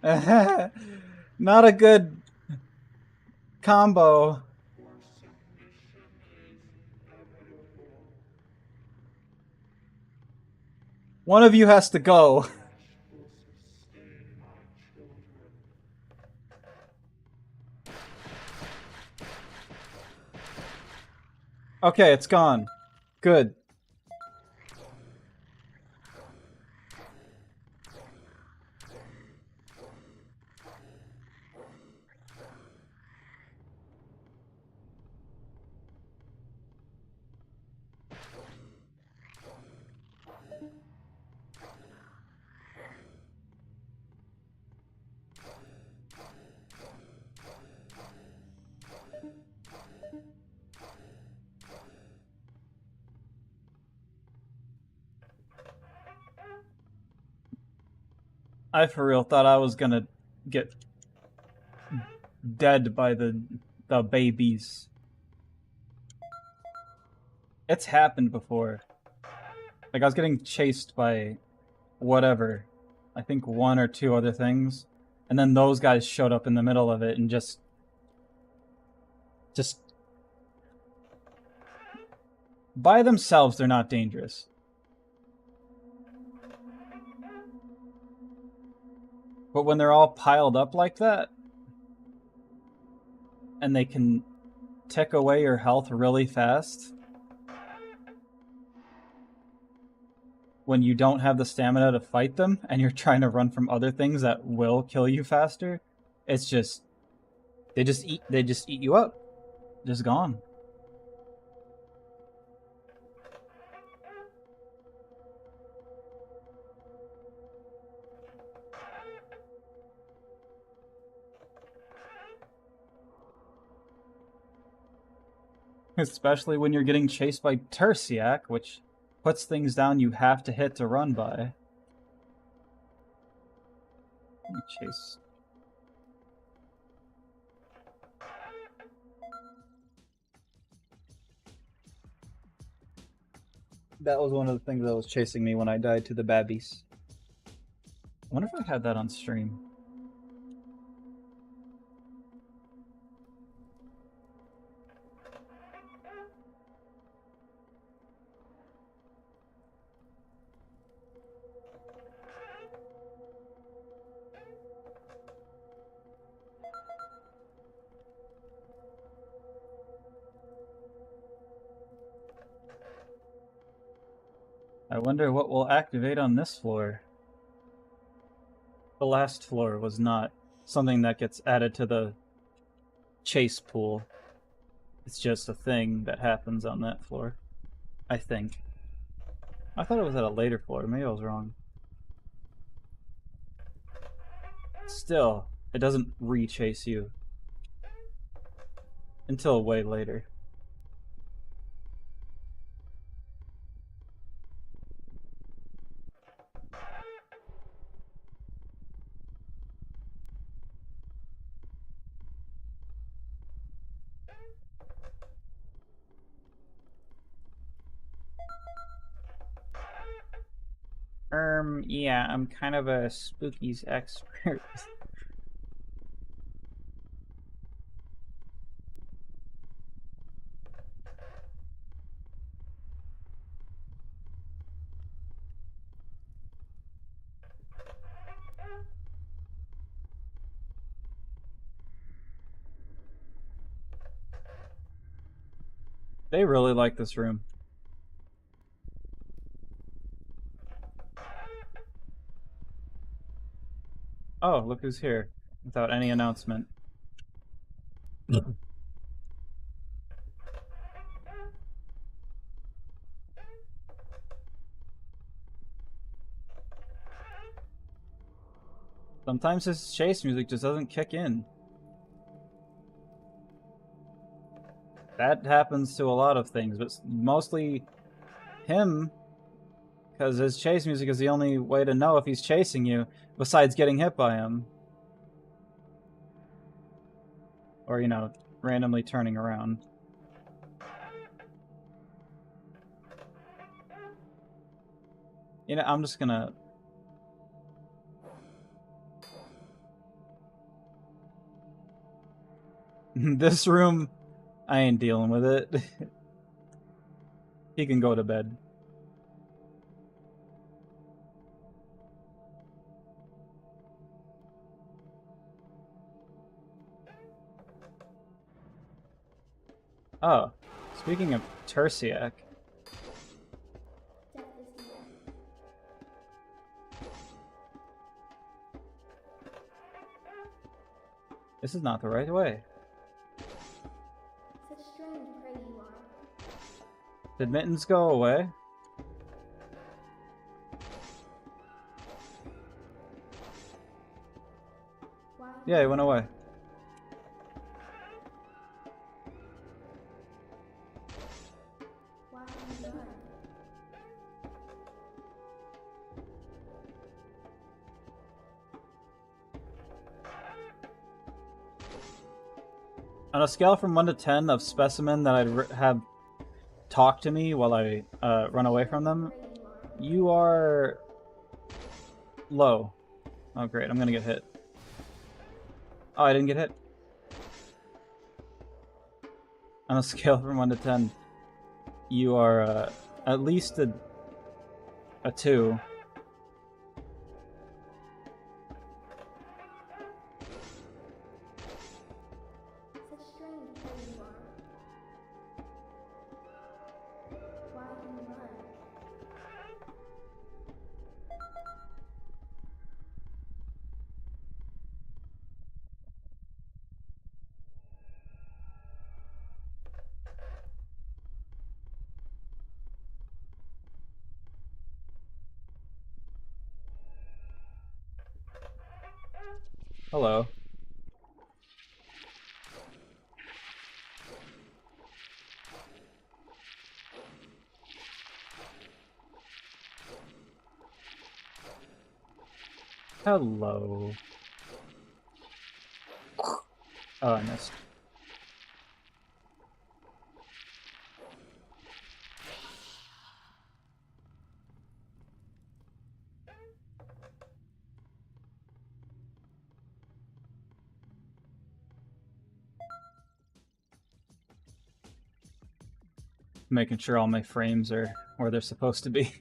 Not a good combo. One of you has to go. Okay, it's gone. Good. I for real thought I was gonna get dead by the babies. It's happened before. Like I was getting chased by whatever. I think one or two other things. And then those guys showed up in the middle of it and just by themselves they're not dangerous. But when they're all piled up like that, and they can tick away your health really fast, when you don't have the stamina to fight them, and you're trying to run from other things that will kill you faster, it's just... They just eat you up. Just gone. Especially when you're getting chased by Tersiak, which puts things down you have to hit to run by. Let me chase. That was one of the things that was chasing me when I died to the babbies. I wonder if I had that on stream. I wonder what will activate on this floor. The last floor was not something that gets added to the chase pool. It's just a thing that happens on that floor. I think. I thought it was at a later floor. Maybe I was wrong. Still, it doesn't re-chase you. Until way later. Yeah, I'm kind of a spookies expert. They really like this room. Oh, look who's here. Without any announcement. Sometimes his chase music just doesn't kick in. That happens to a lot of things, but mostly him, because his chase music is the only way to know if he's chasing you, besides getting hit by him. Or, you know, randomly turning around. You know, I'm just gonna... This room, I ain't dealing with it. He can go to bed. Oh, speaking of Tertiac... Death is near. This is not the right way. Such strange prey you are. Did Mittens go away? Why? Yeah, he went away. Why do you run? On a scale from 1 to 10 of specimen that I'd have talk to me while I run away from them, Prey you are. you are low. Oh great, I'm gonna get hit. Oh, I didn't get hit. On a scale from 1 to 10, you are at least a 2. Such strange prey you are. Why do you run? Hello. Hello. Oh, I missed. Making sure all my frames are where they're supposed to be.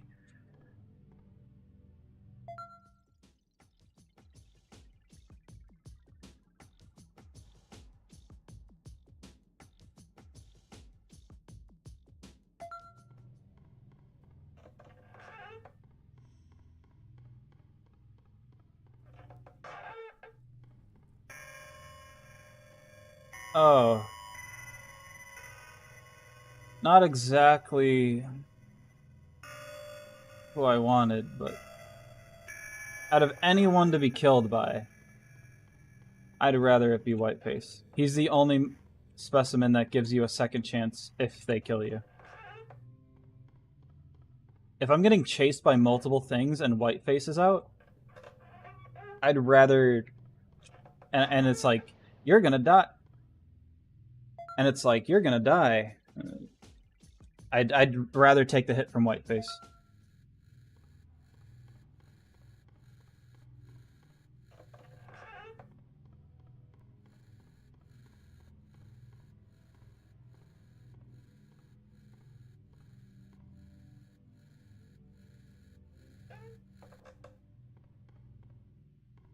Oh. Not exactly who I wanted, but out of anyone to be killed by, I'd rather it be Whiteface. He's the only specimen that gives you a second chance if they kill you. If I'm getting chased by multiple things and Whiteface is out, I'd rather... And it's like, you're gonna die. And it's like, you're gonna die. I'd rather take the hit from Whiteface.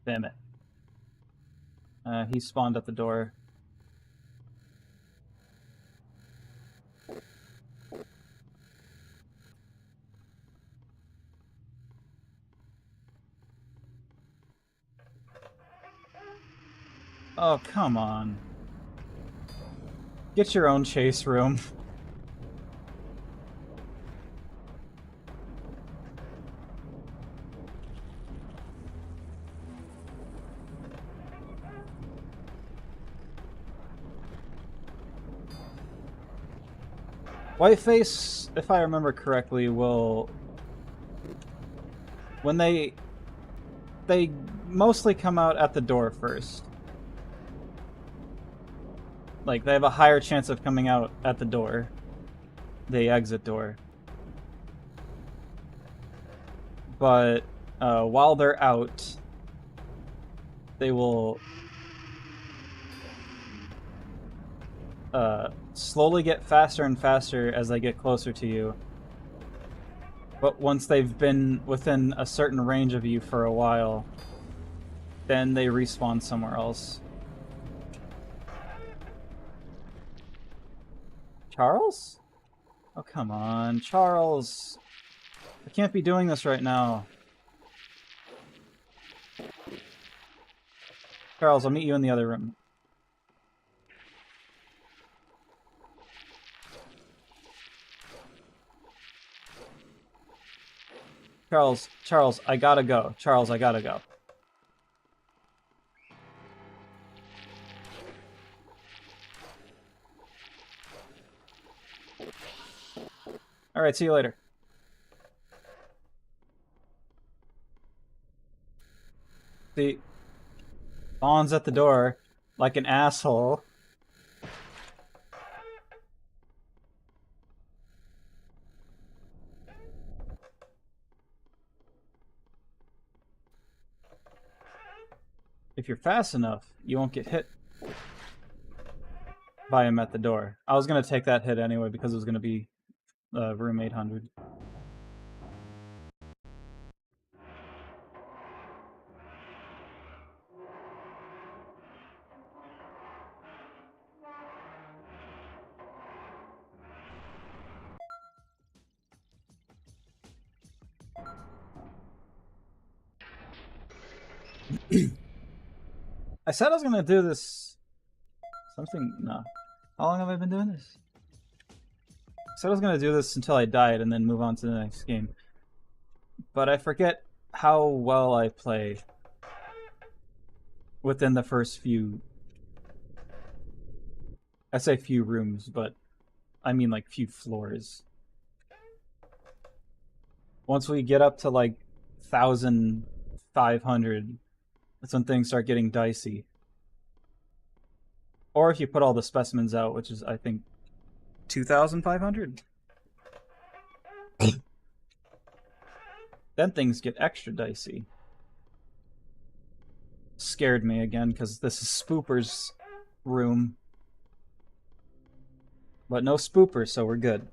Damn it. He spawned at the door. Oh, come on. Get your own chase room. Whiteface, if I remember correctly, will... When they mostly come out at the door first. Like, they have a higher chance of coming out at the door. The exit door. But while they're out, they will slowly get faster and faster as they get closer to you. But once they've been within a certain range of you for a while, then they respawn somewhere else. Charles? Oh, come on, Charles. I can't be doing this right now. Charles, I'll meet you in the other room. Charles, I gotta go. Charles, I gotta go. Alright, see you later. See, Bond's at the door like an asshole. If you're fast enough, you won't get hit by him at the door. I was gonna take that hit anyway because it was gonna be room 800. I said I was gonna do this. No. How long have I been doing this? I said I was gonna do this until I died and then move on to the next game. But I forget how well I play within the first few... I say few rooms, but I mean like few floors. Once we get up to like 1,500, that's when things start getting dicey. Or if you put all the specimens out, which is, I think, 2,500? Then things get extra dicey. Scared me again, because this is Spooper's room. But no Spooper, so we're good.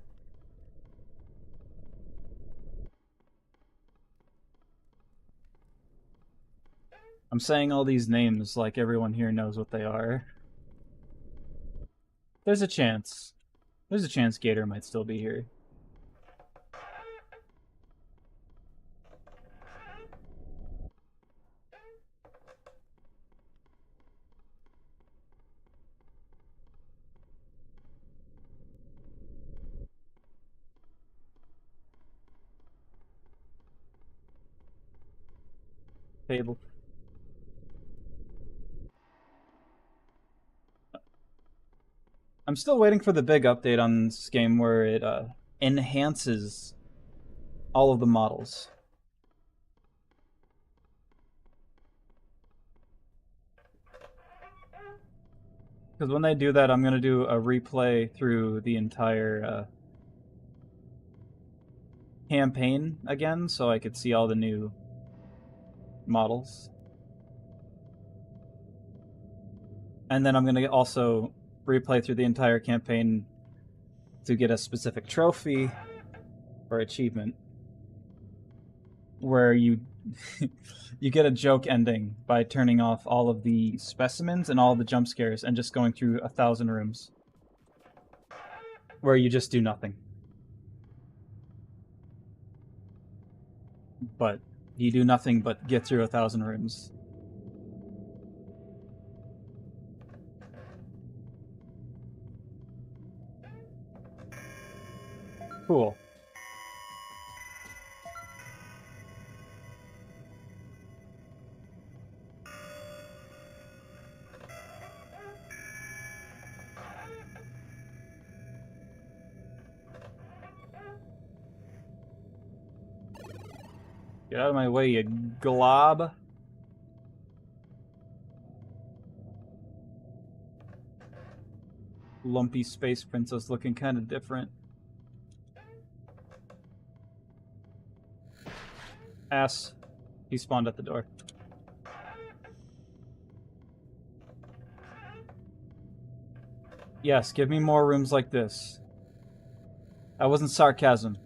I'm saying all these names like everyone here knows what they are. There's a chance. There's a chance Gator might still be here. Table. I'm still waiting for the big update on this game where it enhances all of the models. Because when they do that, I'm going to do a replay through the entire campaign again, so I could see all the new models. And then I'm going to also replay through the entire campaign to get a specific trophy or achievement. where you you get a joke ending by turning off all of the specimens and all the jump scares and just going through 1,000 rooms where you just do nothing. But you do nothing but get through 1,000 rooms. Cool. Get out of my way, you glob. Lumpy space princess looking kind of different. Ass. He spawned at the door. Yes, give me more rooms like this. That wasn't sarcasm.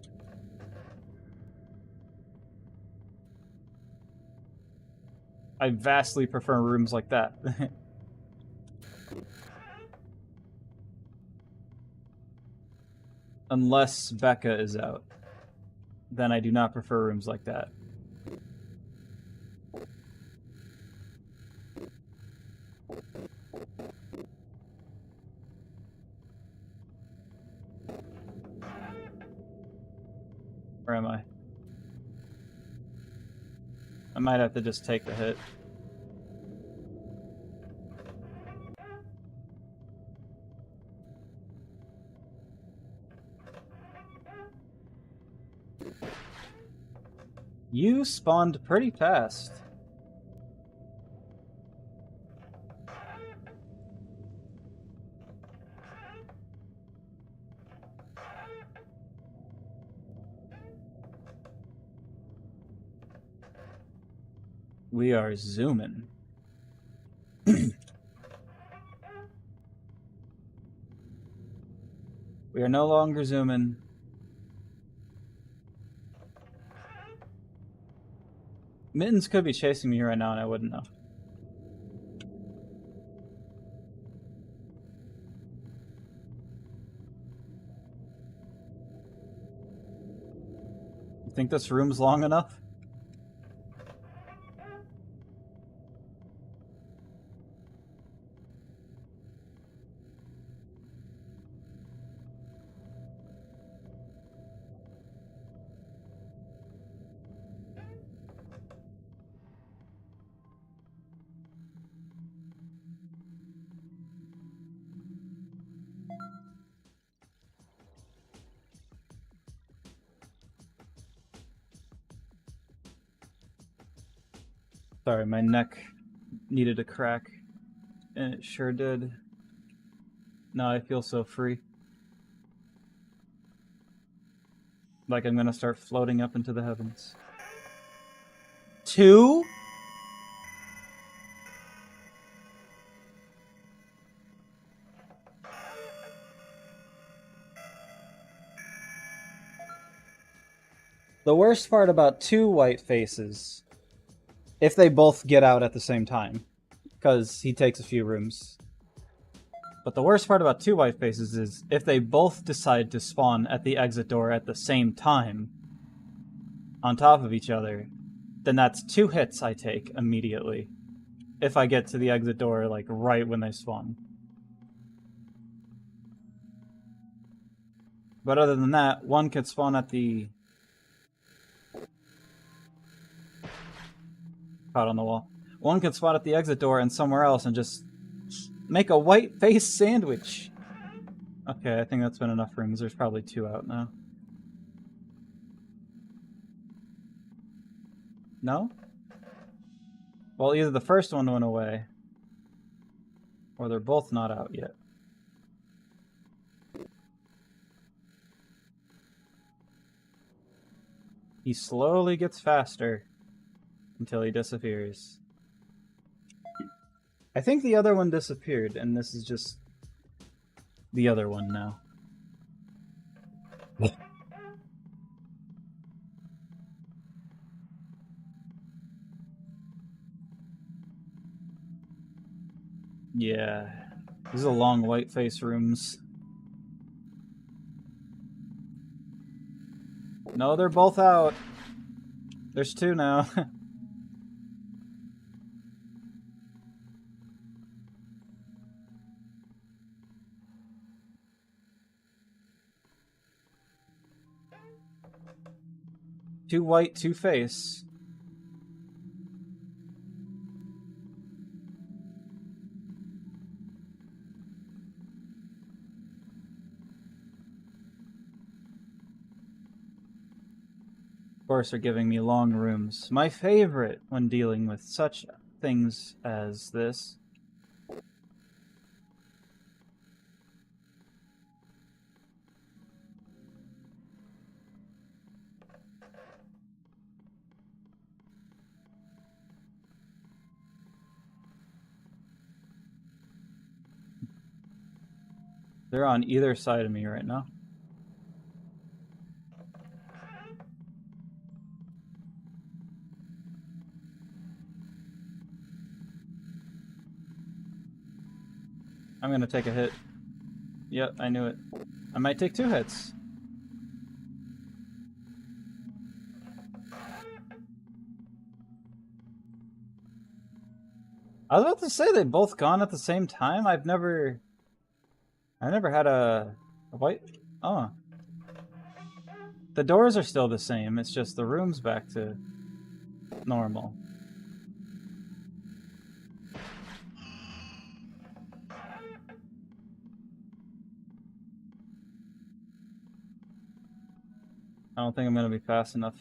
I vastly prefer rooms like that. Unless Becca is out. Then I do not prefer rooms like that. Where am I? I might have to just take the hit. You spawned pretty fast. We are zooming. We are no longer zooming. Mittens could be chasing me right now and I wouldn't know. You think this room's long enough? Sorry, my neck needed a crack, and it sure did. Now I feel so free. Like I'm gonna start floating up into the heavens. 2? The worst part about 2 white faces, if they both get out at the same time, because he takes a few rooms. But the worst part about 2 white faces is if they both decide to spawn at the exit door at the same time, on top of each other, then that's 2 hits I take immediately. If I get to the exit door, like, right when they spawn. But other than that, one could spawn at the... Caught on the wall. One could spawn at the exit door and somewhere else and just make a white face sandwich. Okay, I think that's been enough rooms. There's probably 2 out now. No? Well, either the first one went away, or they're both not out yet. He slowly gets faster until he disappears. I think the other one disappeared, and this is just the other one now. Yeah. These are long white face rooms. No, they're both out. There's two now. Two white, two face. Of course, are giving me long rooms. My favorite when dealing with such things as this. They're on either side of me right now. I'm gonna take a hit. Yep, I knew it. I might take 2 hits. I was about to say they both gone at the same time. I've never had a white. Oh, the doors are still the same. It's just the room's back to normal. I don't think I'm gonna be fast enough.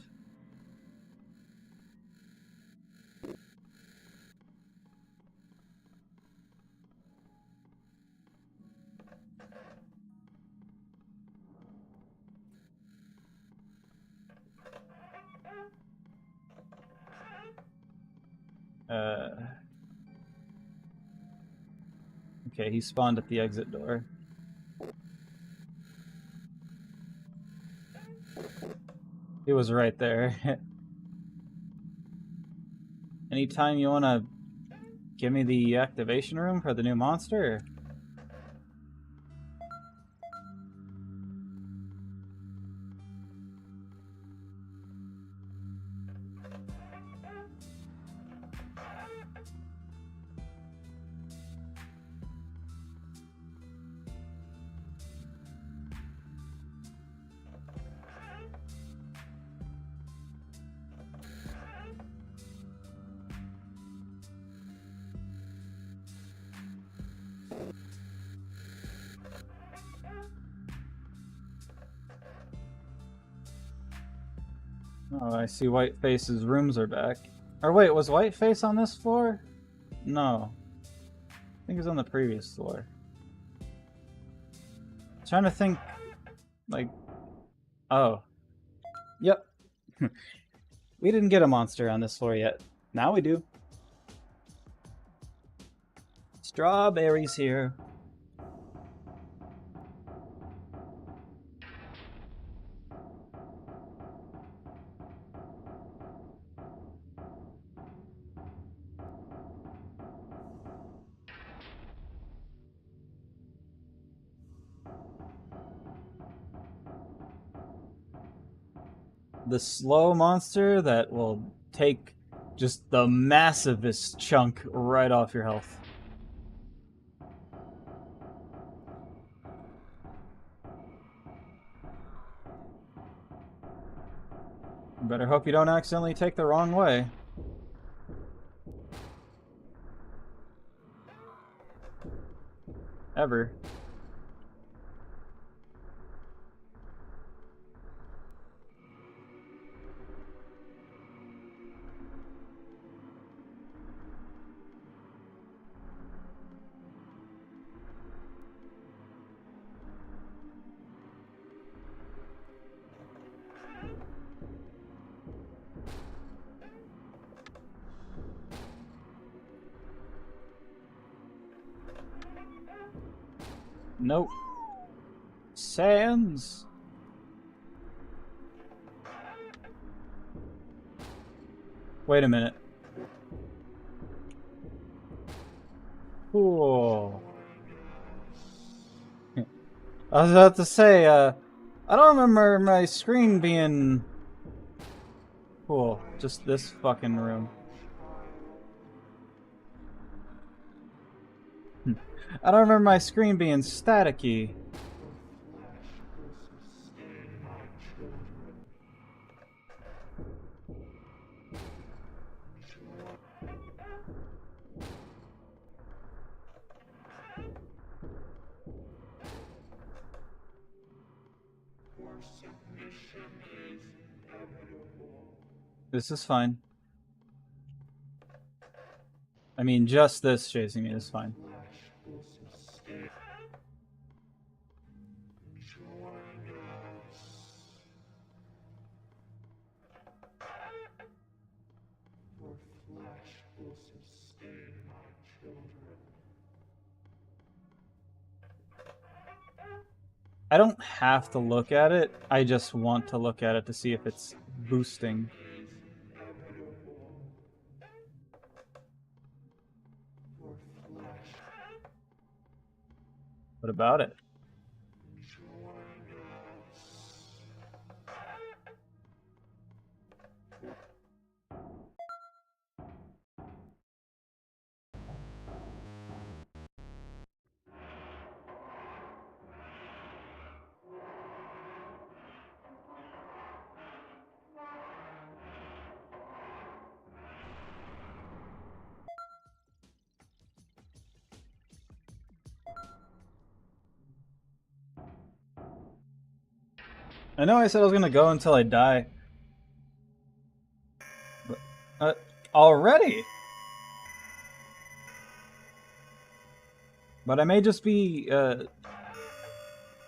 Okay, he spawned at the exit door. He was right there. Anytime you want to give me the activation room for the new monster? Oh, I see Whiteface's rooms are back. Or wait, was Whiteface on this floor? No. I think it was on the previous floor. Trying to think, like... Oh. Yep. We didn't get a monster on this floor yet. Now we do. Strawberries here. The slow monster that will take just the massivest chunk right off your health. Better hope you don't accidentally take the wrong way. Ever. Nope. Sans. Wait a minute. Cool. I was about to say, I don't remember my screen being cool. Just this fucking room. I don't remember my screen being staticky. This is fine. I mean, just this chasing me is fine. I don't have to look at it. I just want to look at it to see if it's boosting. What about it? I know I said I was gonna go until I die. But, already? But I may just be,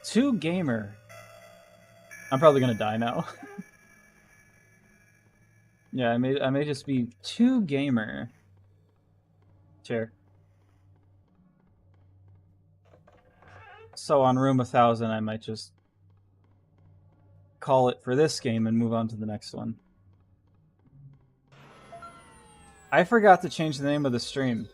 too gamer. I'm probably gonna die now. Yeah, I may just be too gamer. Chair. So on room 1000, I might just call it for this game and move on to the next one. I forgot to change the name of the stream.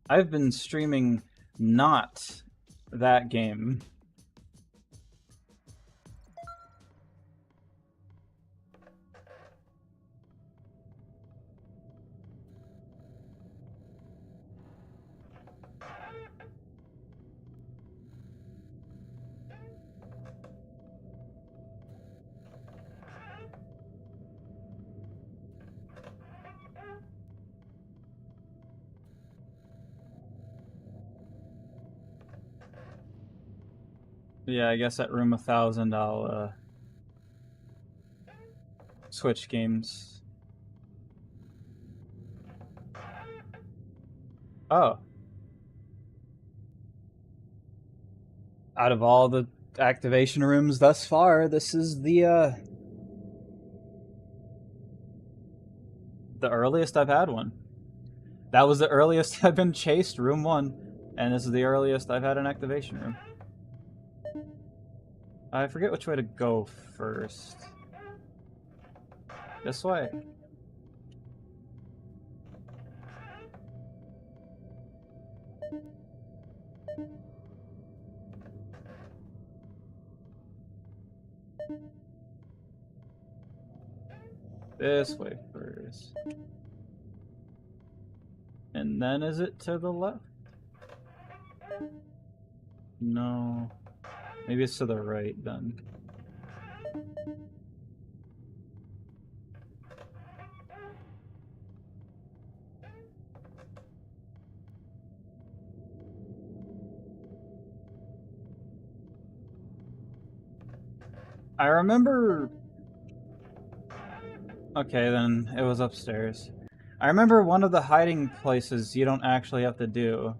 I've been streaming not that game. Yeah, I guess at room 1000 I'll switch games. Oh. Out of all the activation rooms thus far, this is the earliest I've had one. That was the earliest I've been chased, room 1, and this is the earliest I've had an activation room. I forget which way to go first. This way. This way first. And then is it to the left? No. Maybe it's to the right then. I remember... Okay, then it was upstairs. I remember one of the hiding places you don't actually have to do.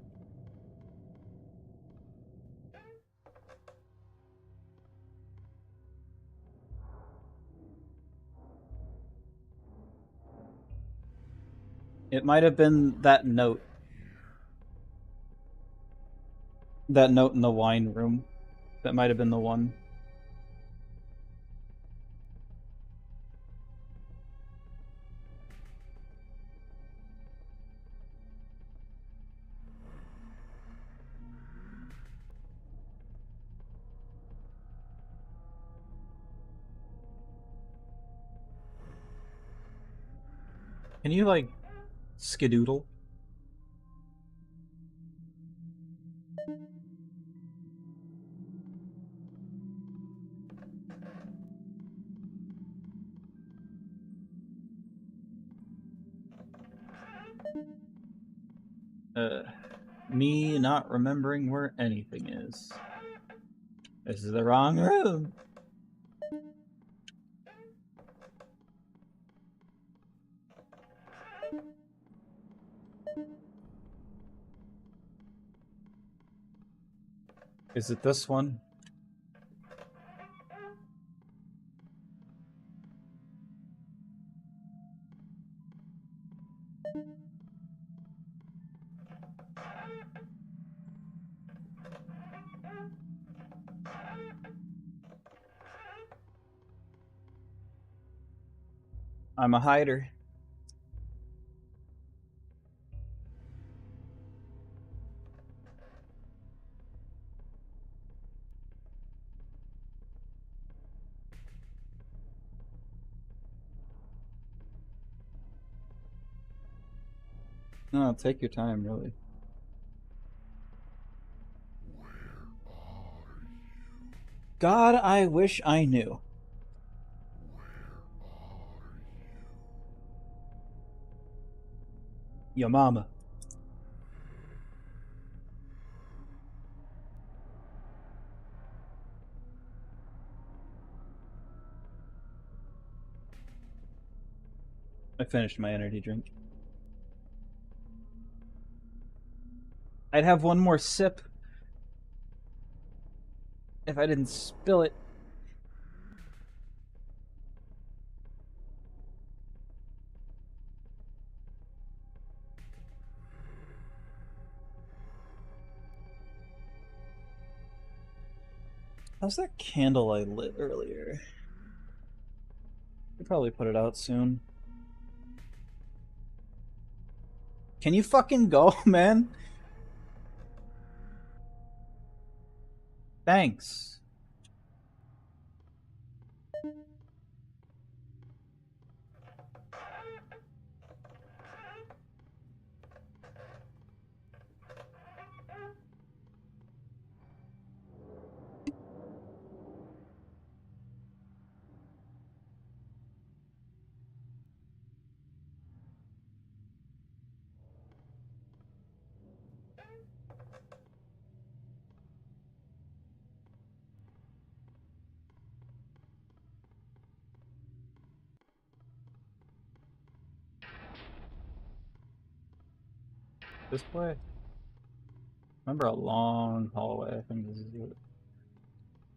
It might have been that note. That note in the wine room. That might have been the one. Can you, like, skedoodle? Me not remembering where anything is. This is the wrong room. Is it this one? I'm a hider. No, take your time, really. God, I wish I knew. Your mama. I finished my energy drink. I'd have one more sip if I didn't spill it. How's that candle I lit earlier? Could probably put it out soon. Can you fucking go, man? Thanks. This way? Remember a long hallway, I think this is it.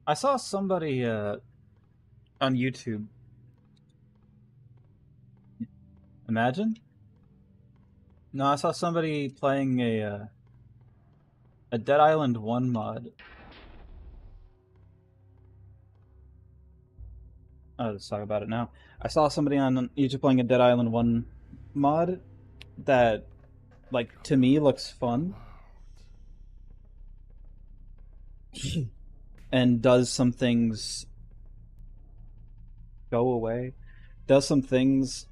I saw somebody on YouTube. Imagine? No, I saw somebody playing a Dead Island 1 mod. Let's talk about it now. I saw somebody on YouTube playing a Dead Island 1 mod that, like, to me looks fun. And does some things go away. Does some things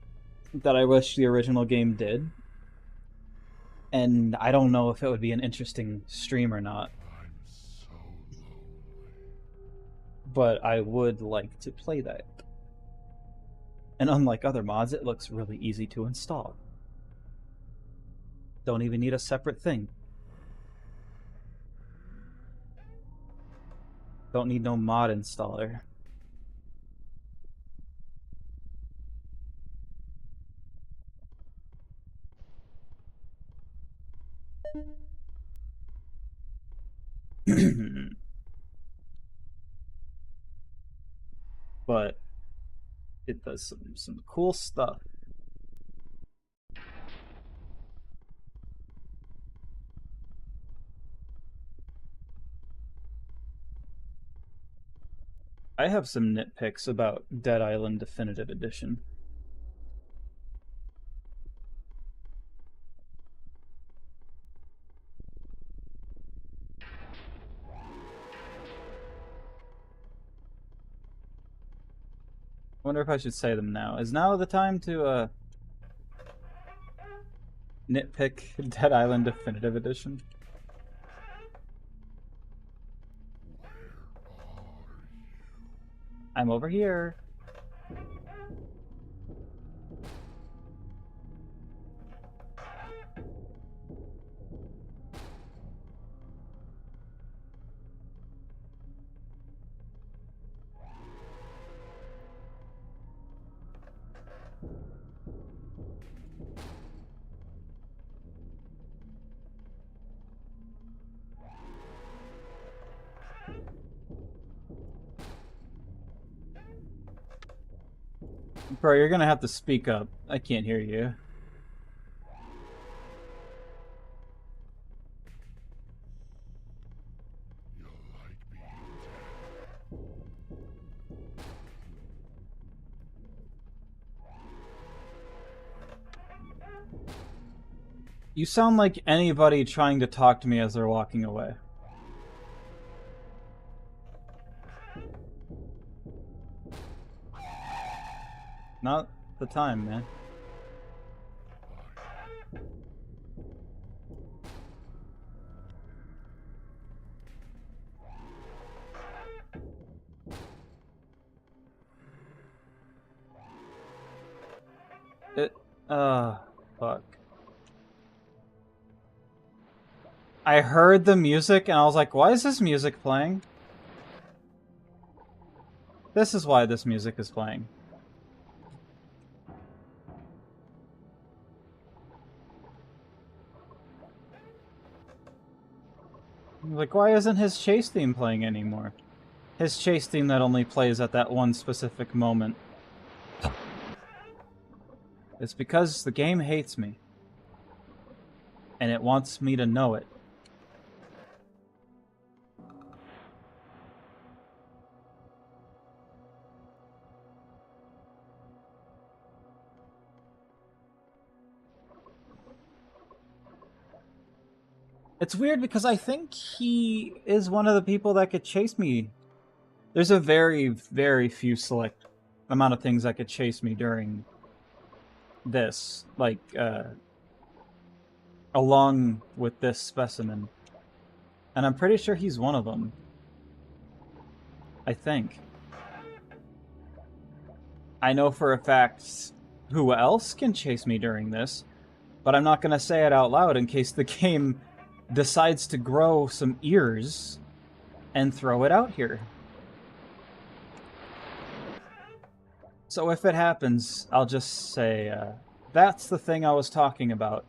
that I wish the original game did. And I don't know if it would be an interesting stream or not. But I would like to play that. And unlike other mods, it looks really easy to install. Don't even need a separate thing. Don't need no mod installer. But it does some cool stuff. I have some nitpicks about Dead Island Definitive Edition. I wonder if I should say them now. Is now the time to nitpick Dead Island Definitive Edition? I'm over here. Bro, you're gonna have to speak up. I can't hear you. You like being You sound like anybody trying to talk to me as they're walking away. Not the time, man. Fuck. I heard the music and I was like, why is this music playing? This is why this music is playing. Like, why isn't his chase theme playing anymore? His chase theme that only plays at that one specific moment. It's because the game hates me. And it wants me to know it. It's weird because I think he is one of the people that could chase me. There's a very, very few select amount of things that could chase me during this. Like, along with this specimen. And I'm pretty sure he's one of them. I think. I know for a fact who else can chase me during this, but I'm not going to say it out loud in case the game decides to grow some ears and throw it out here. So if it happens, I'll just say, that's the thing I was talking about.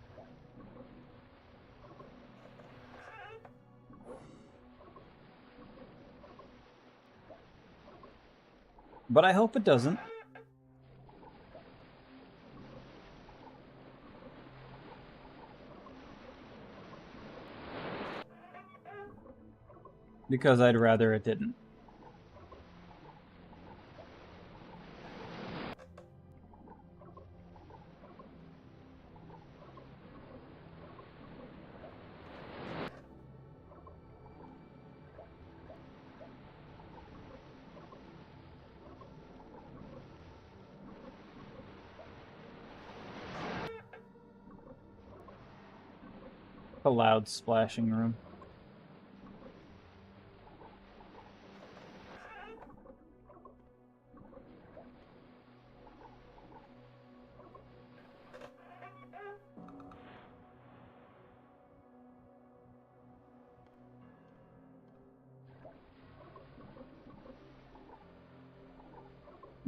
But I hope it doesn't. Because I'd rather it didn't. A loud splashing room.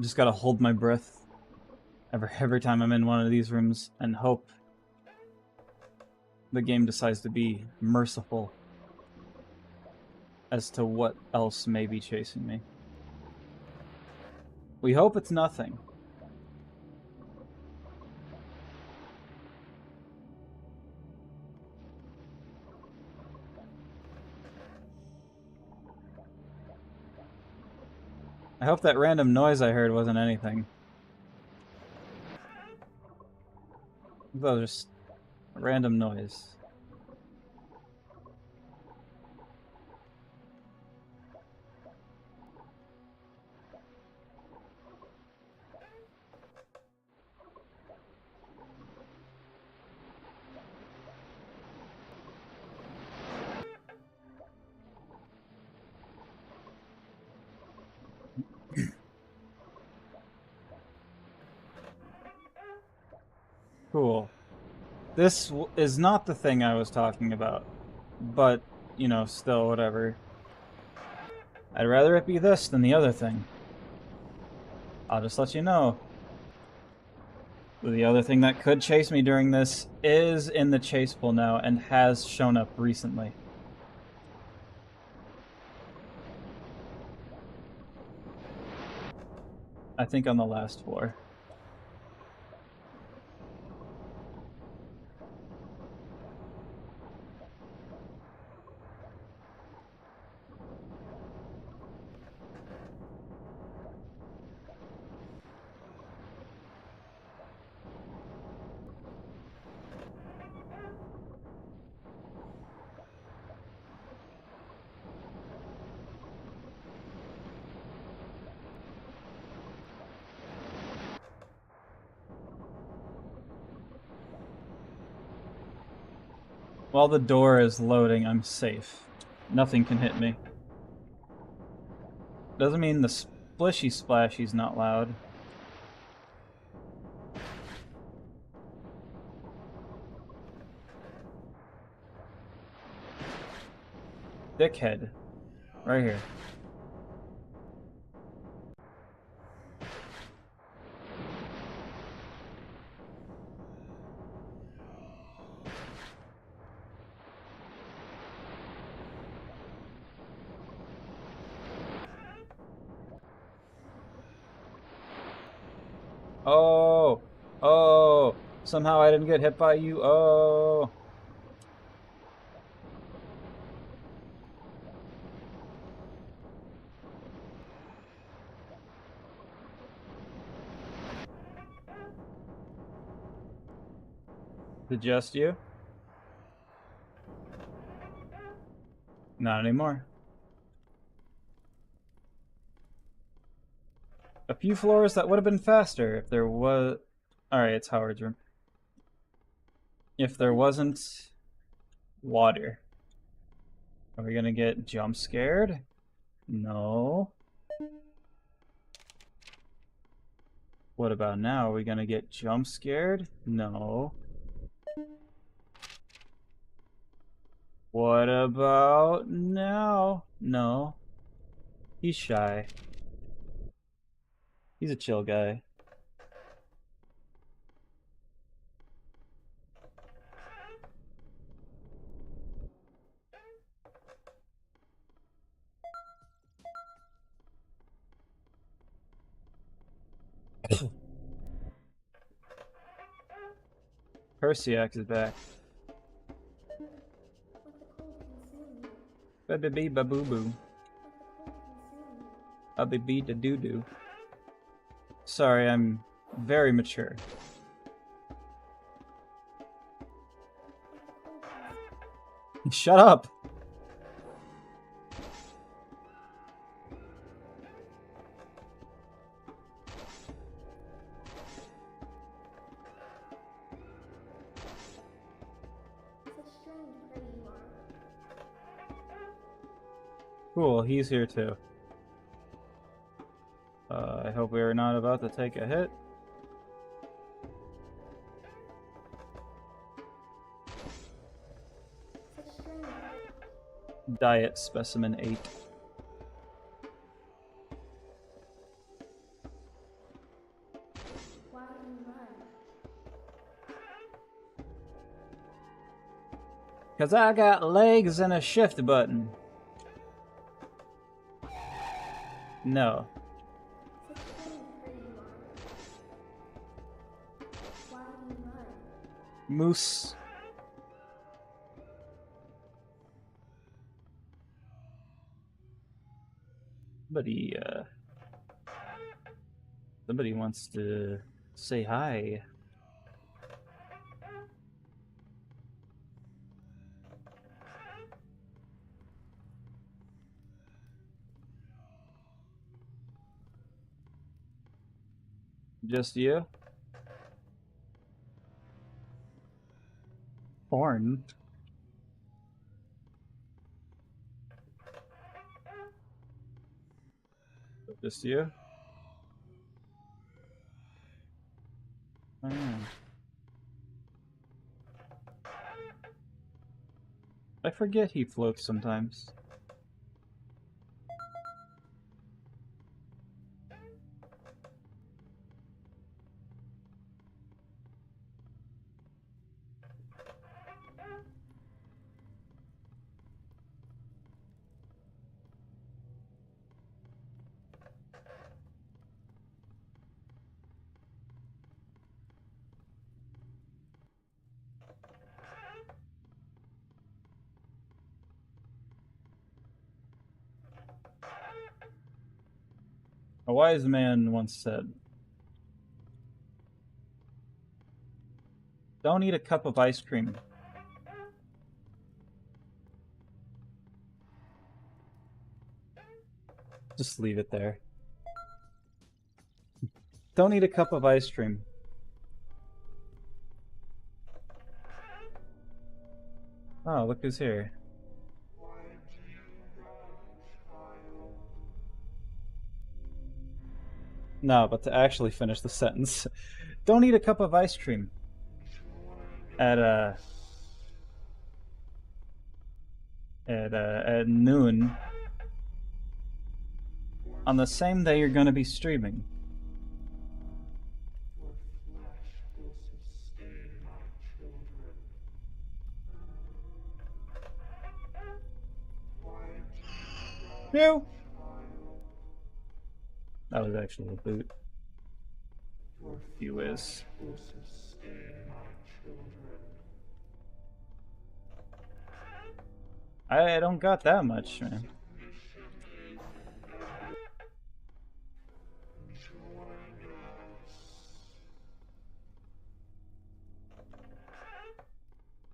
Just gotta hold my breath every time I'm in one of these rooms and hope the game decides to be merciful as to what else may be chasing me. We hope it's nothing. I hope that random noise I heard wasn't anything. That was just a random noise. Cool. This is not the thing I was talking about, but, you know, still, whatever. I'd rather it be this than the other thing. I'll just let you know. The other thing that could chase me during this is in the chase pool now and has shown up recently. I think on the last floor. While the door is loading, I'm safe. Nothing can hit me. Doesn't mean the splishy splashy's not loud. Dickhead. Right here. Oh! Oh! Somehow I didn't get hit by you. Oh! Is it just you? Not anymore. A few floors that would have been faster if there was... Alright, it's Howard's room. If there wasn't water. Are we gonna get jump scared? No. What about now? Are we gonna get jump scared? No. What about now? No. He's shy. He's a chill guy. Persiac is back. Ba-ba-bee ba-boo-boo. A-bee-bee da-doo-doo. Sorry, I'm very mature. Shut up! Cool, he's here too. I hope we are not about to take a hit. Diet Specimen 8. Cause I got legs and a shift button. No. Moose. But he, Somebody wants to say hi. Just you? Porn? Just you? Oh. I forget he floats sometimes. A wise man once said, "Don't eat a cup of ice cream." Just leave it there. Don't eat a cup of ice cream. Oh, look who's here. No, but to actually finish the sentence. Don't eat a cup of ice cream. At noon on the same day you're going to be streaming. No. That was actually a boot. He whiz. I don't got that much, man.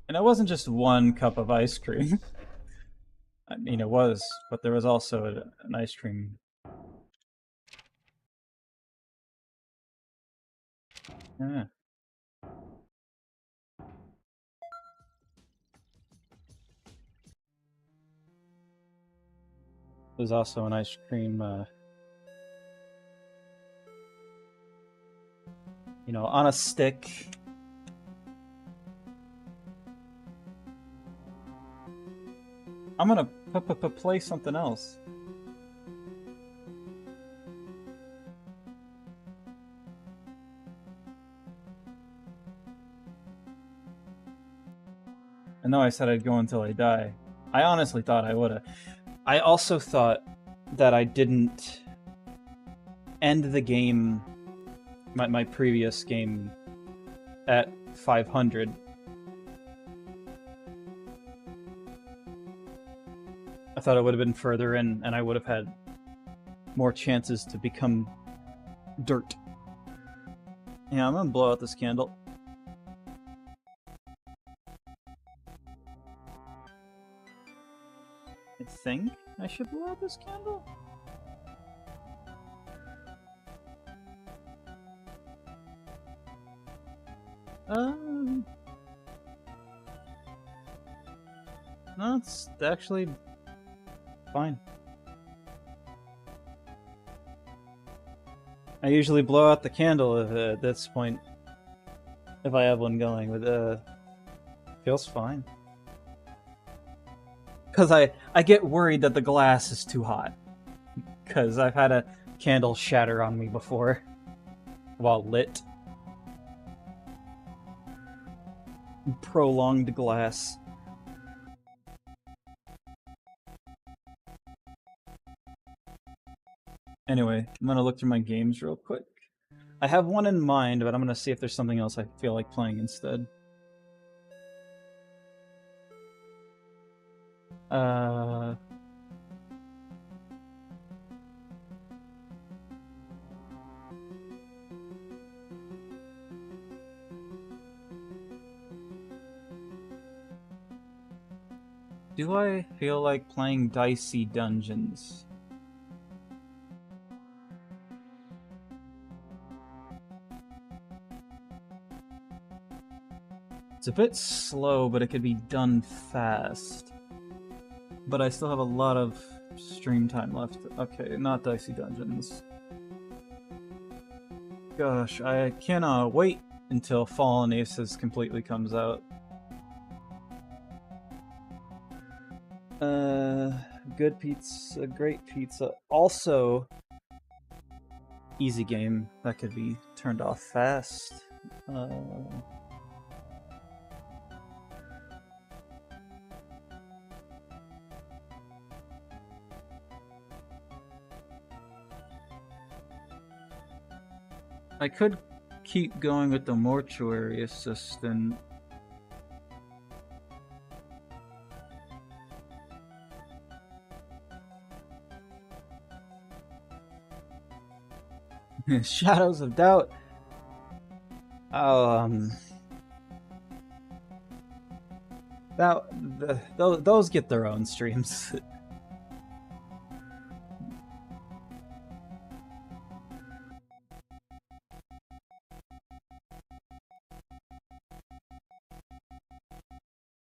And it wasn't just one cup of ice cream. I mean, it was, but there was also an ice cream. Yeah. There's also an ice cream, you know, on a stick. I'm gonna play something else. I know I said I'd go until I die. I honestly thought I would've. I also thought that I didn't end the game, my previous game, at 500. I thought it would have been further in, and I would have had more chances to become dirt. Yeah, I'm gonna blow out this candle. I think I should blow out this candle? No, it's actually fine. I usually blow out the candle at this point, if I have one going, but feels fine. Because I get worried that the glass is too hot. Because I've had a candle shatter on me before while lit. Prolonged glass. Anyway, I'm gonna look through my games real quick. I have one in mind, but I'm gonna see if there's something else I feel like playing instead. Do I feel like playing dicey dungeons? It's a bit slow, but it could be done fast. But I still have a lot of stream time left. Okay, not dicey dungeons. Gosh, I cannot wait until Fallen Aces completely comes out. Good pizza, great pizza. Also, easy game that could be turned off fast. I could keep going with the mortuary assistant. Shadows of Doubt. Those get their own streams.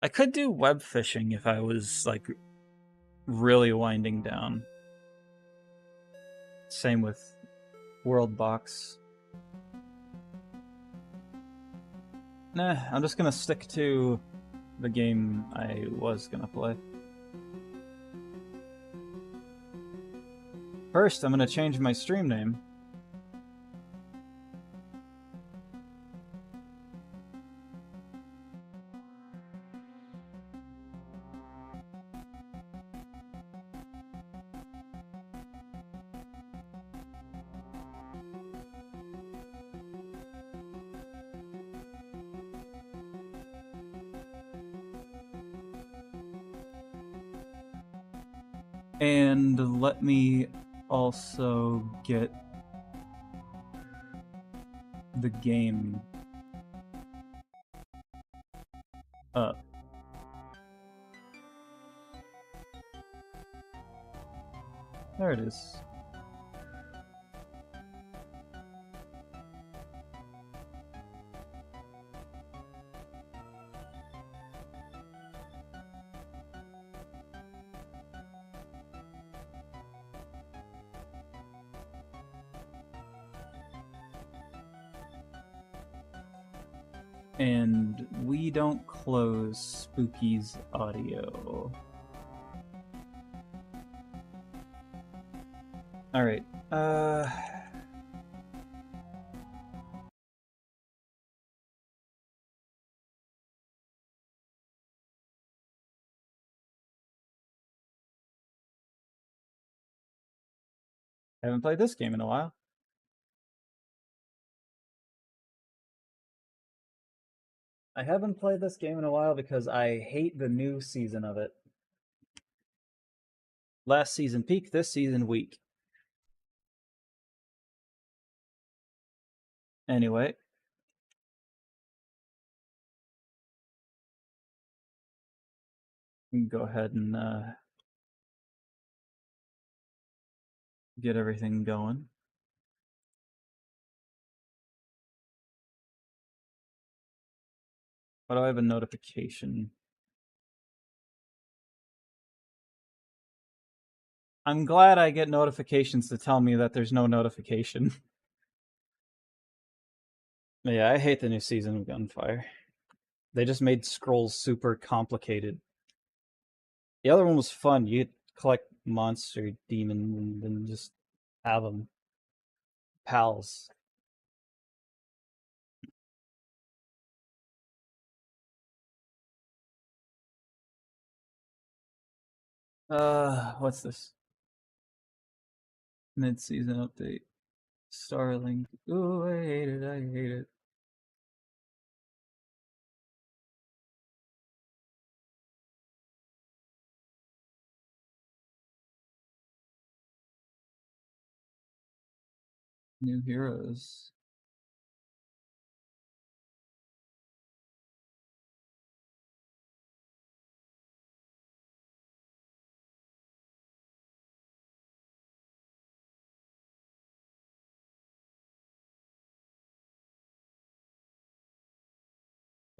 I could do web fishing if I was like really winding down. Same with World Box. Nah, I'm just gonna stick to the game I was gonna play. First, I'm gonna change my stream name. And let me also get the game up. There it is. And we don't close Spooky's audio. Alright, I haven't played this game in a while. I haven't played this game in a while because I hate the new season of it. Last season peak, this season weak. Anyway. We can go ahead and get everything going. Why do I have a notification? I'm glad I get notifications to tell me that there's no notification. Yeah, I hate the new season of Gunfire. They just made scrolls super complicated. The other one was fun. You collect monster demons and then just have them. Pals. What's this? Mid-season update. Starlink. Ooh, I hate it, I hate it. New heroes.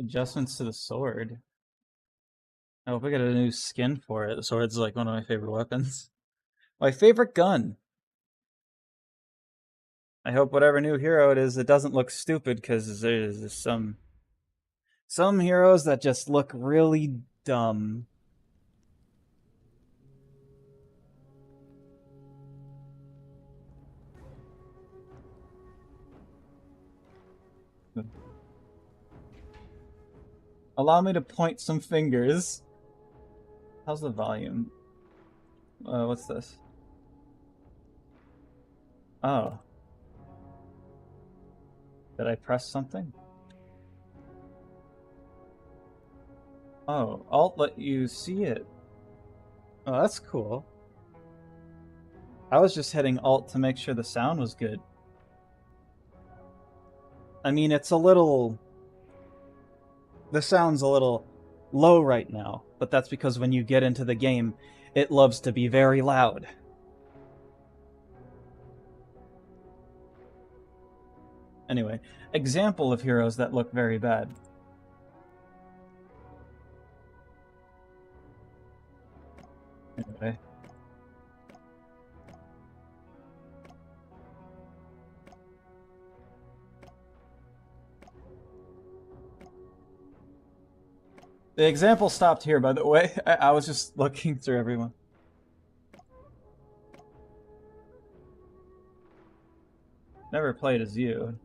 Adjustments to the sword. I hope I get a new skin for it. The sword's like one of my favorite weapons. My favorite gun. I hope whatever new hero it is, it doesn't look stupid, because there's some heroes that just look really dumb. Allow me to point some fingers. How's the volume? What's this? Oh. Did I press something? Oh, Alt let you see it. Oh, that's cool. I was just hitting Alt to make sure the sound was good. I mean, it's a little... The sound's a little low right now, but that's because when you get into the game, it loves to be very loud. Anyway, example of heroes that look very bad. Anyway. The example stopped here, by the way. I was just looking through everyone. Never played as you.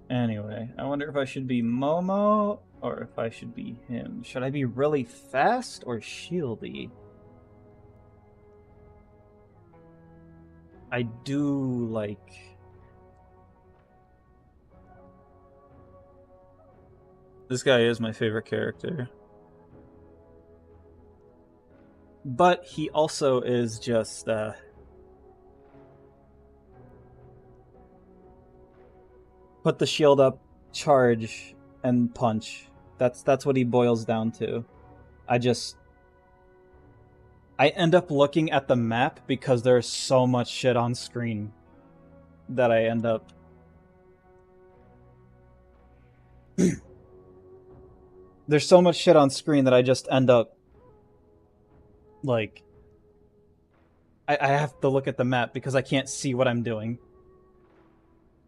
Anyway, I wonder if I should be Momo or if I should be him. Should I be really fast or shieldy? I do like... This guy is my favorite character. But he also is just, put the shield up, charge, and punch. That's what he boils down to. I end up looking at the map because there's so much shit on screen that I end up... There's so much shit on screen that I just end up... Like... I have to look at the map because I can't see what I'm doing.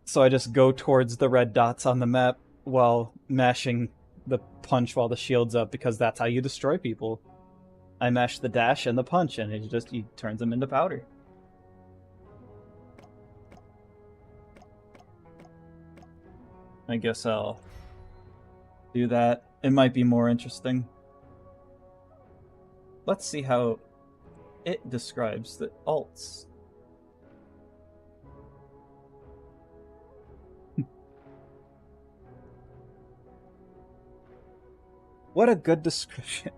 So I just go towards the red dots on the map while mashing the punch while the shield's up, because that's how you destroy people. I mash the dash and the punch, and he turns them into powder. I guess I'll do that. It might be more interesting. Let's see how it describes the alts. What a good description.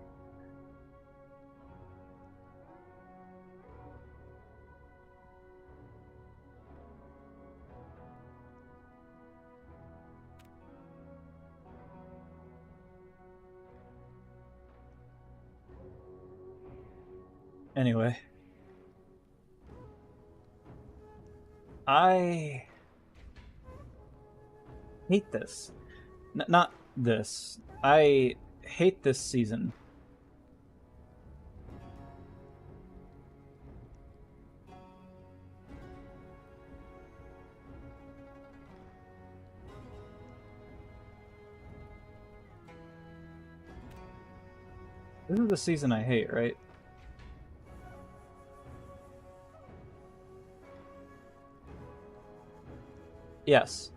Anyway. I hate this. Not this. I hate this season. This is the season I hate, right? Yes.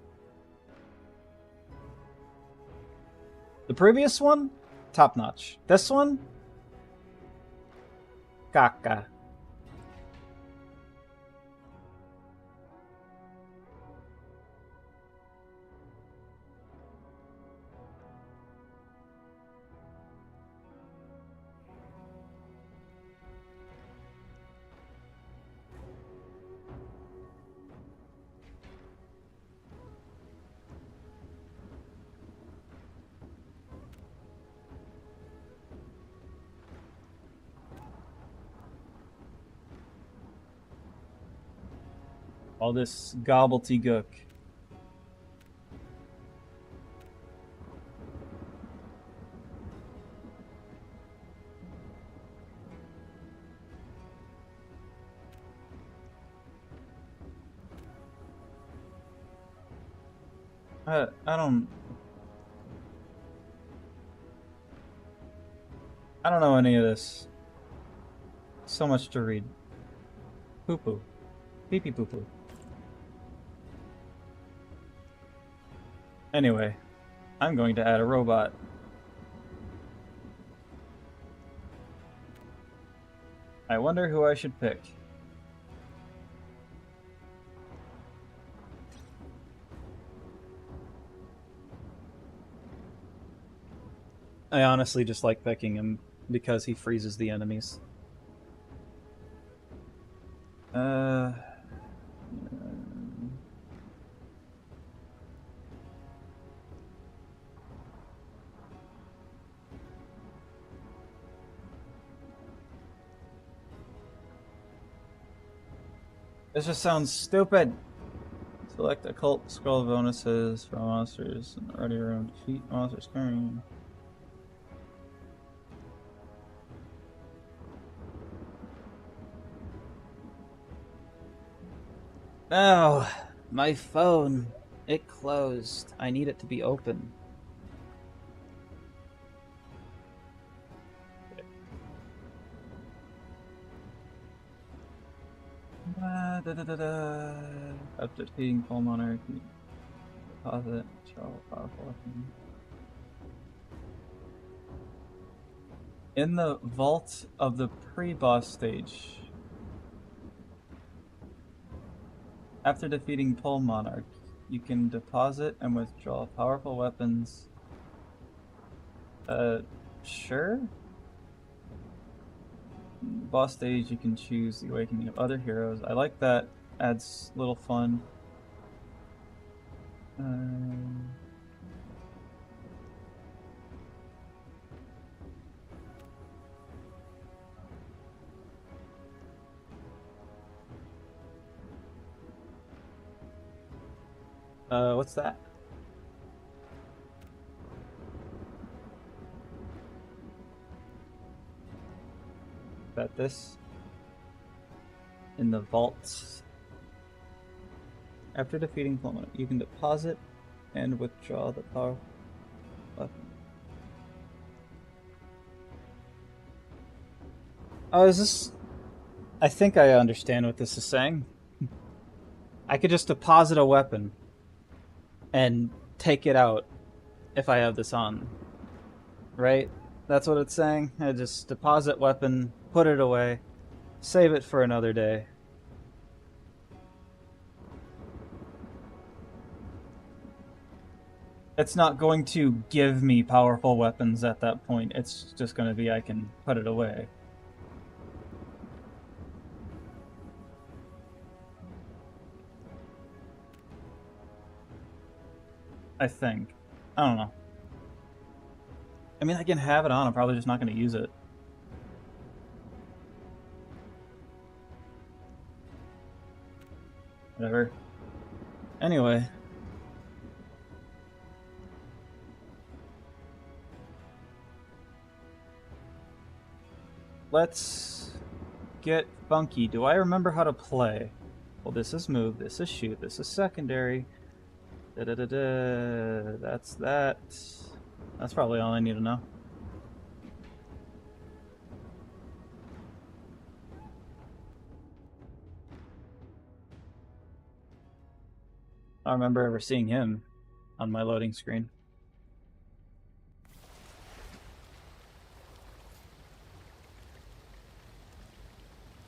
The previous one? Top notch. This one? Caca. All this gobbledygook. I don't know any of this. So much to read. Poo poo. Pee pee poo poo. Anyway, I'm going to add a robot. I wonder who I should pick. I honestly just like picking him because he freezes the enemies. This just sounds stupid. Select occult scroll bonuses for monsters in the ready room. Defeat monsters carrying. Oh, my phone. It closed. I need it to be open. After defeating Full Monarch, deposit, show, powerful weapon. In the vault of the pre-boss stage. After defeating Pole Monarch, you can deposit and withdraw powerful weapons. Sure? Boss stage, you can choose the awakening of other heroes. I like that. Adds little fun. What's that? That this? In the vaults. After defeating Plummet, you can deposit and withdraw the powerful weapon. Oh, is this... I think I understand what this is saying. I could just deposit a weapon and take it out if I have this on. Right? That's what it's saying? I just deposit weapon, put it away, save it for another day. It's not going to give me powerful weapons at that point. It's just going to be I can put it away. I think. I don't know. I mean, I can have it on. I'm probably just not going to use it. Whatever. Anyway. Let's get funky. Do I remember how to play? Well, this is move, this is shoot, this is secondary. Da-da-da-da. That's that. That's probably all I need to know. I don't remember ever seeing him on my loading screen.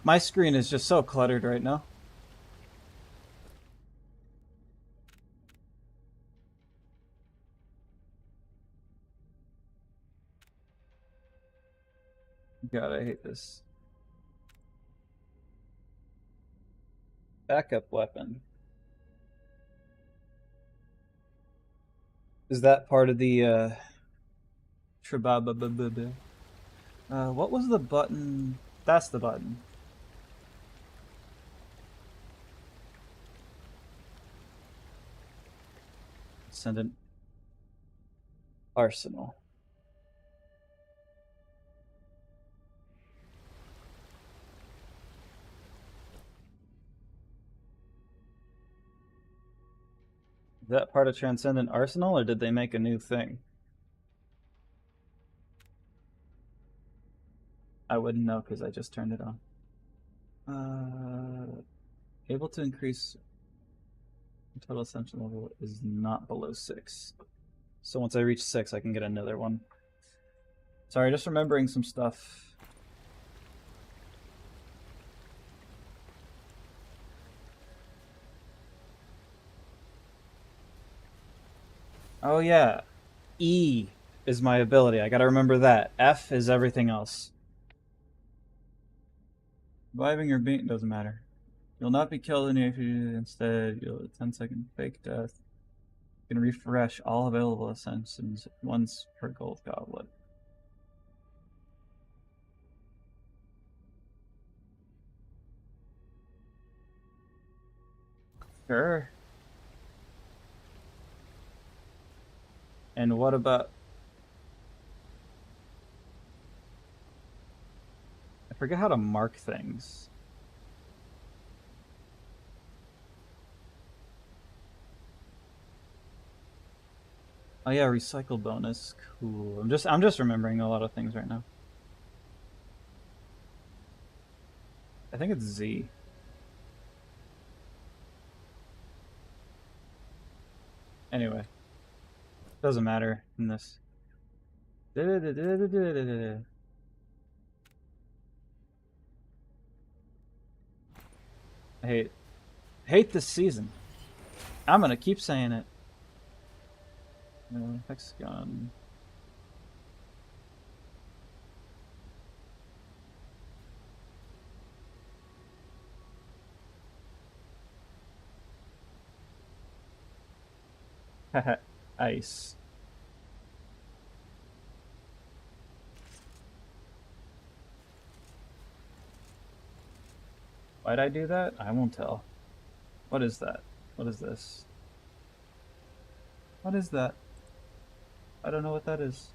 My screen is just so cluttered right now. God, I hate this. Backup weapon. Is that part of the what was the button? That's the button. Send an arsenal. that part of Transcendent Arsenal, or did they make a new thing? I wouldn't know because I just turned it on. Able to increase total ascension level is not below 6. So once I reach 6, I can get another one. Sorry, just remembering some stuff. Oh yeah, E is my ability. I gotta remember that. F is everything else. Surviving or being doesn't matter. You'll not be killed if you instead you'll 10-second fake death. You can refresh all available ascensions once per gold goblet. Sure. And what about... I forget how to mark things. Oh yeah, recycle bonus. Cool. I'm just remembering a lot of things right now. I think it's Z. Anyway. Doesn't matter in this. I hate this season. I'm gonna keep saying it. Hexagon. Haha, ice. Why'd I do that? I won't tell. What is that? What is this? What is that? I don't know what that is.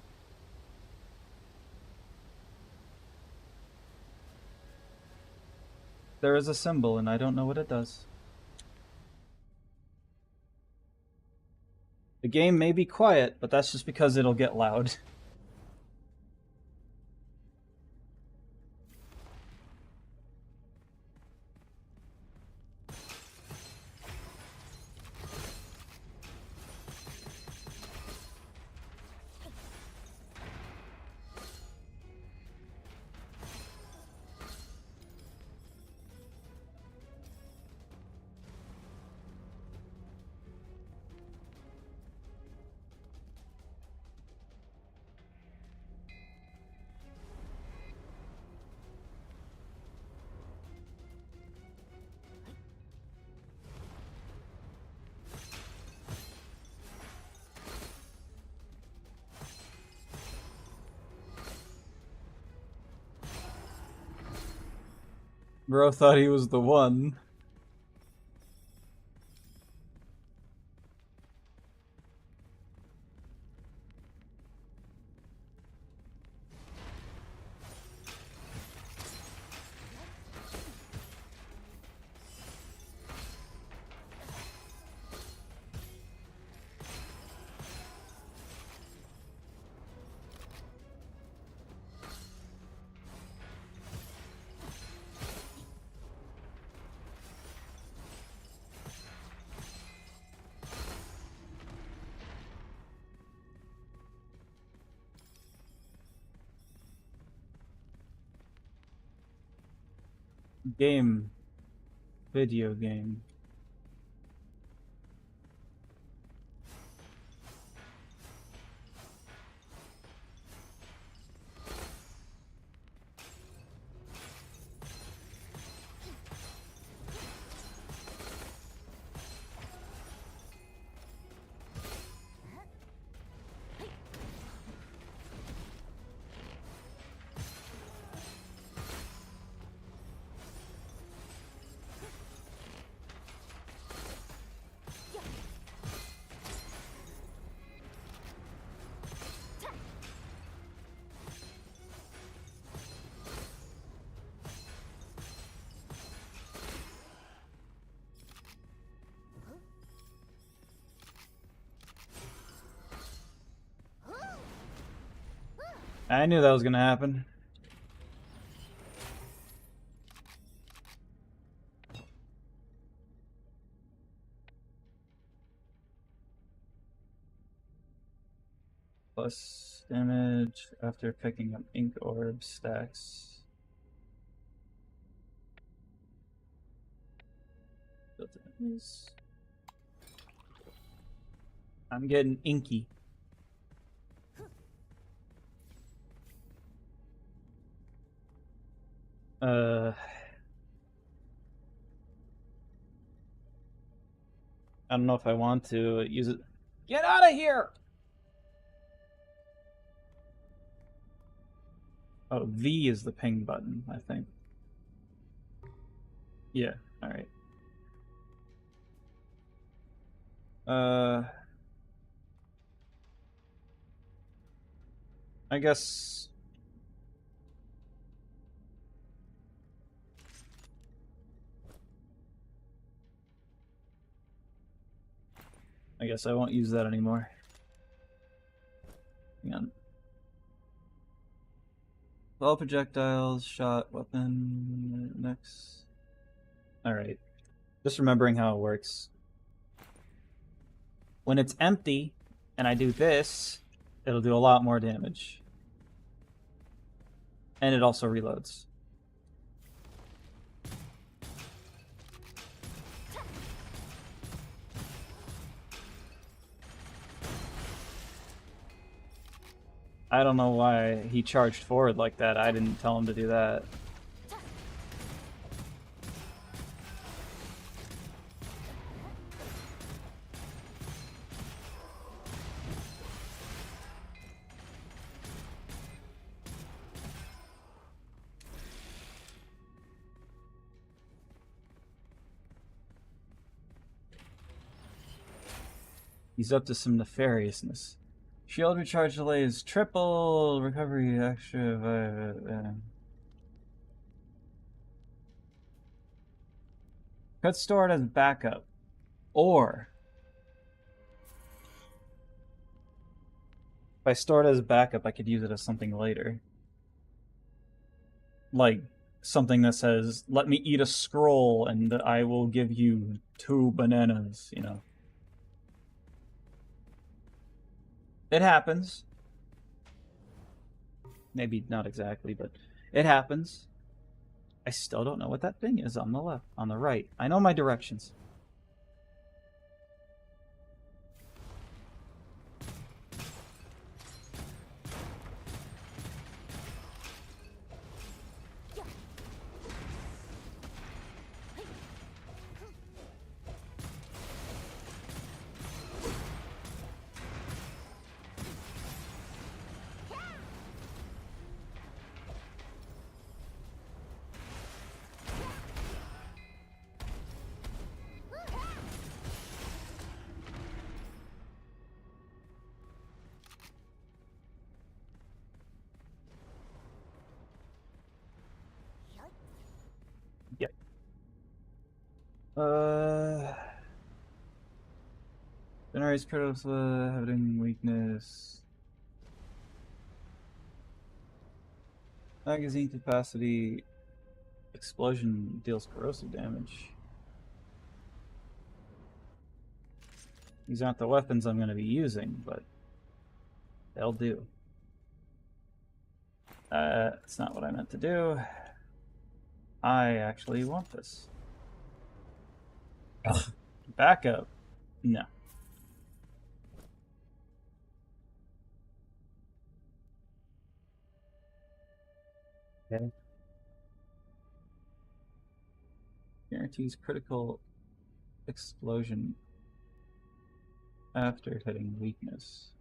There is a symbol and I don't know what it does. The game may be quiet, but that's just because it'll get loud. Bro thought he was the one. Game. Video game. I knew that was gonna happen. Plus damage after picking up ink orb stacks. I'm getting inky. I don't know if I want to use it. Get out of here! Oh, V is the ping button, I think. Yeah, alright. I guess... I won't use that anymore. Hang on. All projectiles, shot, weapon, next. Alright. Just remembering how it works. When it's empty, and I do this, it'll do a lot more damage. And it also reloads. I don't know why he charged forward like that. I didn't tell him to do that. He's up to some nefariousness. Shield recharge delays, triple recovery, extra. Could store it as backup, or if I store it as backup, I could use it as something later, like something that says, "Let me eat a scroll, and I will give you 2 bananas." You know. It happens. Maybe not exactly, but it happens. I still don't know what that thing is on the left, on the right. I know my directions. Yep. Generates critical having weakness. Magazine capacity. Explosion deals corrosive damage. These aren't the weapons I'm going to be using, but they'll do. That's not what I meant to do. I actually want this. Ugh. Backup. No. Okay. Guarantees critical explosion after hitting weakness.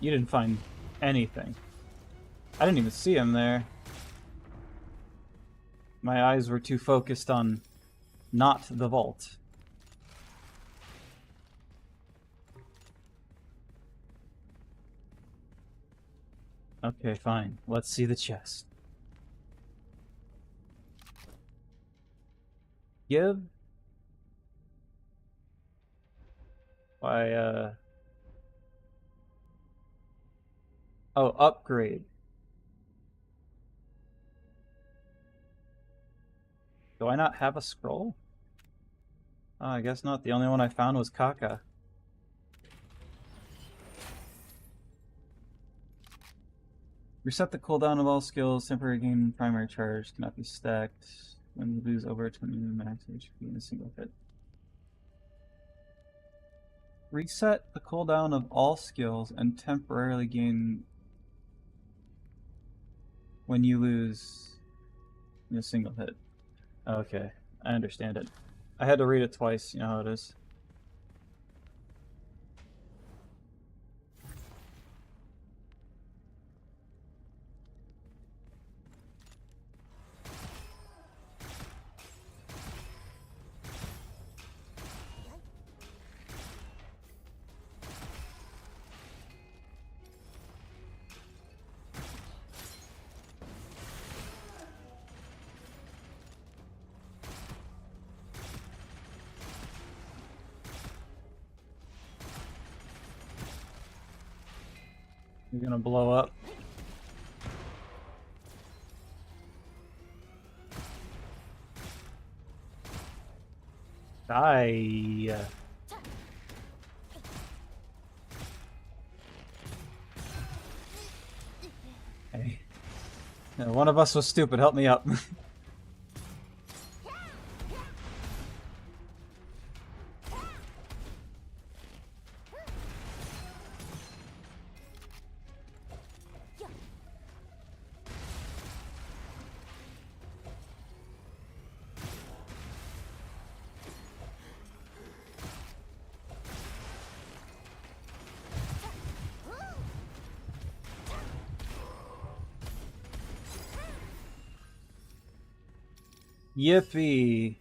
You didn't find anything. I didn't even see him there. My eyes were too focused on not the vault. Okay, fine. Let's see the chest. Give? Why, oh, upgrade. Do I not have a scroll? Oh, I guess not. The only one I found was Kaka. Reset the cooldown of all skills. Temporary gain primary charge cannot be stacked when you lose over 20 max HP in a single hit. Reset the cooldown of all skills and temporarily gain when you lose in a single hit. Okay, I understand it. I had to read it twice, you know how it is. You're gonna blow up. Die. Hey. Yeah, one of us was stupid. Help me up. Yippee.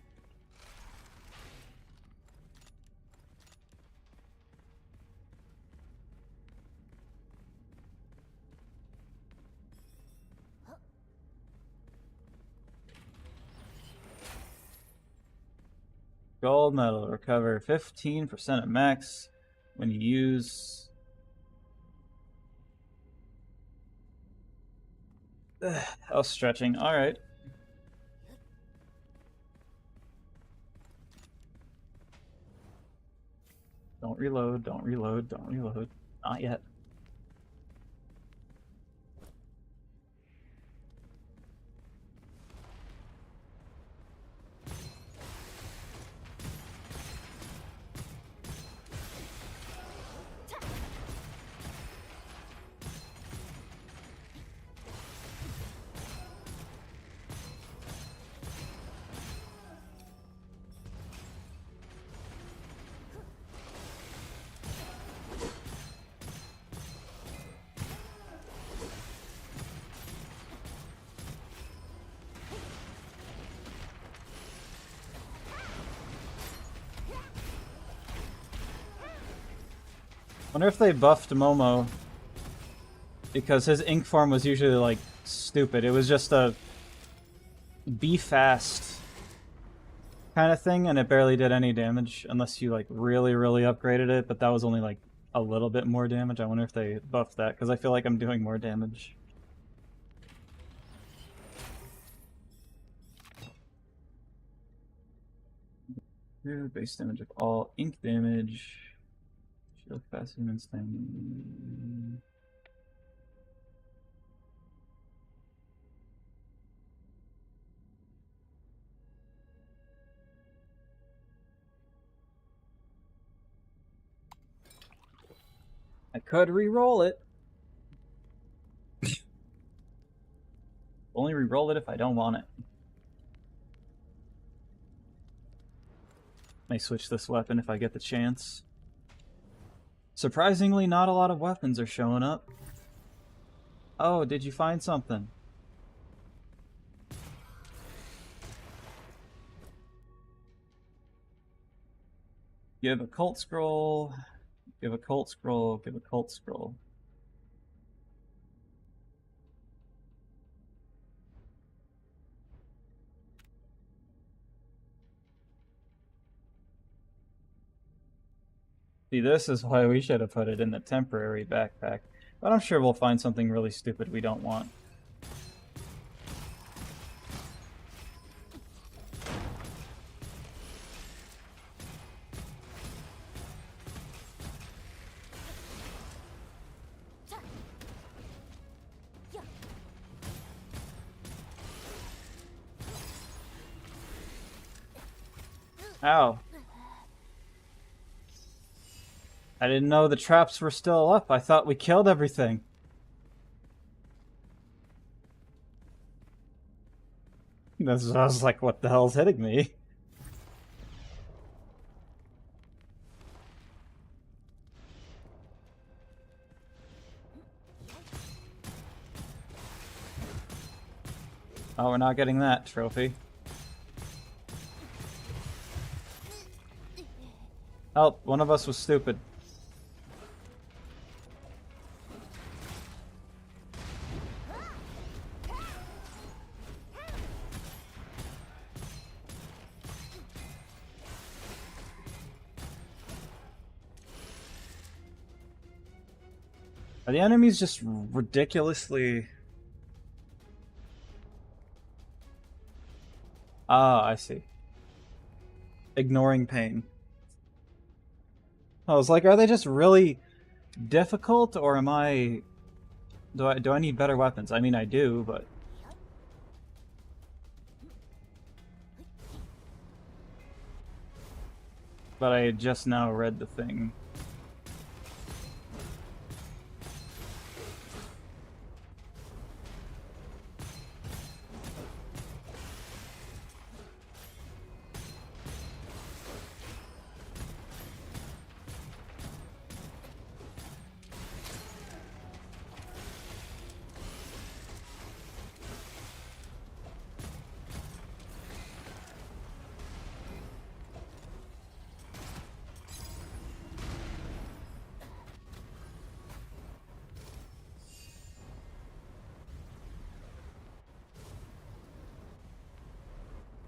Gold medal. Recover 15% at max when you use... I was stretching. Alright. Don't reload, don't reload, don't reload. Not yet. Wonder if they buffed Momo, because his ink form was usually like stupid. It was just a be fast kind of thing, and it barely did any damage unless you like really upgraded it, but that was only like a little bit more damage. I wonder if they buffed that, because I feel like I'm doing more damage. Base damage of all ink damage. Shield fast and standing. I could re-roll it. Only re-roll it if I don't want it. May switch this weapon if I get the chance. Surprisingly, not a lot of weapons are showing up. Oh, did you find something? Give a cult scroll. Give a cult scroll. Give a cult scroll. See, this is why we should have put it in the temporary backpack. But I'm sure we'll find something really stupid we don't want. Ow. I didn't know the traps were still up. I thought we killed everything. I was like, what the hell's hitting me? Oh, we're not getting that trophy. Oh, one of us was stupid. Are the enemies just ridiculously... Ah, I see. Ignoring pain. I was like, are they just really difficult, or am I... Do I need better weapons? I mean, I do, but... But I just now read the thing.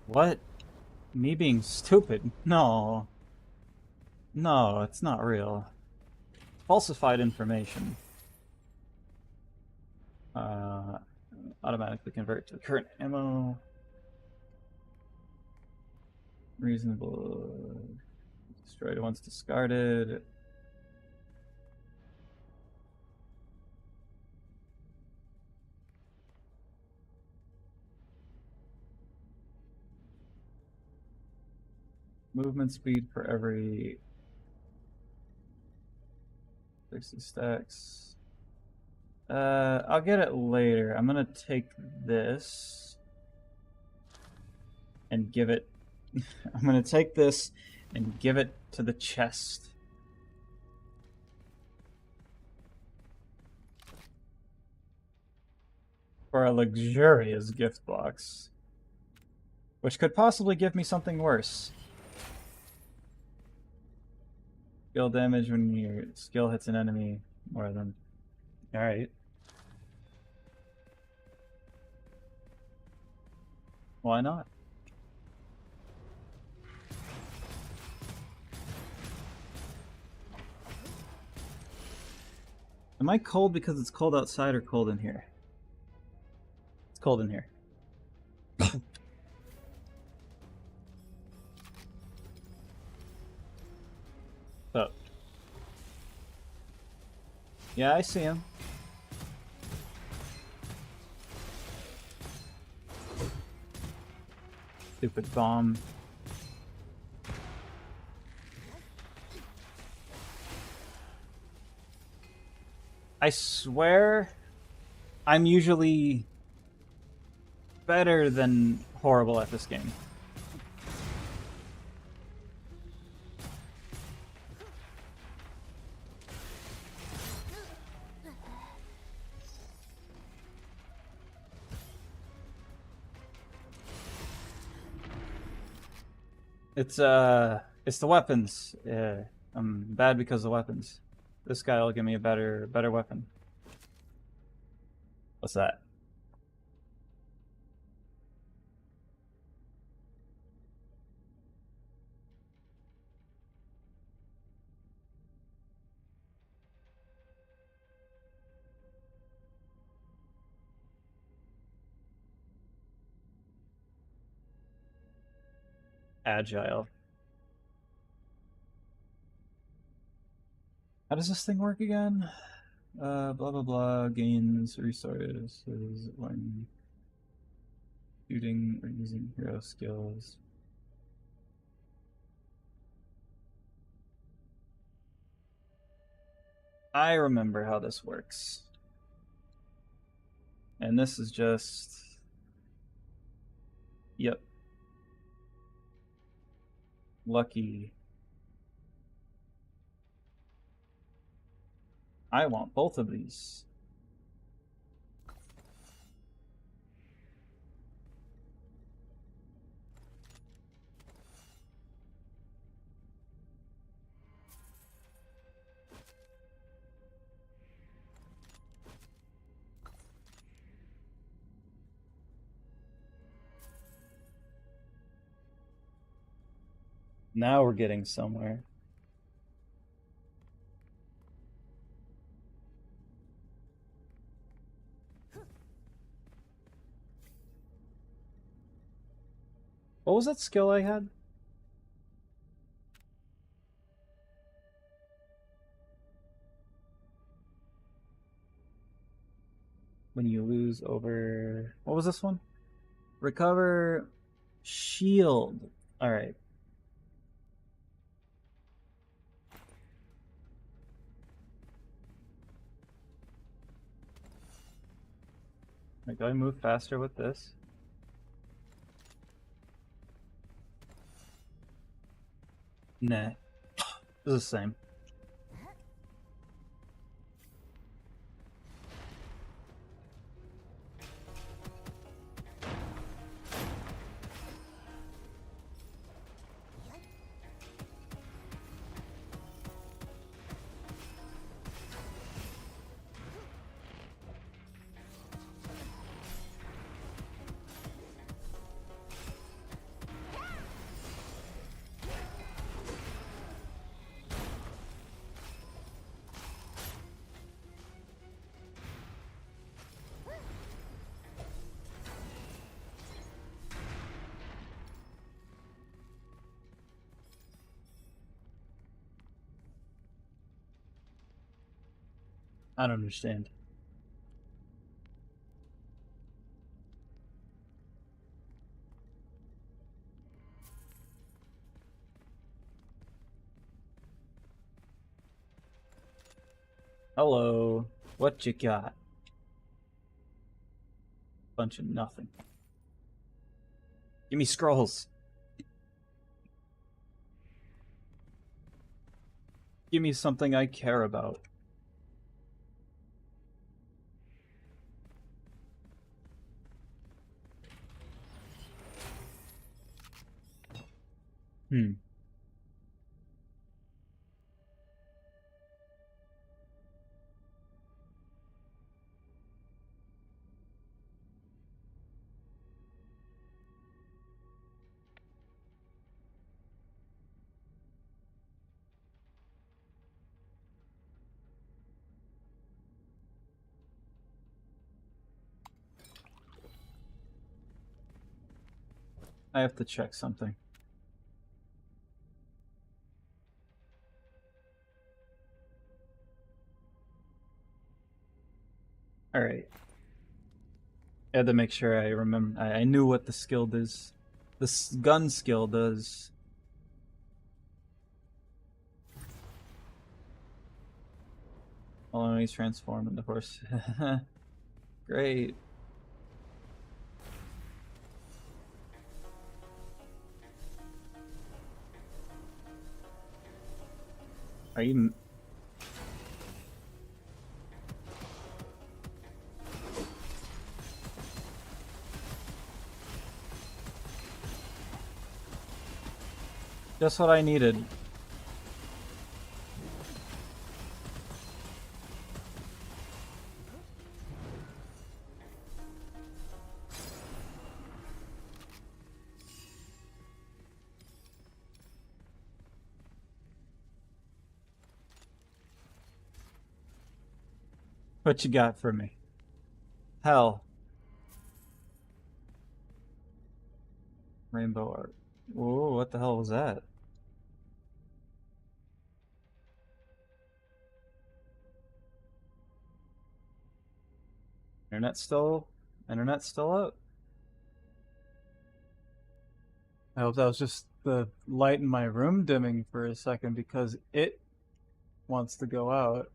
What? Me being stupid? No. No, it's not real. Falsified information. Automatically convert to the current ammo. Reasonable. Destroyed once discarded. Movement speed for every 60 stacks. I'll get it later. I'm gonna take this and give it... I'm gonna take this and give it to the chest. For a luxurious gift box. Which could possibly give me something worse. Skill damage when your skill hits an enemy more than... Alright. Why not? Am I cold because it's cold outside or cold in here? It's cold in here. Oh. Yeah, I see him. Stupid bomb. I swear I'm usually better than horrible at this game. It's the weapons. I'm bad because of the weapons. This guy will give me a better weapon. What's that? Agile. How does this thing work again? Blah blah blah. Gains resources when shooting or using hero skills. I remember how this works. And this is just... Yep. Lucky. I want both of these. Now we're getting somewhere. What was that skill I had? When you lose over... What was this one? Recover shield. Alright. Like, do I move faster with this? Nah. It's the same. I don't understand. Hello. What you got? Bunch of nothing. Give me scrolls. Give me something I care about. I have to check something. Alright. I had to make sure I remember. I knew what the skill does. This gun skill does. All enemies transform into horse. Great. Are you... Just what I needed. What you got for me? Hell. Rainbow art. Whoa, what the hell was that? Internet's still up? I hope that was just the light in my room dimming for a second because it wants to go out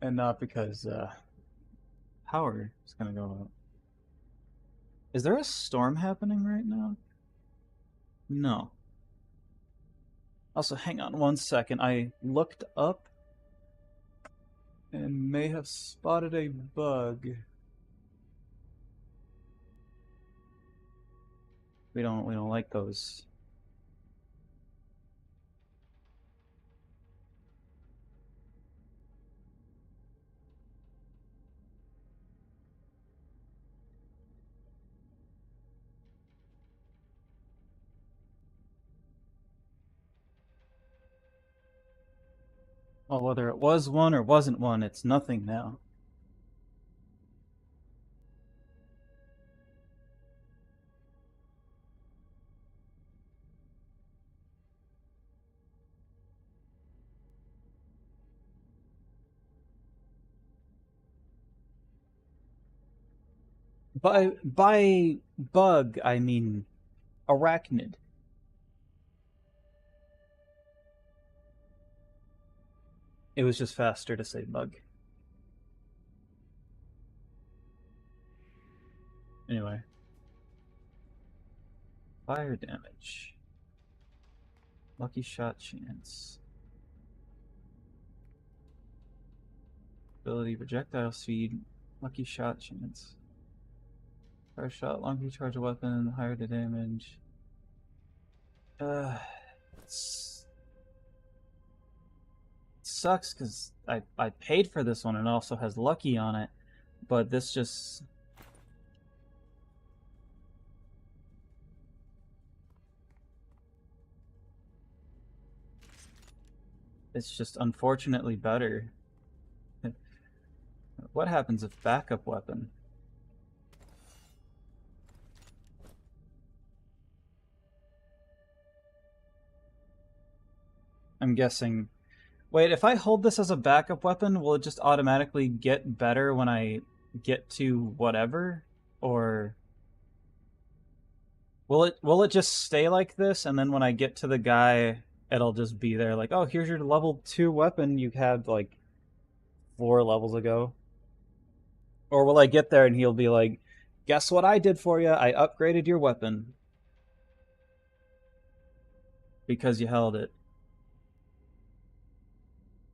and not because power is gonna go out. Is there a storm happening right now? No. Also, hang on one second. I looked up and may have spotted a bug. We don't like those. Well, whether it was one or wasn't one, it's nothing now. By bug, I mean arachnid. It was just faster to say bug. Anyway. Fire damage. Lucky shot chance. Ability projectile speed. Lucky shot chance. Fire shot, long recharge a weapon, higher the damage. It sucks because I paid for this one and it also has lucky on it, but this just... It's just unfortunately better. What happens if backup weapon? I'm guessing... Wait, if I hold this as a backup weapon, will it just automatically get better when I get to whatever? Or... Will it just stay like this, and then when I get to the guy, it'll just be there like, oh, here's your level 2 weapon you had, like, 4 levels ago? Or will I get there and he'll be like, guess what I did for you? I upgraded your weapon. Because you held it.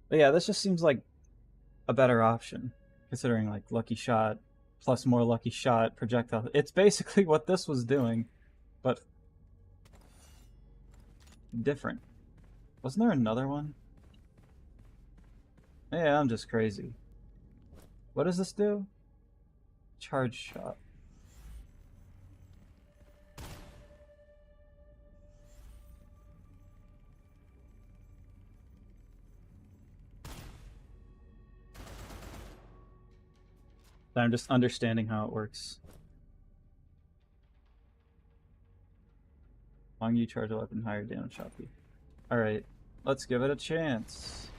But yeah, this just seems like a better option. Considering, like, lucky shot, plus more lucky shot, projectile. It's basically what this was doing, but different. Wasn't there another one? Yeah, I'm just crazy. What does this do? Charge shot. I'm just understanding how it works. Long you charge a weapon, higher damage shot. Alright, let's give it a chance.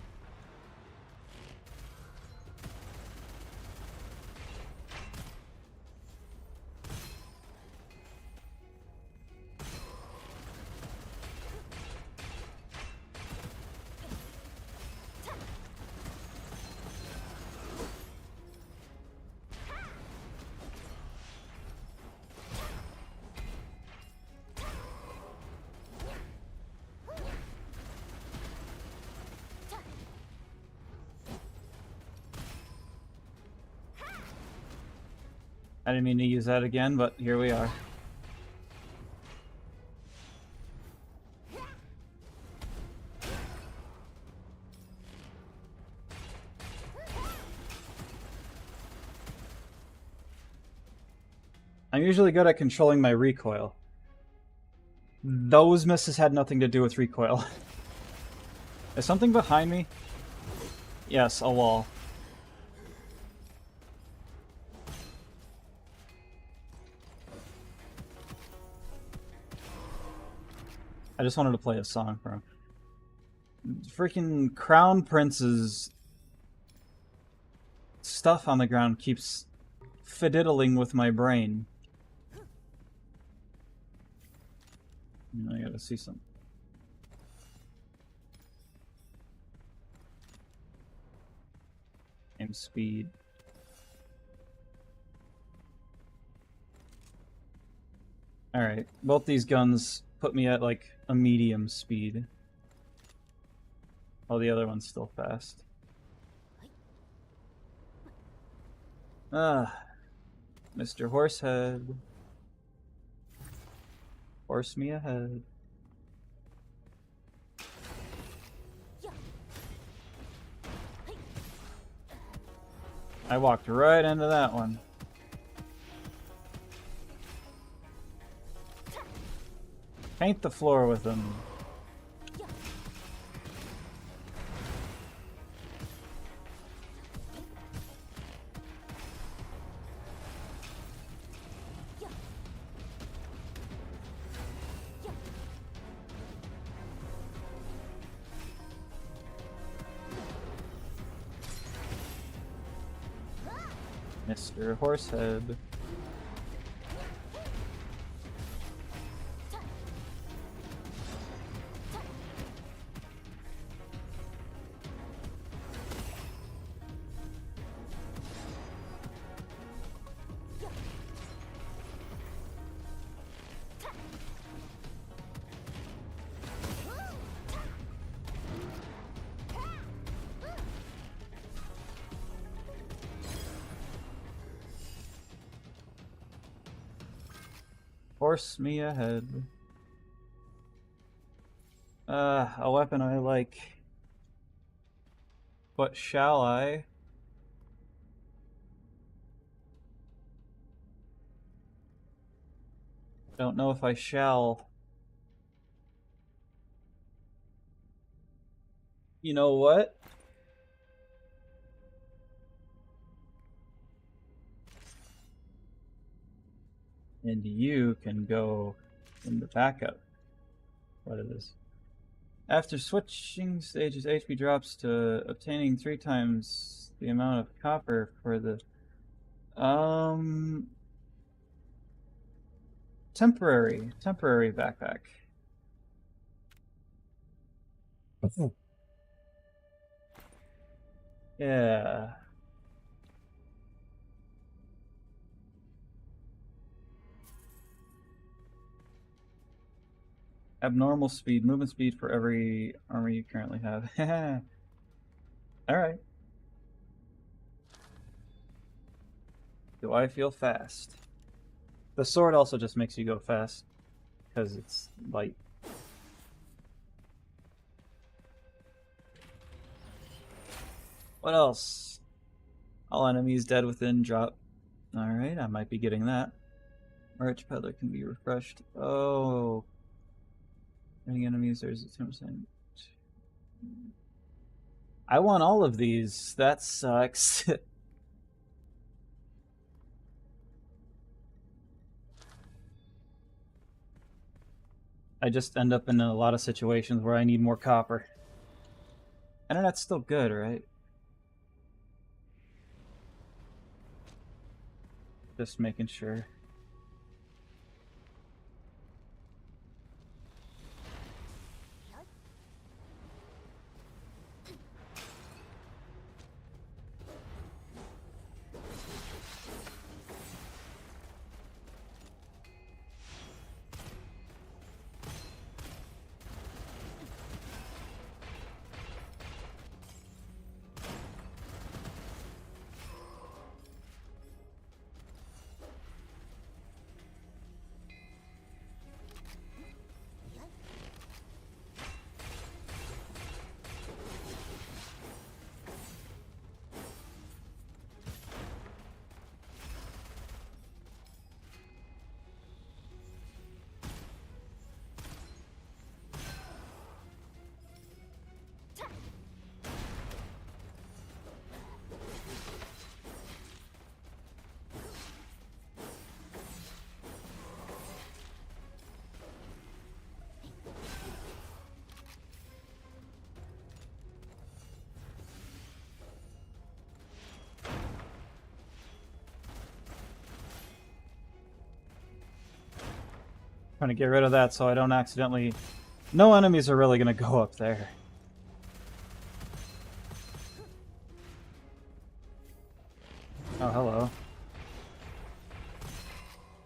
I didn't mean to use that again, but here we are. I'm usually good at controlling my recoil. Those misses had nothing to do with recoil. Is something behind me? Yes, a wall. I just wanted to play a song for him. Freaking Crown Prince's stuff on the ground keeps fiddling with my brain. I gotta see something. Aim speed. Alright, both these guns put me at like a medium speed. While the other one's still fast. Ah, Mr. Horsehead. Horse me ahead. I walked right into that one. Paint the floor with them. Mr. Horsehead. Horse me ahead. A weapon I like. But shall I? Don't know if I shall. You know what? And you can go in the backup. What is this? After switching stages, HP drops to obtaining 3 times the amount of copper for the temporary backpack. Yeah. Abnormal speed, movement speed for every armor you currently have. Alright. Do I feel fast? The sword also just makes you go fast, because it's light. What else? All enemies dead within drop. Alright, I might be getting that. Arch Peddler can be refreshed. Oh. Any enemies, there's a 10%. I want all of these. That sucks. I just end up in a lot of situations where I need more copper. Internet's still good, right? Just making sure. Trying to get rid of that so I don't accidentally... No enemies are really gonna go up there. Oh, hello.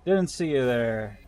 Didn't see you there.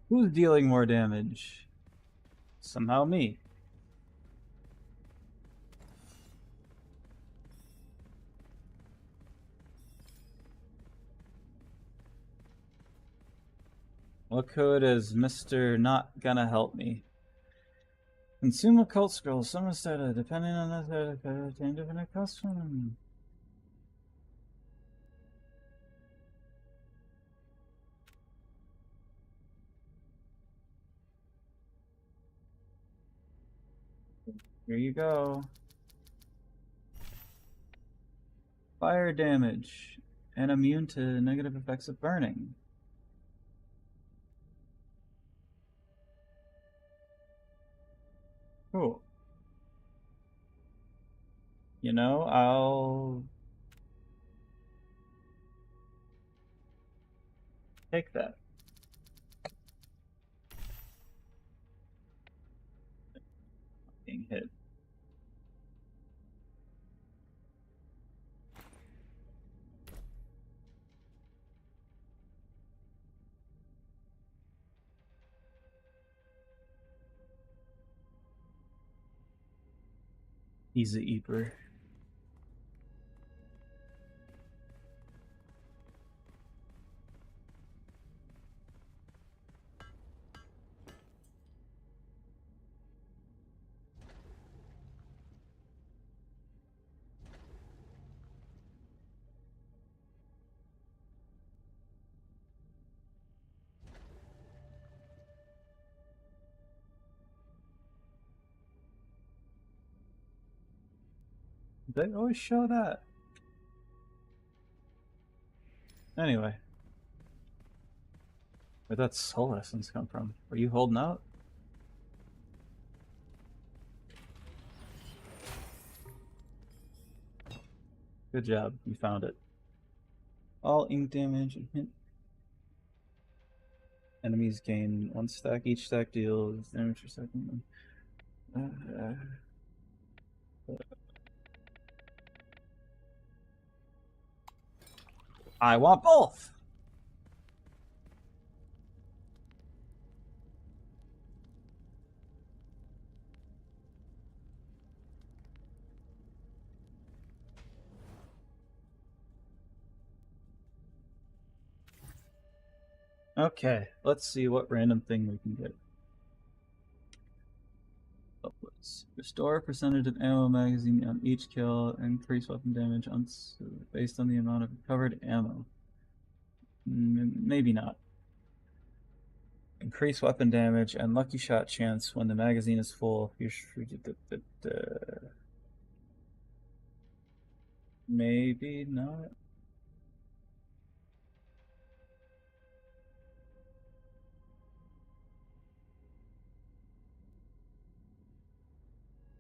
Who's dealing more damage? Somehow me. What code is Mr. Not Gonna Help Me? Consume occult scrolls. Some instead depending on that obtain different custom. Here you go. Fire damage and immune to negative effects of burning. Cool. You know, I'll take that. Being hit. He's a eater. They always show that. Anyway. Where'd that soul essence come from? Were you holding out? Good job, you found it. All ink damage and hit. Enemies gain 1 stack. Each stack deals damage per second. I want both! Okay, let's see what random thing we can get. Upwards. Restore a percentage of ammo magazine on each kill, increase weapon damage on based on the amount of recovered ammo. Maybe not. Increase weapon damage and lucky shot chance when the magazine is full. Maybe not.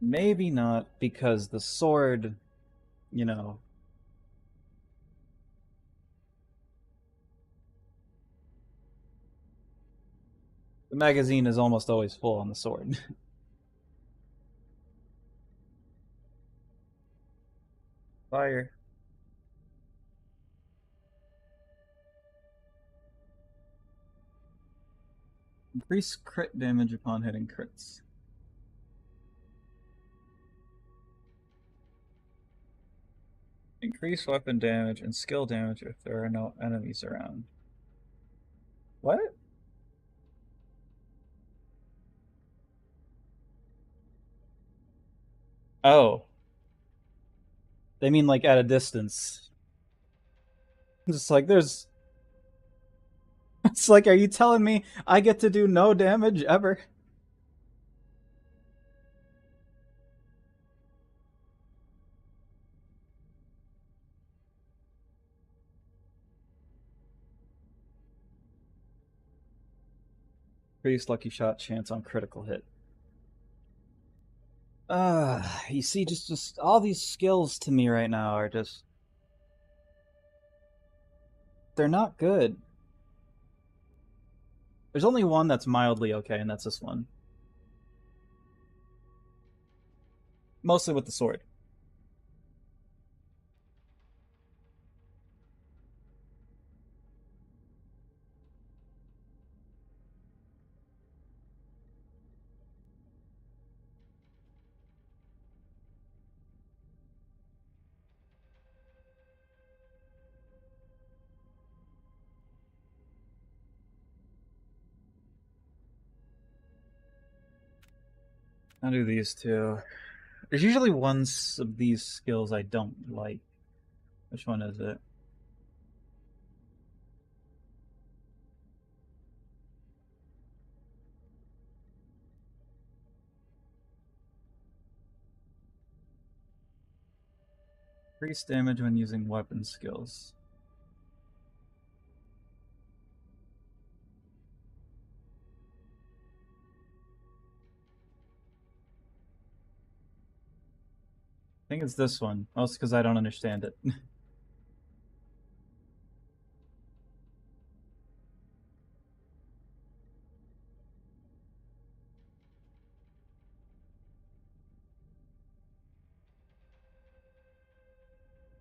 Maybe not, because the sword, you know... The magazine is almost always full on the sword. Fire. Increase crit damage upon hitting crits. Increase weapon damage and skill damage if there are no enemies around. What? Oh. They mean like at a distance. Just like there's... It's like, are you telling me I get to do no damage ever? Increased lucky shot chance on critical hit. You see, just all these skills to me right now are just... they're not good. There's only one that's mildly okay, and that's this one. Mostly with the sword. I'll do these two. There's usually one of these skills I don't like. Which one is it? Increase damage when using weapon skills. I think it's this one, mostly because I don't understand it.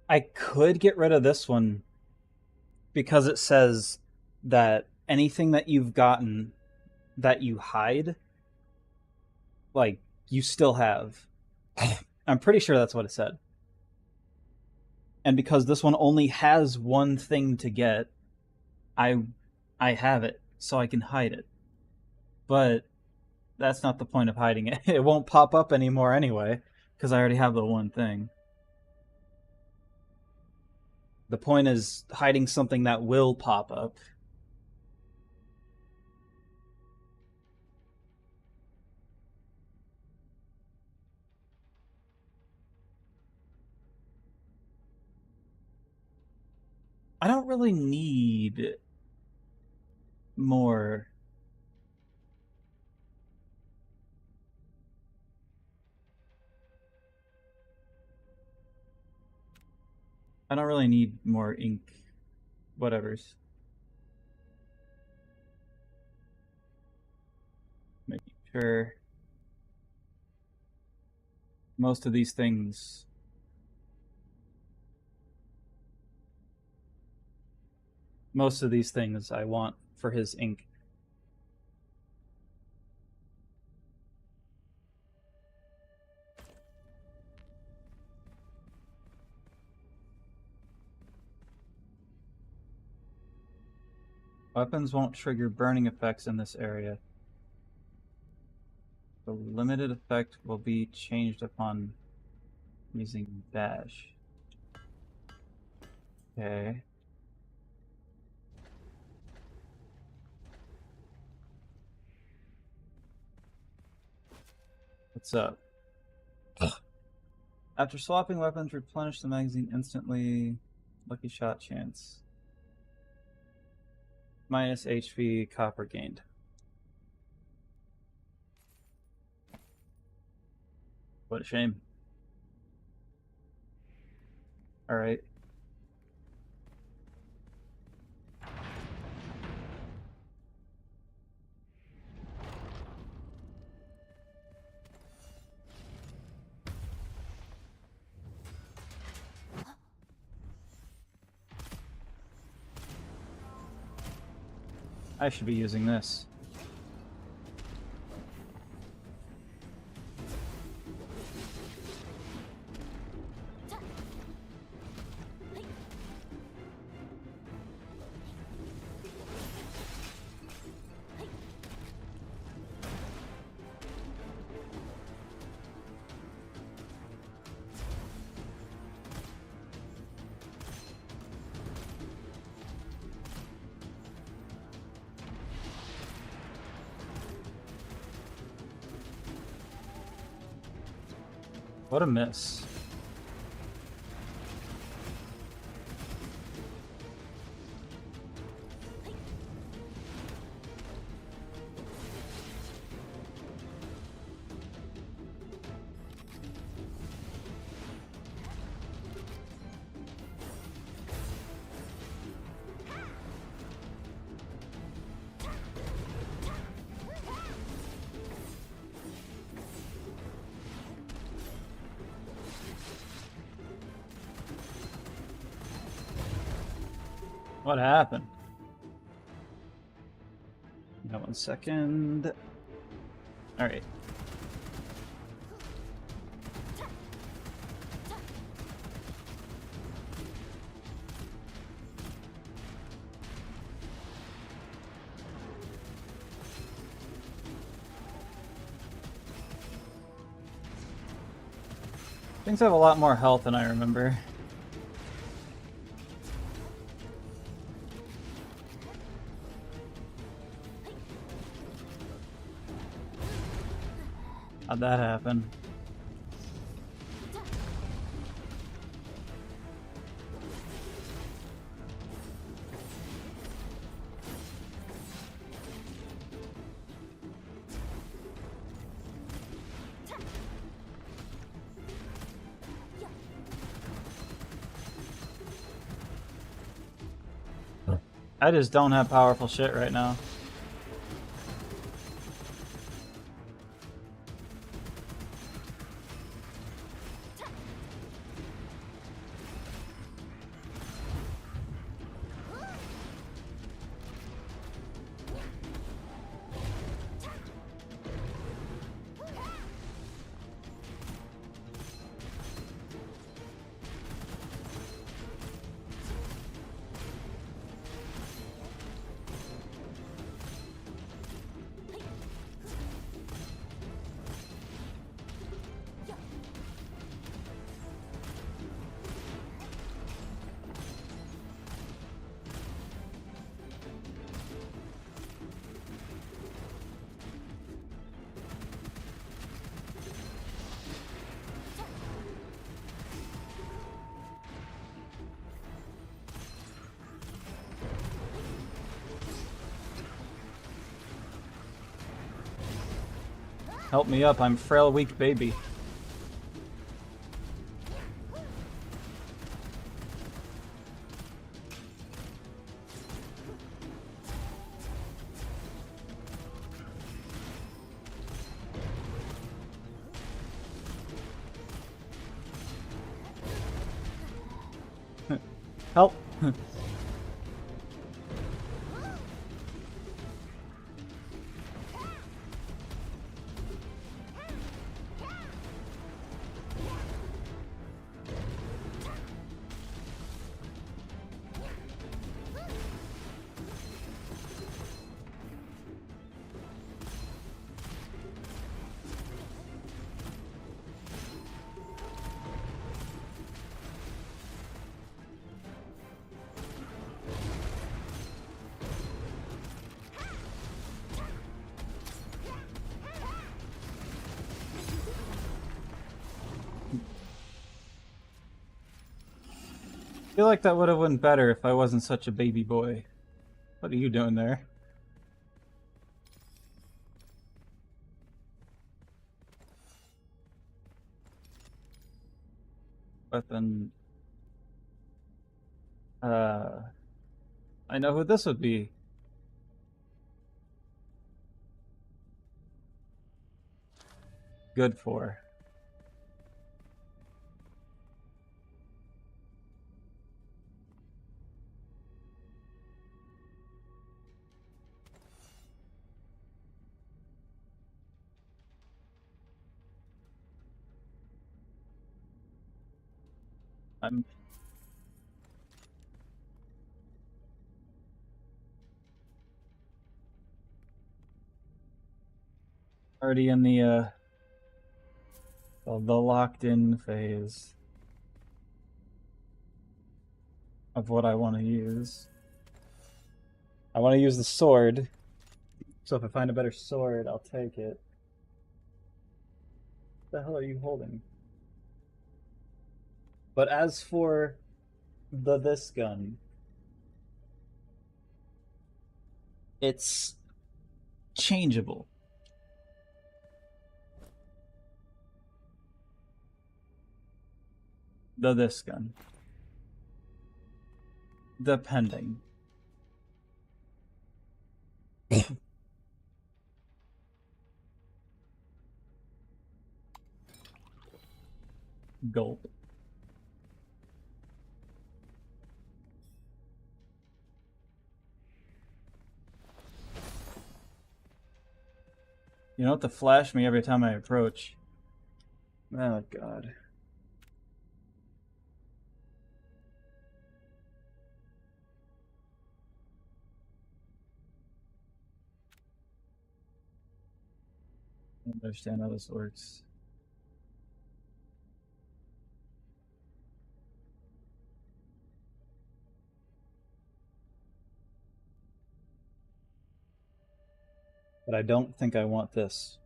I could get rid of this one because it says that anything that you've gotten that you hide, like, you still have. I'm pretty sure that's what it said. And because this one only has one thing to get, I have it, so I can hide it. But that's not the point of hiding it. It won't pop up anymore anyway, because I already have the one thing. The point is hiding something that will pop up. I don't really need more. I don't really need more ink. Whatevers. Making sure most of these things I want for his ink. Weapons won't trigger burning effects in this area. The limited effect will be changed upon using dash. Okay. What's up? After swapping weapons, replenish the magazine instantly. Lucky shot chance. Minus HP, copper gained. What a shame. Alright. I should be using this. What a miss. What happened? Hang on 1 second. Alright. Things have a lot more health than I remember. How'd that happen? I just don't have powerful shit right now. Help me up, I'm frail, weak baby. Help! I feel like that would have went better if I wasn't such a baby boy. What are you doing there? Weapon. I know who this would be. Good for. I'm already in the locked in phase of what I want to use. I want to use the sword, so if I find a better sword, I'll take it. What the hell are you holding? But as for this gun, it's changeable. This gun. Depending. Gulp. You don't have to flash me every time I approach. Oh, God. I don't understand how this works. But I don't think I want this.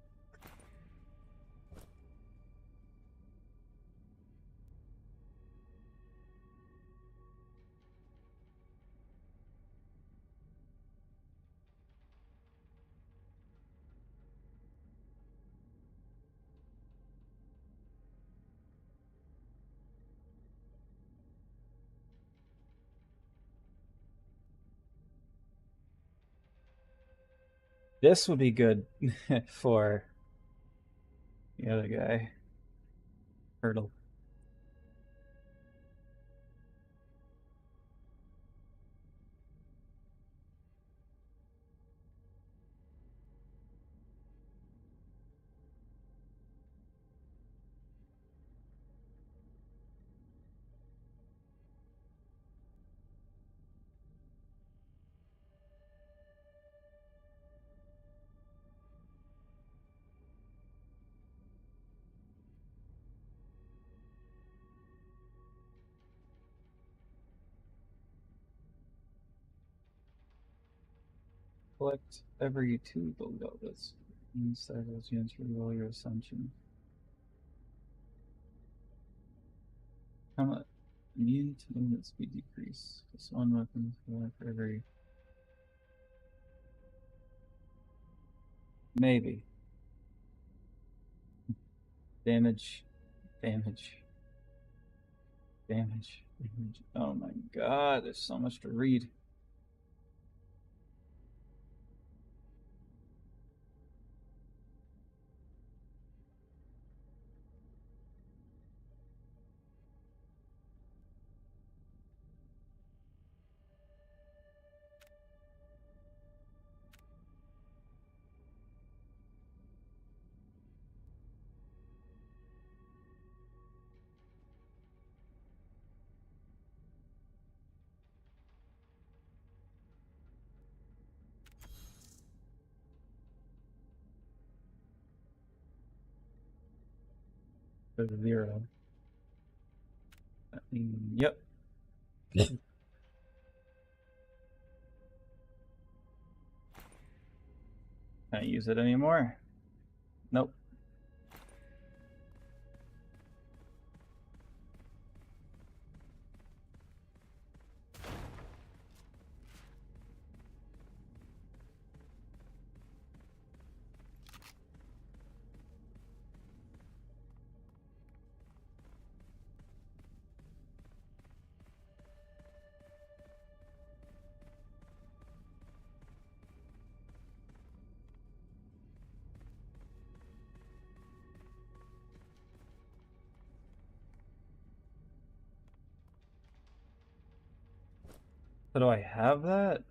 This would be good for the other guy. Hurdle. Collect every 2 gold goblets. Inside those units reroll your assumption. How much? Immune to movement speed decrease. Plus 1 weapon for every. Maybe. Damage. Damage. Damage. Damage. Oh my god, there's so much to read. There's a 0. Yep. Can't use it anymore. Nope. So do I have that?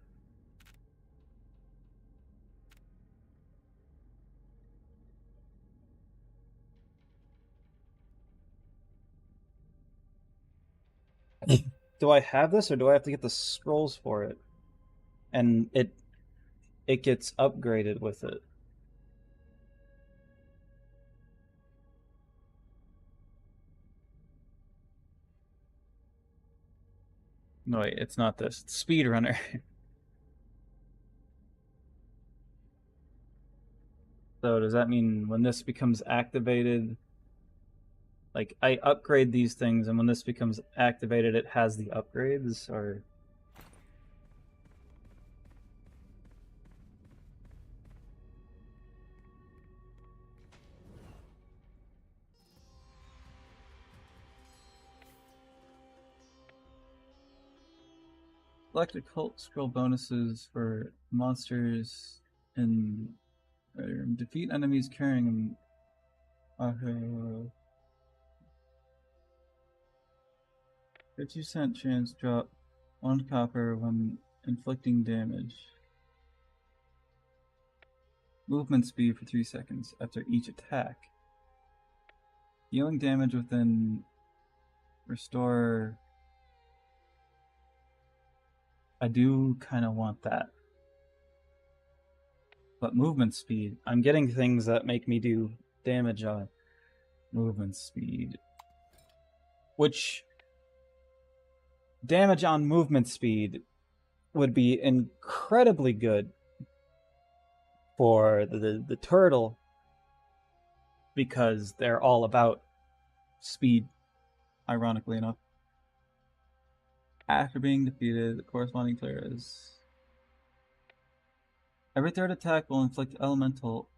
Do I have this, or do I have to get the scrolls for it? And it gets upgraded with it. No, wait, it's not this. It's Speedrunner. So does that mean when this becomes activated, like I upgrade these things, and when this becomes activated, it has the upgrades, or? Select occult scroll bonuses for monsters and defeat enemies carrying 50% chance drop 1 copper when inflicting damage. movement speed for 3 seconds after each attack. Dealing damage within restore. I do kind of want that. But movement speed, I'm getting things that make me do damage on movement speed. Which damage on movement speed would be incredibly good for the turtle, because they're all about speed, ironically enough. After being defeated, the corresponding player is... Every third attack will inflict elemental...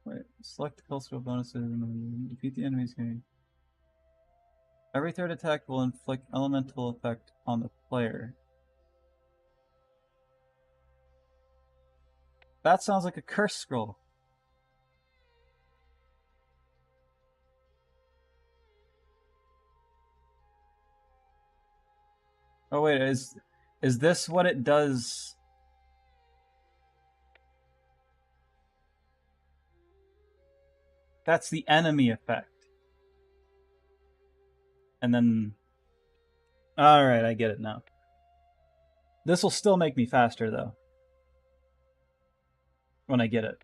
Wait, select the kill skill bonuses and defeat the enemy's game. Every third attack will inflict elemental effect on the player. That sounds like a curse scroll. Oh wait, is this what it does? That's the enemy effect. And then... Alright, I get it now. This will still make me faster, though. When I get it.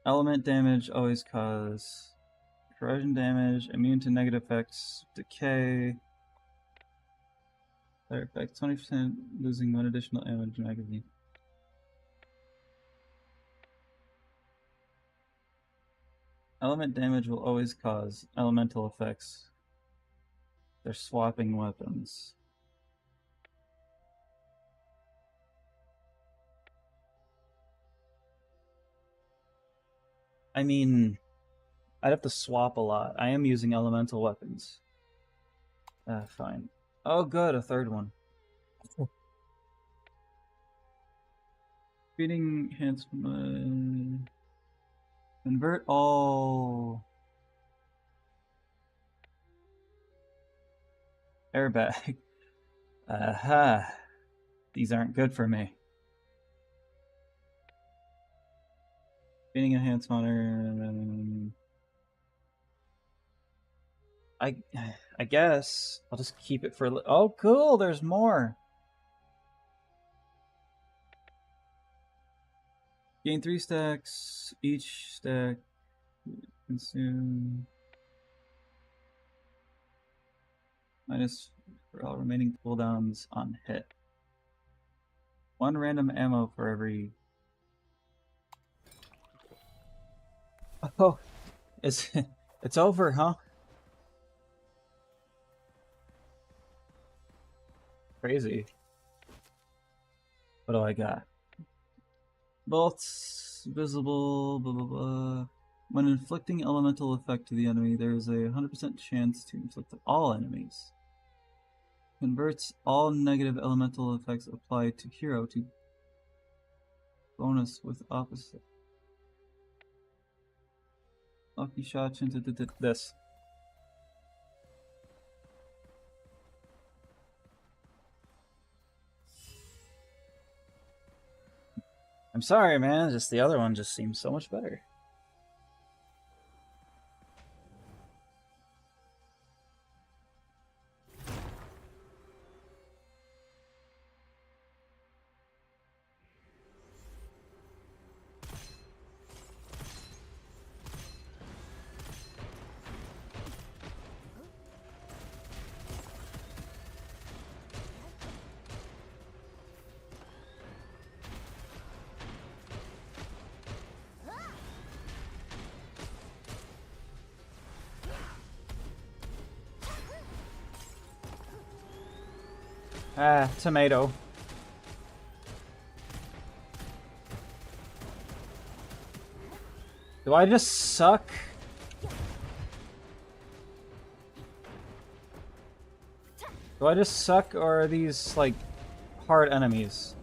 Element damage always cause corrosion damage, immune to negative effects, decay. Player effect 20%, losing 1 additional damage magazine. Element damage will always cause elemental effects. They're swapping weapons. I mean, I'd have to swap a lot. I am using elemental weapons. Fine. Oh good, a third one. Feeding enhancement... Convert all... Airbag. Aha. These aren't good for me. Feeding enhancement... I guess I'll just keep it for... Oh, cool! There's more! Gain 3 stacks. Each stack consume... minus for all remaining cooldowns on hit. 1 random ammo for every... Oh, it's over, huh? Crazy. What do I got? Bolts, visible, blah blah blah. When inflicting elemental effect to the enemy, there is a 100% chance to inflict all enemies. Converts all negative elemental effects applied to hero to bonus with opposite. Lucky shot into this. I'm sorry, man. Just the other one just seems so much better. Ah, tomato. Do I just suck? Do I just suck, or are these, like, hard enemies?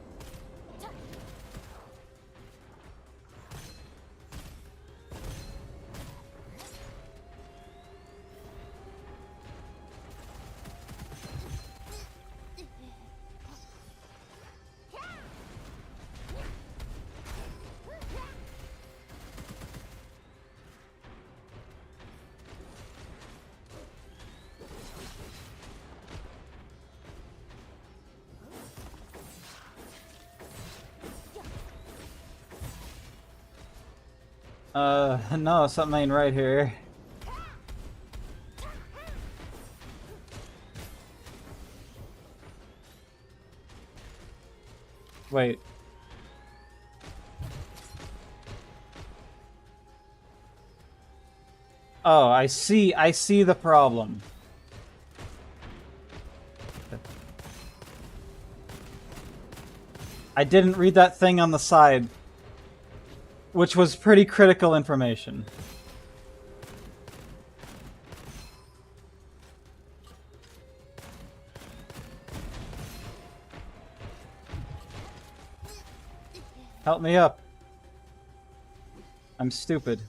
No, something ain't right here. Wait. Oh, I see the problem. I didn't read that thing on the side, which was pretty critical information. Help me up. I'm stupid.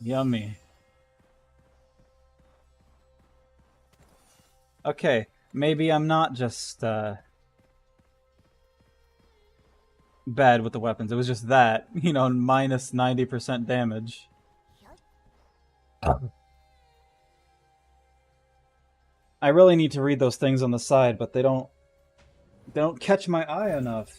Yummy. Okay, maybe I'm not just bad with the weapons. It was just that, you know, minus 90% damage. I really need to read those things on the side, but they don't catch my eye enough.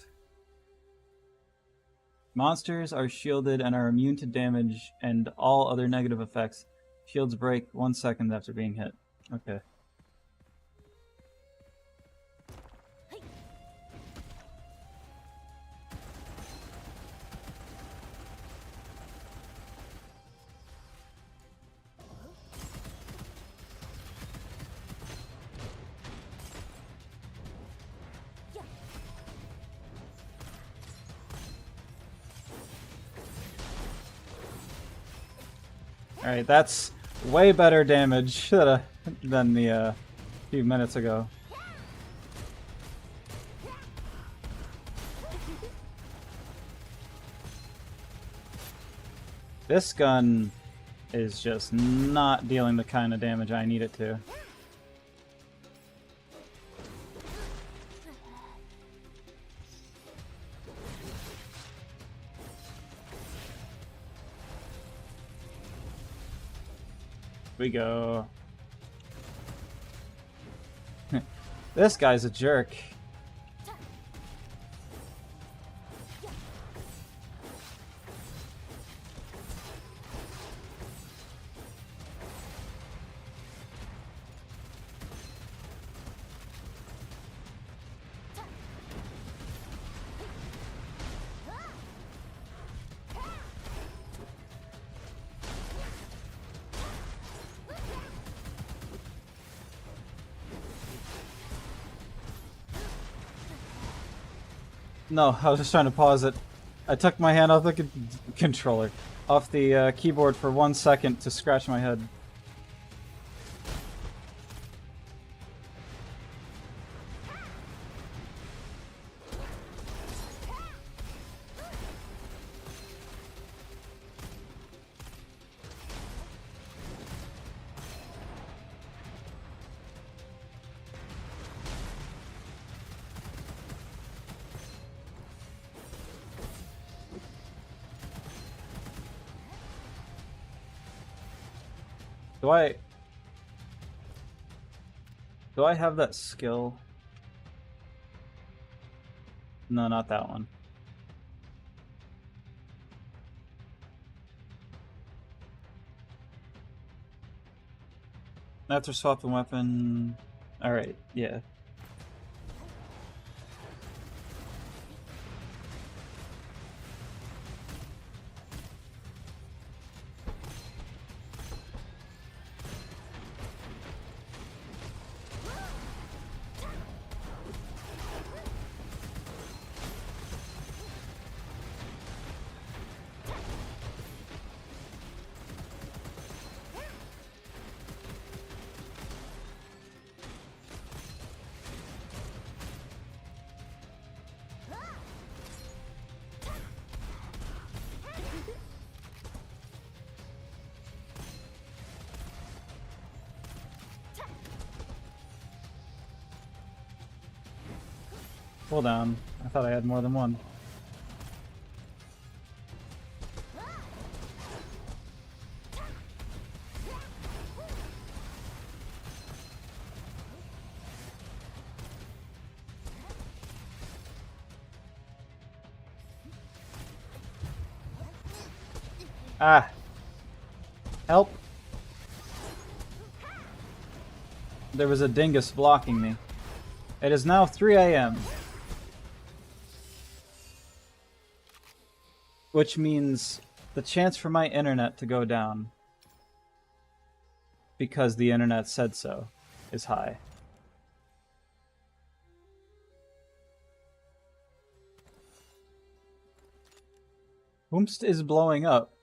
Monsters are shielded and are immune to damage and all other negative effects. Shields break 1 second after being hit. Okay. Alright, that's way better damage than the few minutes ago. This gun is just not dealing the kind of damage I need it to. We go. This guy's a jerk. No, I was just trying to pause it. I took my hand off the controller, off the keyboard for 1 second to scratch my head. Do I have that skill? No, not that one. After swapping weapon. Alright, yeah. Hold on. I thought I had more than one. Ah! Help! There was a dingus blocking me. It is now 3 a.m. Which means the chance for my internet to go down, because the internet said so, is high. Whomst is blowing up.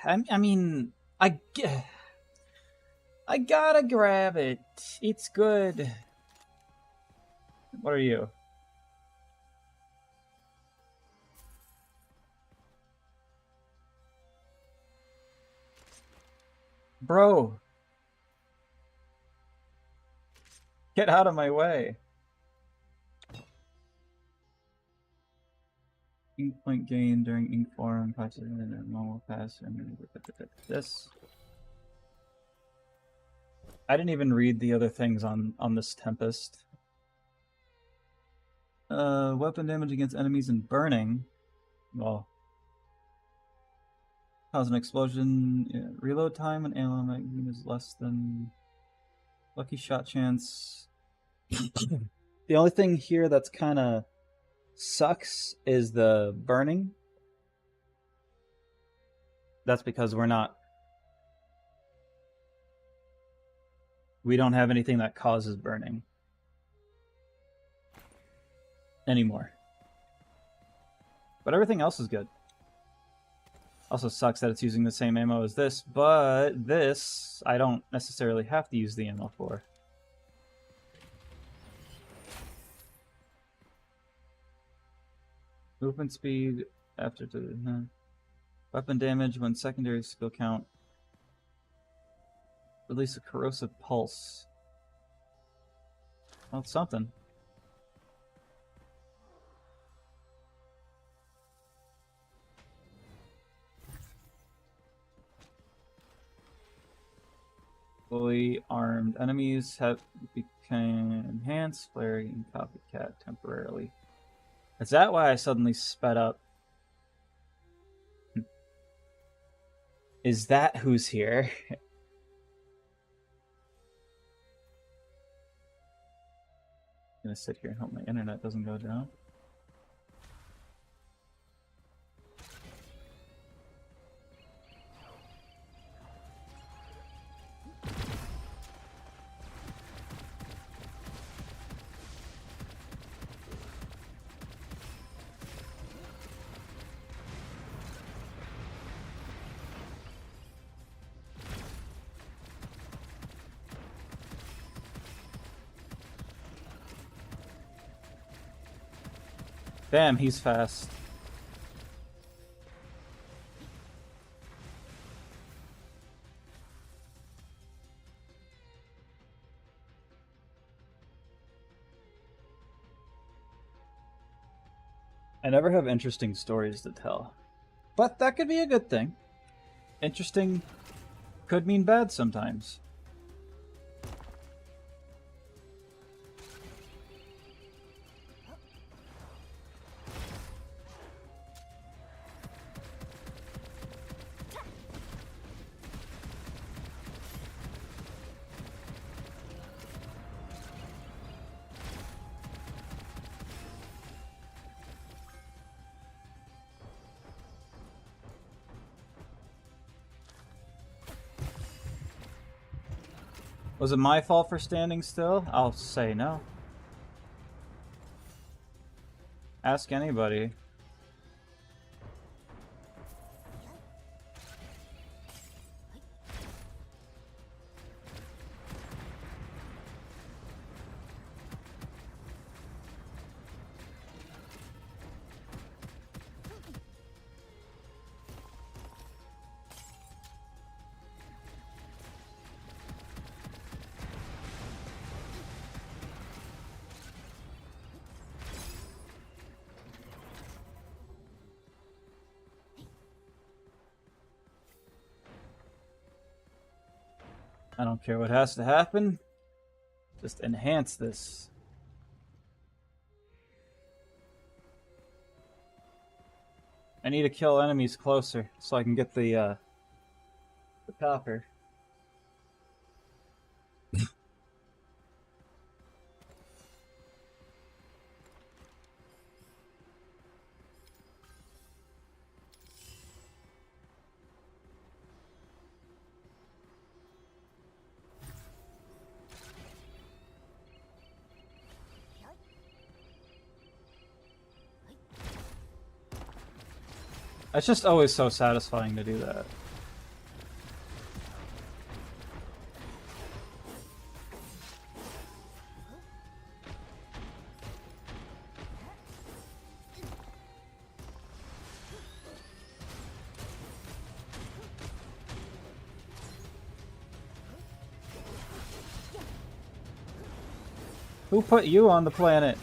I mean, I gotta grab it. It's good. What are you? Bro. Get out of my way. Ink point gain during ink form, patches in a normal pass, and this. I didn't even read the other things on this Tempest. Weapon damage against enemies and burning. Well, cause an explosion. Yeah. Reload time and ammo magazine is less than lucky shot chance. The only thing here that's kind of sucks is the burning. That's because we don't have anything that causes burning anymore. But everything else is good. Also sucks that it's using the same ammo as this, but this I don't necessarily have to use the ammo for. Movement speed after weapon damage when secondary skill count. Release a corrosive pulse. Well, it's something. Fully armed enemies have become enhanced, flaring copycat temporarily. Is that why I suddenly sped up? Is that who's here? I'm gonna sit here and hope my internet doesn't go down. Damn, he's fast. I never have interesting stories to tell. But that could be a good thing. Interesting could mean bad sometimes. Was it my fault for standing still? I'll say no. Ask anybody. I don't care what has to happen. Just enhance this. I need to kill enemies closer so I can get the copper. It's just always so satisfying to do that. Who put you on the planet?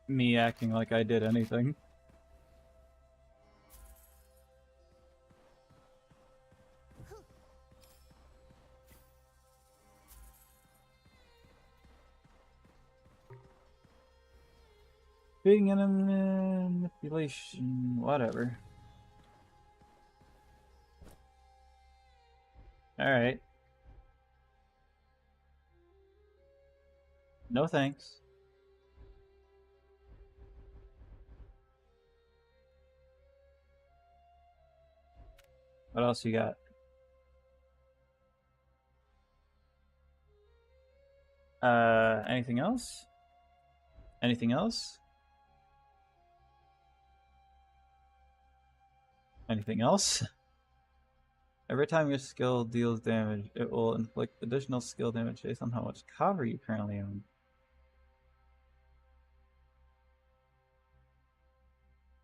Me acting like I did anything. Being in a manipulation, whatever. Alright. No thanks. What else you got? Anything else? Anything else? Anything else? Every time your skill deals damage, it will inflict additional skill damage based on how much cover you currently own.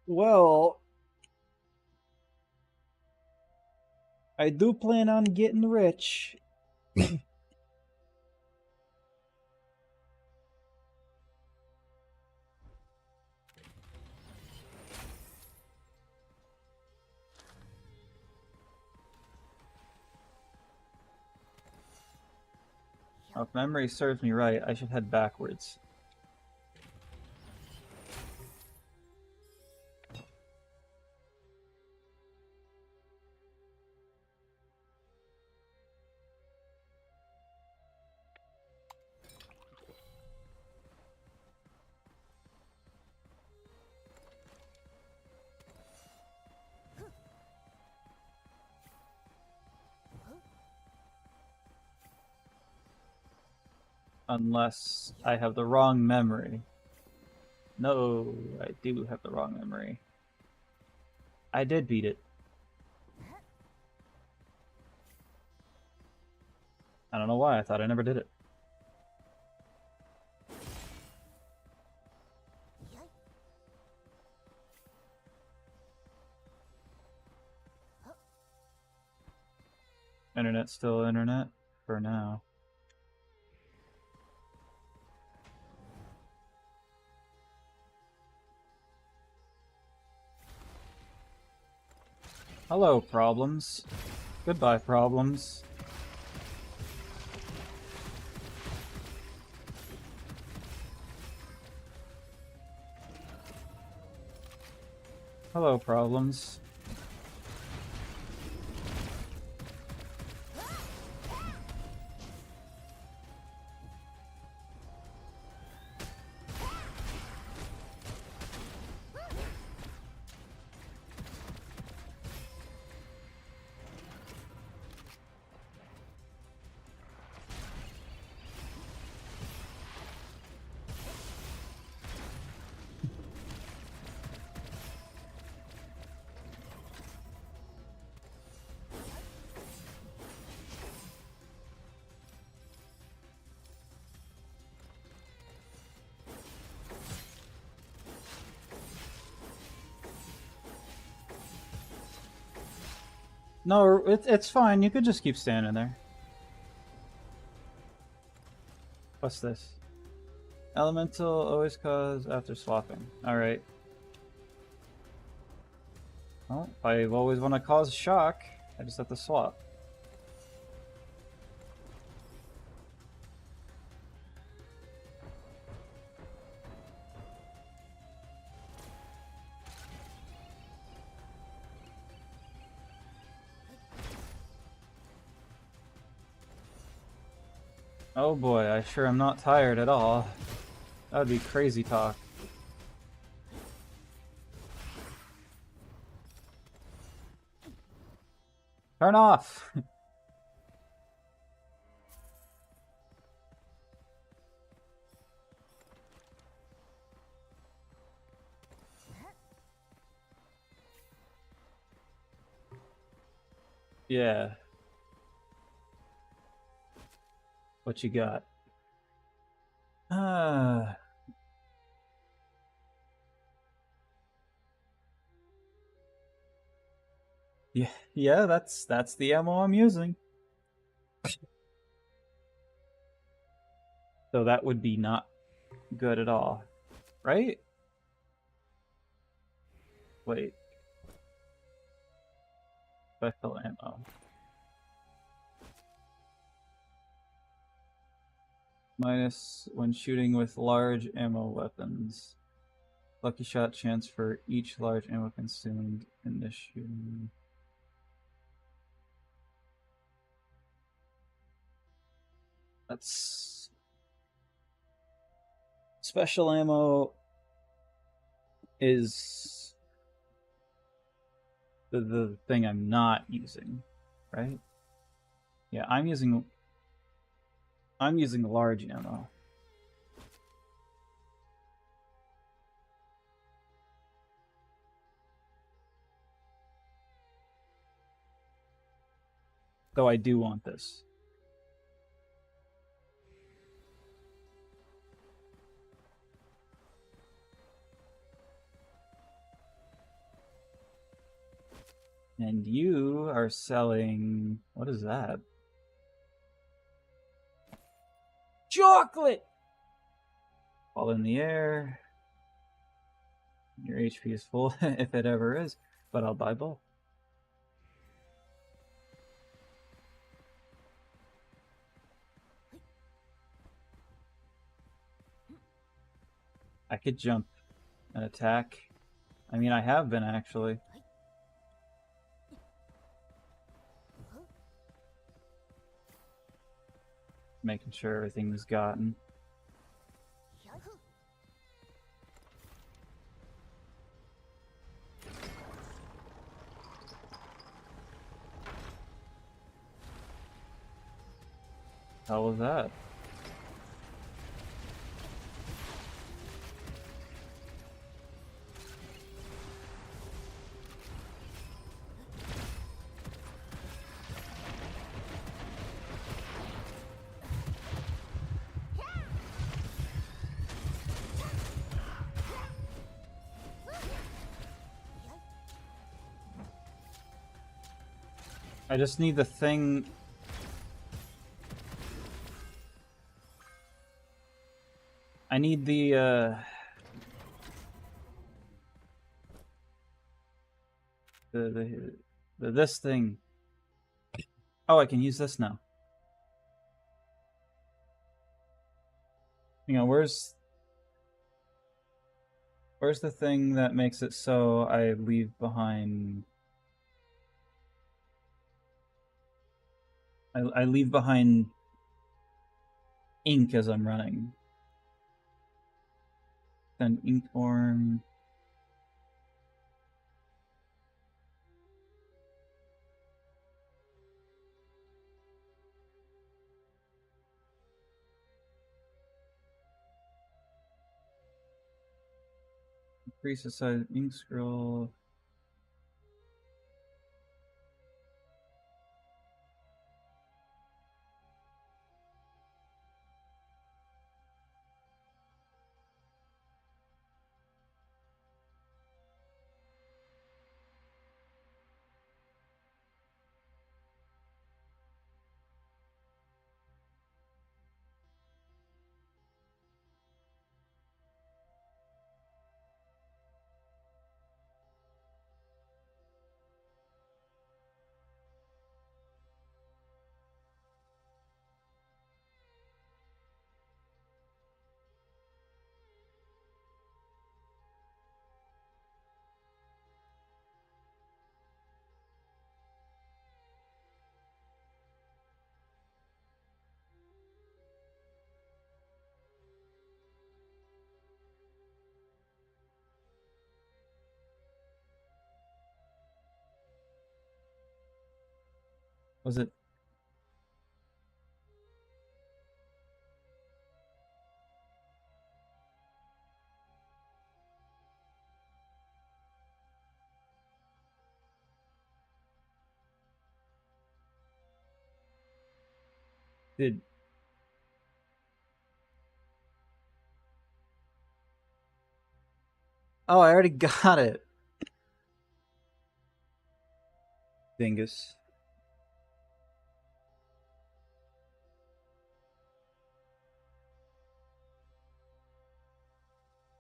Well, I do plan on getting rich. If memory serves me right, I should head backwards. Unless I have the wrong memory. No, I do have the wrong memory. I did beat it. I don't know why, I thought I never did it. Internet's still internet for now. Hello, problems. Goodbye, problems. Hello, problems. No, it's fine. You could just keep standing there. What's this? Elemental always cause after swapping. Alright. Well, I always want to cause shock. I just have to swap. Oh boy, I sure am not tired at all. That would be crazy talk. Turn off! Yeah. What you got? Yeah, that's the ammo I'm using. So that would be not good at all, right? Wait. Special ammo. Minus when shooting with large ammo weapons. Lucky shot chance for each large ammo consumed in this shooting. That's special ammo is the thing I'm not using, right? Yeah, I'm using large ammo. Though I do want this. And you are selling... What is that? Chocolate! Fall in the air. Your HP is full, if it ever is. But I'll buy both. I could jump and attack. I mean, I have been, actually. Making sure everything was gotten. How was that? I just need the thing... I need the this thing. Oh, I can use this now. You know, where's the thing that makes it so I leave behind... I leave behind ink as I'm running. Then ink form. Increase the size of ink scroll. Was it? Did Oh, I already got it. Dingus.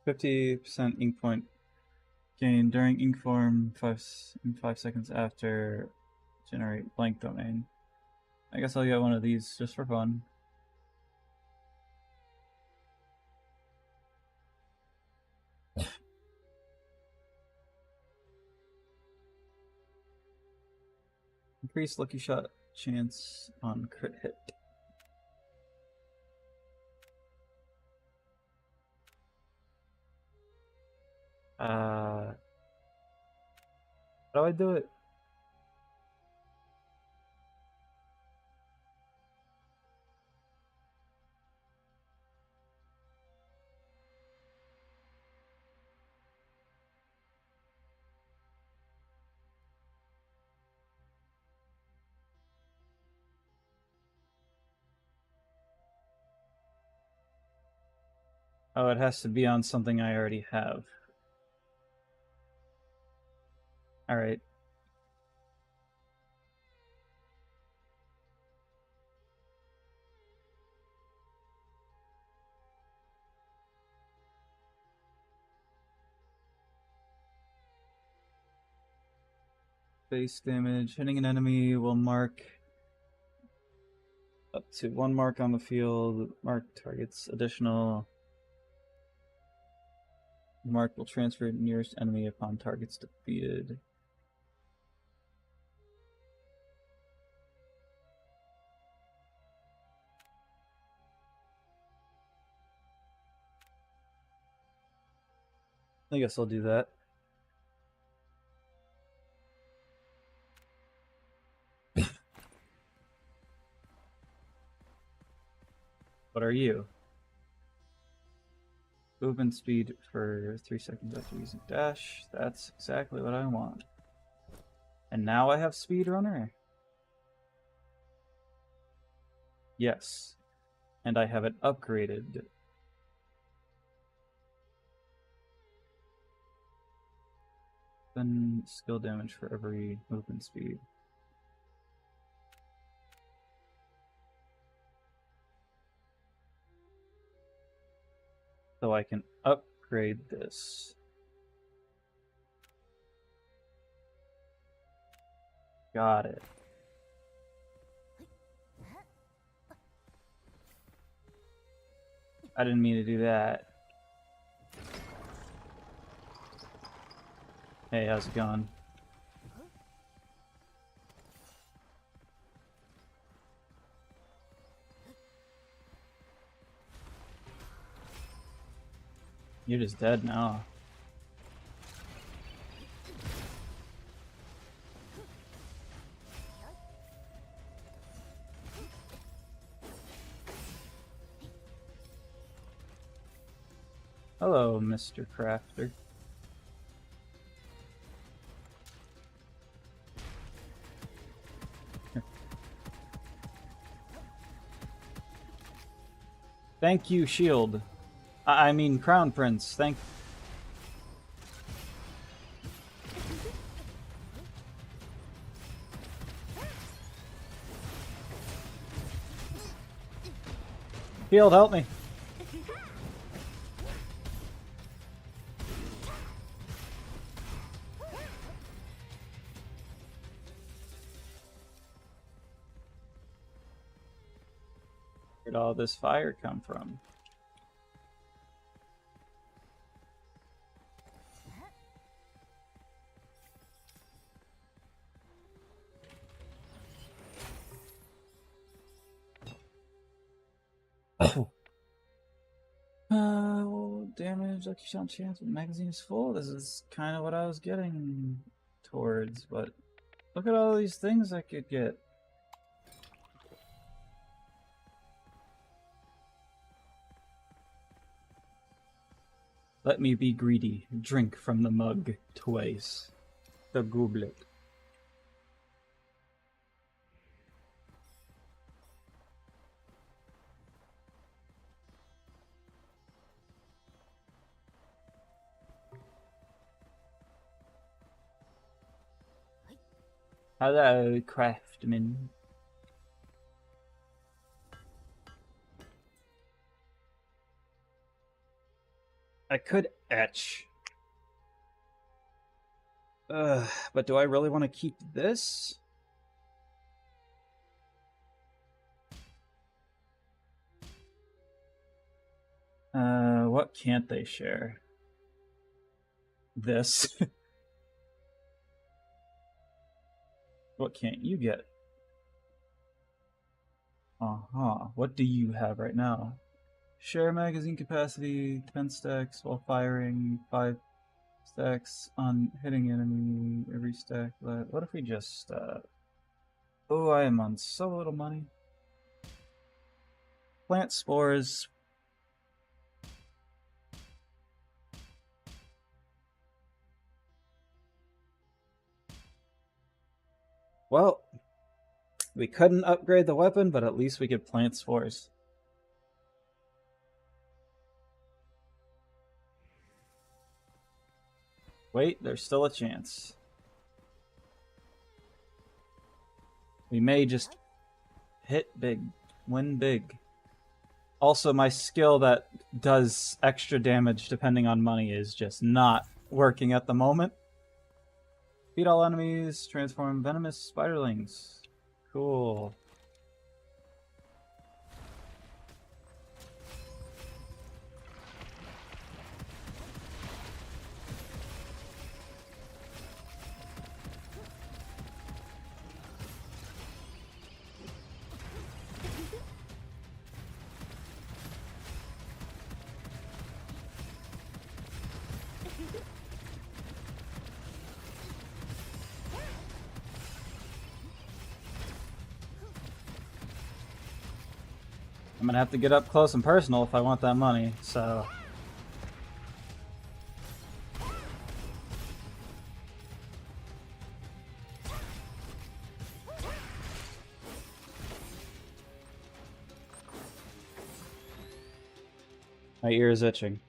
%50 ink point gain during ink form in 5 seconds after generate blank domain. I guess I'll get one of these just for fun. Increase lucky shot chance on crit hit. How do I do it? Oh, it has to be on something I already have. Alright. Base damage. Hitting an enemy will mark up to 1 mark on the field. Mark targets additional. Mark will transfer to nearest enemy upon targets defeated. I guess I'll do that. What are you? Movement speed for 3 seconds after using dash. That's exactly what I want. And now I have speedrunner. Yes. And I have it upgraded. Then skill damage for every movement speed. So I can upgrade this. Got it. I didn't mean to do that. Hey, how's it going? You're just dead now. Hello, Mr. Crafter. Thank you, Shield. I mean, Crown Prince. Thank. Shield, help me. Where'd all this fire come from? Damage, lucky shot chance, but magazine is full. This is kind of what I was getting towards, but look at all these things I could get. Let me be greedy. Drink from the mug twice. The goblet. Hello, craftsman. I could etch. But do I really want to keep this? What can't they share? This. What can't you get? Uh-huh. What do you have right now? Share magazine capacity, 10 stacks while firing, 5 stacks on hitting enemy, every stack. What if we just, Oh, I am on so little money. Plant spores. Well, we couldn't upgrade the weapon, but at least we could plant spores. Wait, there's still a chance. We may just hit big, win big. Also, my skill that does extra damage depending on money is just not working at the moment. Beat all enemies, transform venomous spiderlings. Cool. I'm gonna have to get up close and personal if I want that money, so... My ear is itching.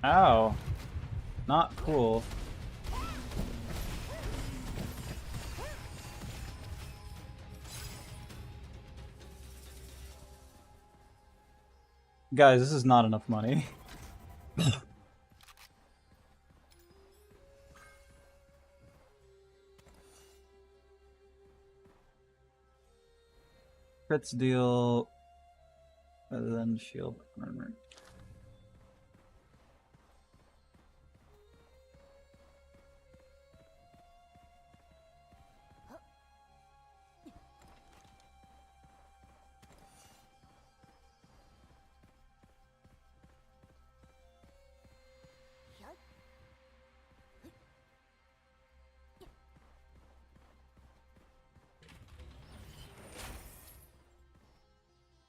Ow. Not cool. Guys, this is not enough money. Crits deal rather than shield armor.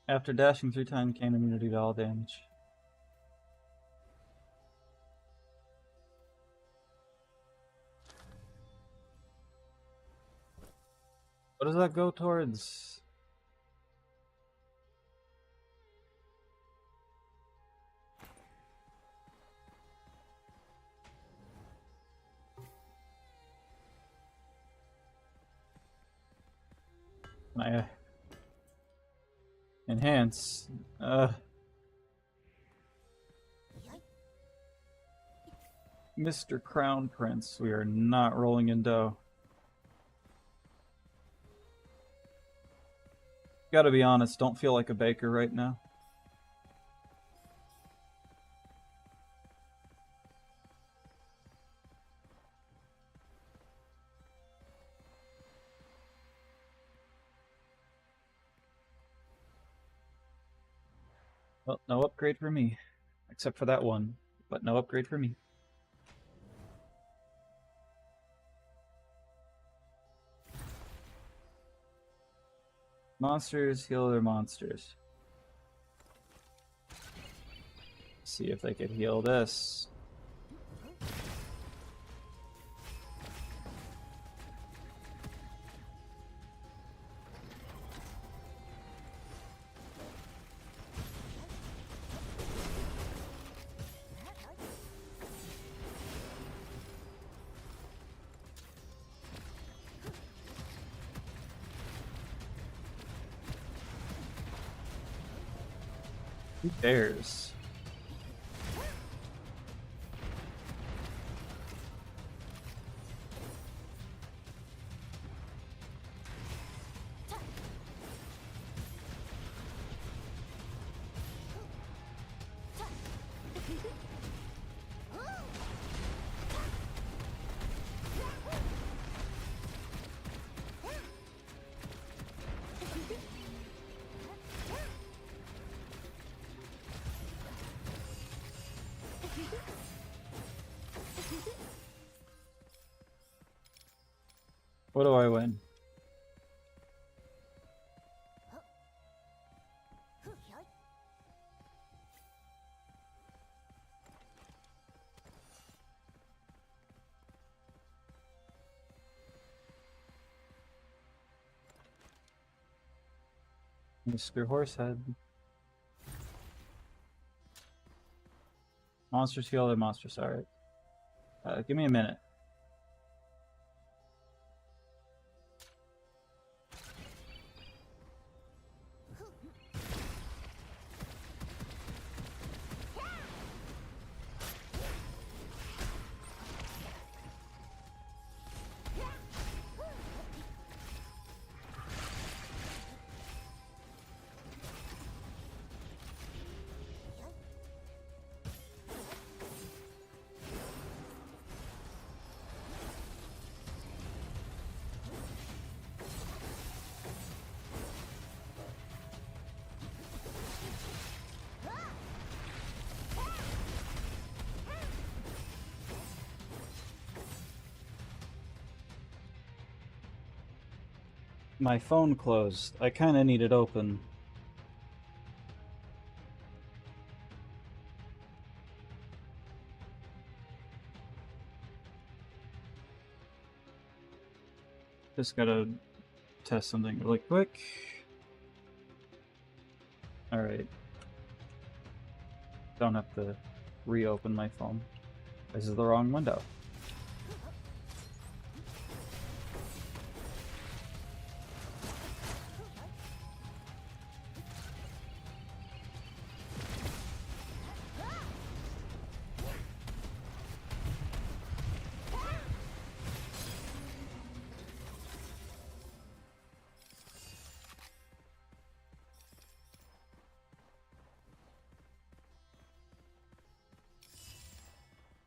After dashing 3 times, gain immunity to all damage. What does that go towards? My enhance. Mr. Crown Prince, we are not rolling in dough. Gotta be honest, don't feel like a baker right now. Well, no upgrade for me. Except for that one, but no upgrade for me. Monsters heal their monsters. See if they could heal this. Who dares? What do I win? Mr. Horsehead. Monsters heal their monsters, alright. Give me a minute. My phone closed. I kinda need it open. Just gotta test something really quick. Alright. Don't have to reopen my phone. This is the wrong window.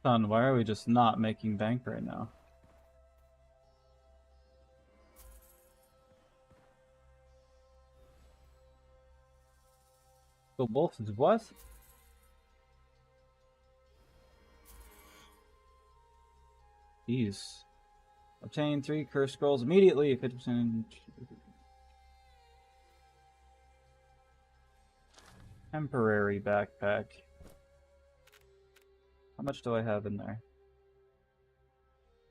Son, why are we just not making bank right now? So both is what? Jeez. Obtain 3 curse scrolls immediately. 50%. Temporary backpack. How much do I have in there?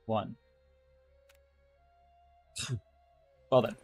1. Well then.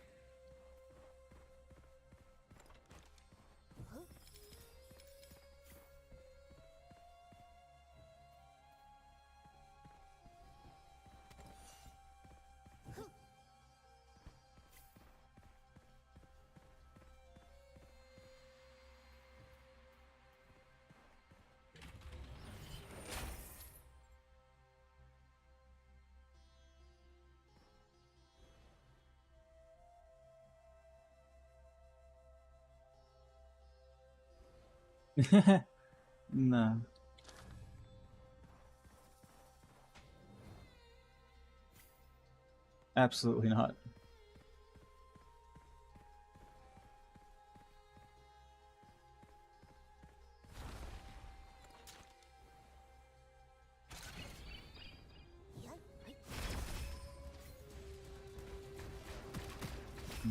No. Absolutely not.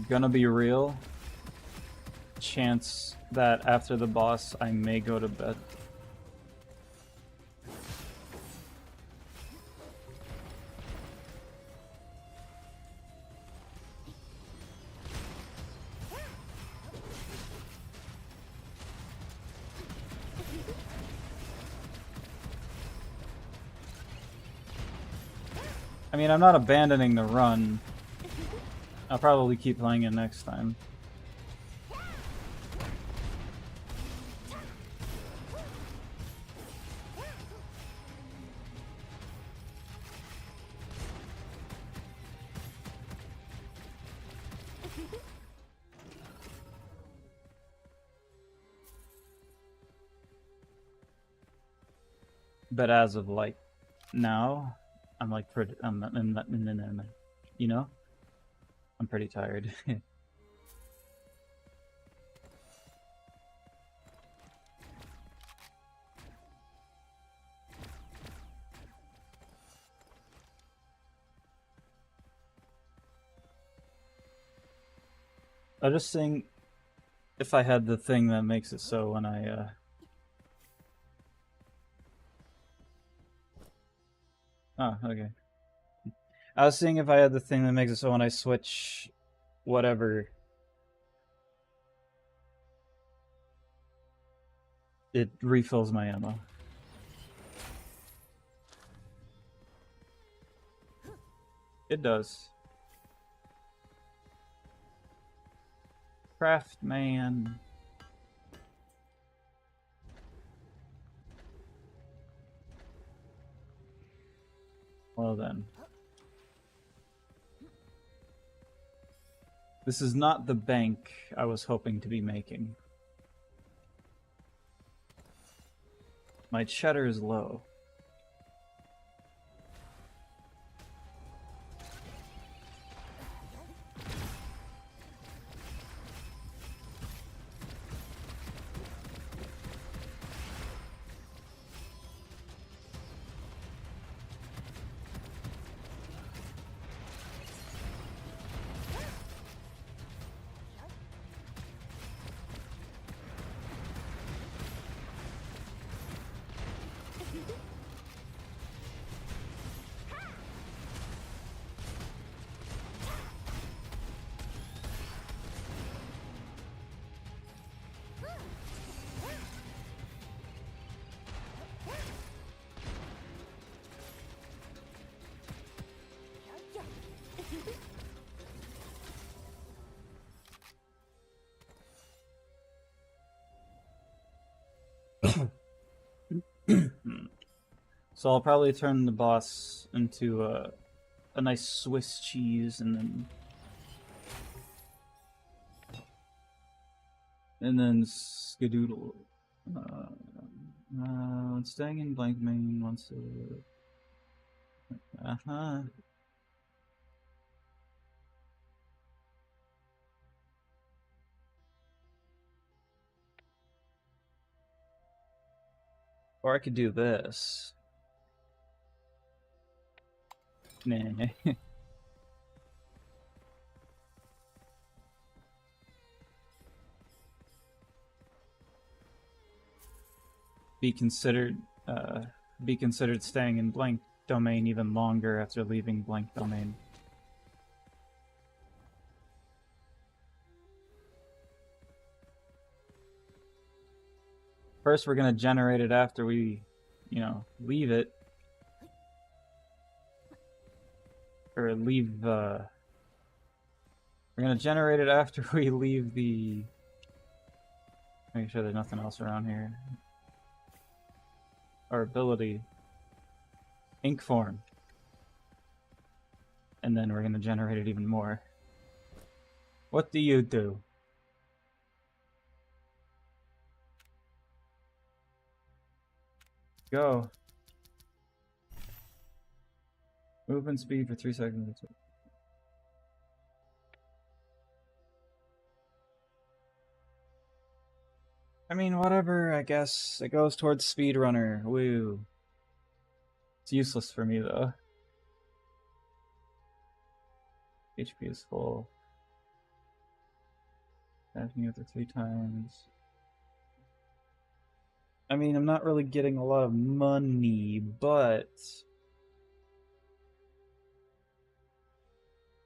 Gonna be real. Chance that after the boss I may go to bed. I mean, I'm not abandoning the run. I'll probably keep playing it next time. But as of like now, I'm like pretty. You know, I'm pretty tired. I'm just saying, if I had the thing that makes it so when I Oh, okay. I was seeing if I had the thing that makes it so when I switch whatever, it refills my ammo. It does. Craftman. Well then. This is not the bank I was hoping to be making. My cheddar is low. So I'll probably turn the boss into a nice Swiss cheese and then skedoodle. Staying in blank main once Or I could do this. Nah. Be considered staying in blank domain even longer after leaving blank domain. First, we're gonna generate it after we, leave it. Or leave, we're gonna generate it after we leave the... Make sure there's nothing else around here. Our ability. Ink form. And then we're gonna generate it even more. What do you do? Go. Movement speed for 3 seconds. I mean, whatever, I guess. It goes towards speedrunner. Woo. It's useless for me, though. HP is full. Attacking after 3 times. I mean, I'm not really getting a lot of money, but...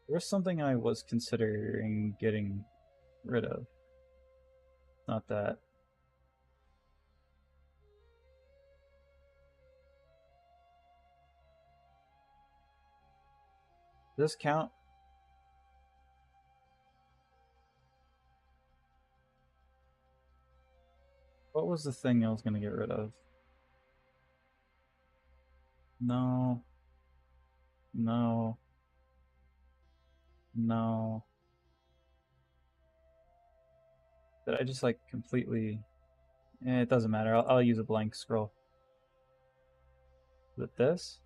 there's something I was considering getting rid of. Not that. Does this count? What was the thing I was going to get rid of? No. No. No. Did I just like completely... it doesn't matter. I'll use a blank scroll. Is it this?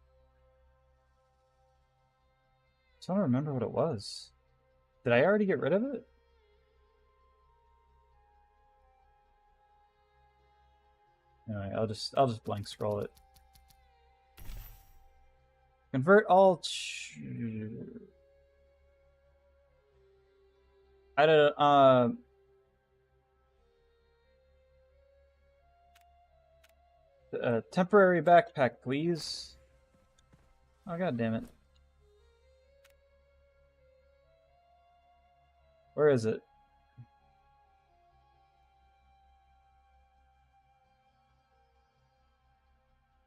I just want to remember what it was. Did I already get rid of it? Anyway, I'll just blank scroll it. Convert all. I don't. Temporary backpack, please. Oh, god damn it. Where is it?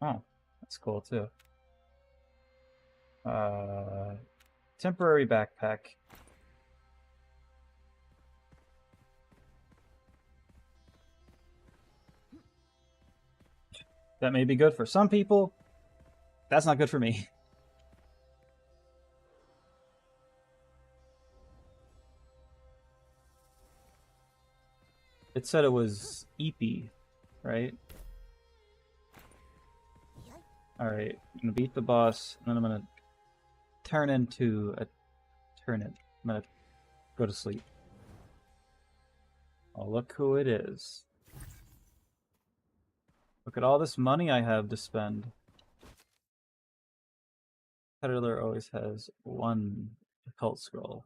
Oh, that's cool too. Temporary backpack. That may be good for some people. That's not good for me. It said it was EP, right? Alright, I'm gonna beat the boss, and then I'm gonna turn into a turnip. I'm gonna go to sleep. Oh, look who it is. Look at all this money I have to spend. Peddler always has one occult scroll.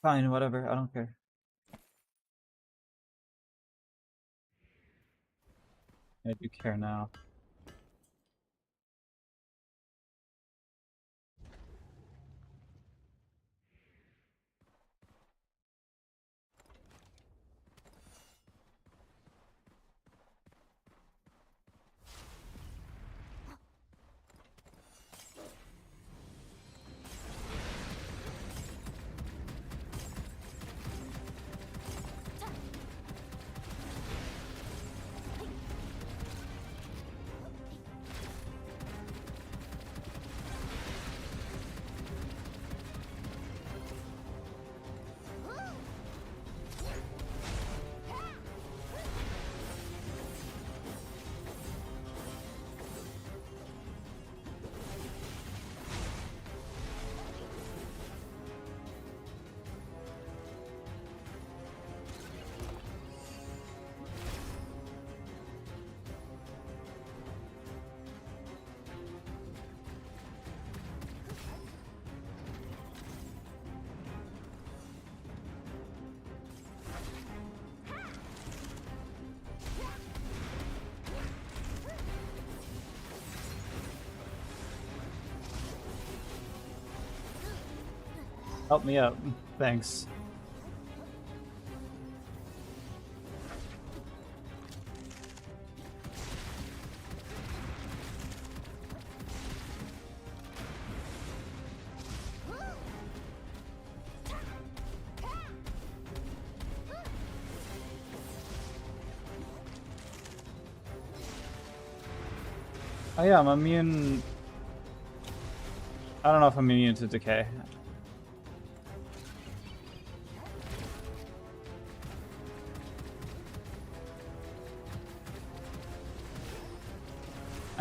Fine, whatever, I don't care. I do care now. Help me up. Thanks. Oh yeah, I'm immune... I don't know if I'm immune to decay.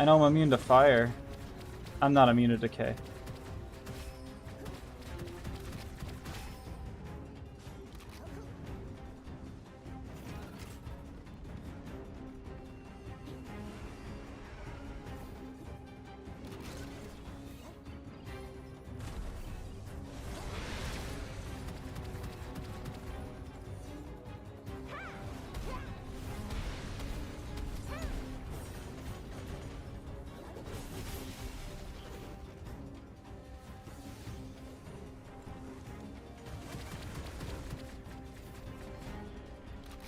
I know I'm immune to fire. I'm not immune to decay.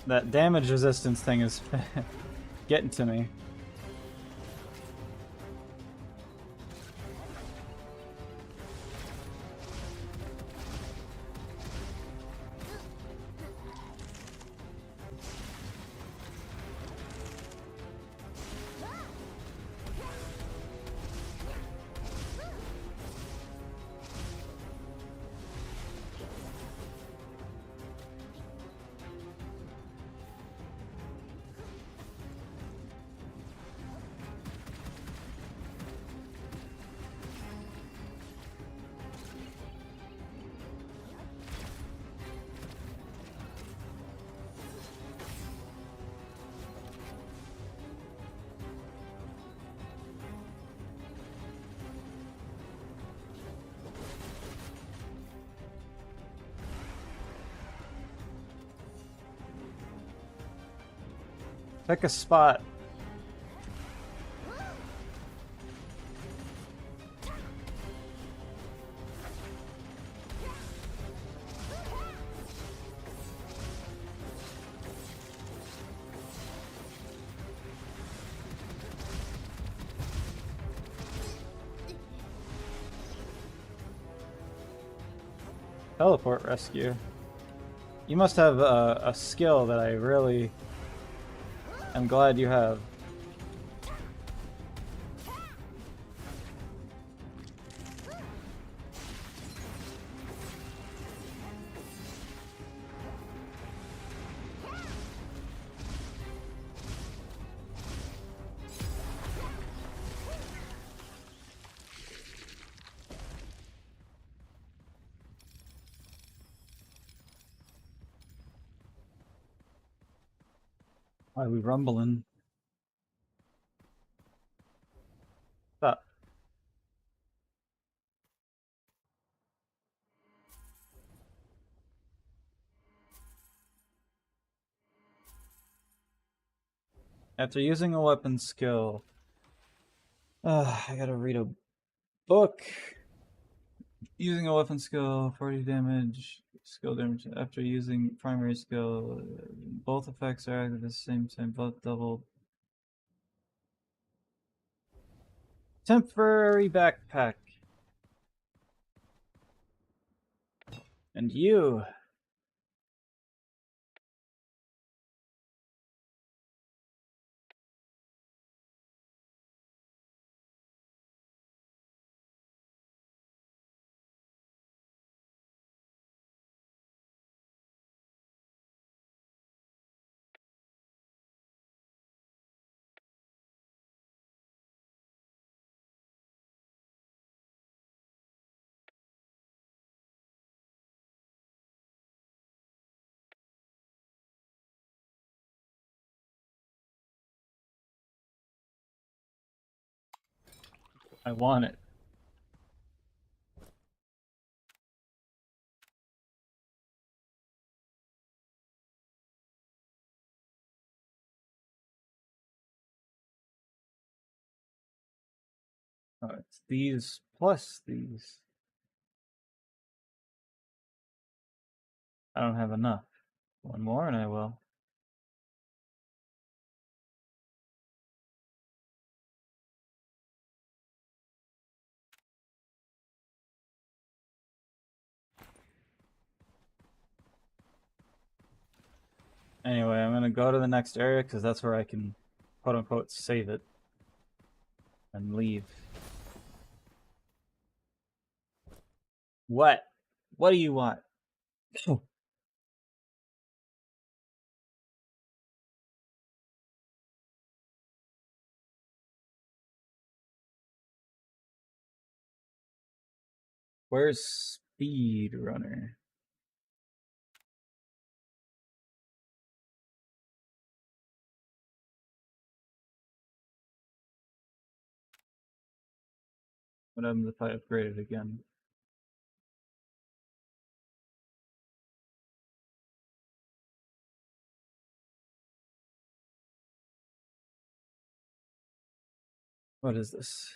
That damage resistance thing is getting to me. Pick a spot. Teleport rescue. You must have a skill that I really am glad you have. Why are we rumbling? Stop. After using a weapon skill, I gotta read a book. Using a weapon skill, 40 damage, skill damage. After using primary skill, both effects are active at the same time, both double. Temporary backpack. And you. I want it. Oh, it's these plus these. I don't have enough. One more and I will. Anyway, I'm gonna go to the next area because that's where I can, quote unquote, save it and leave. What? What do you want? Where's Speed Runner? What happens if I upgrade it again? What is this?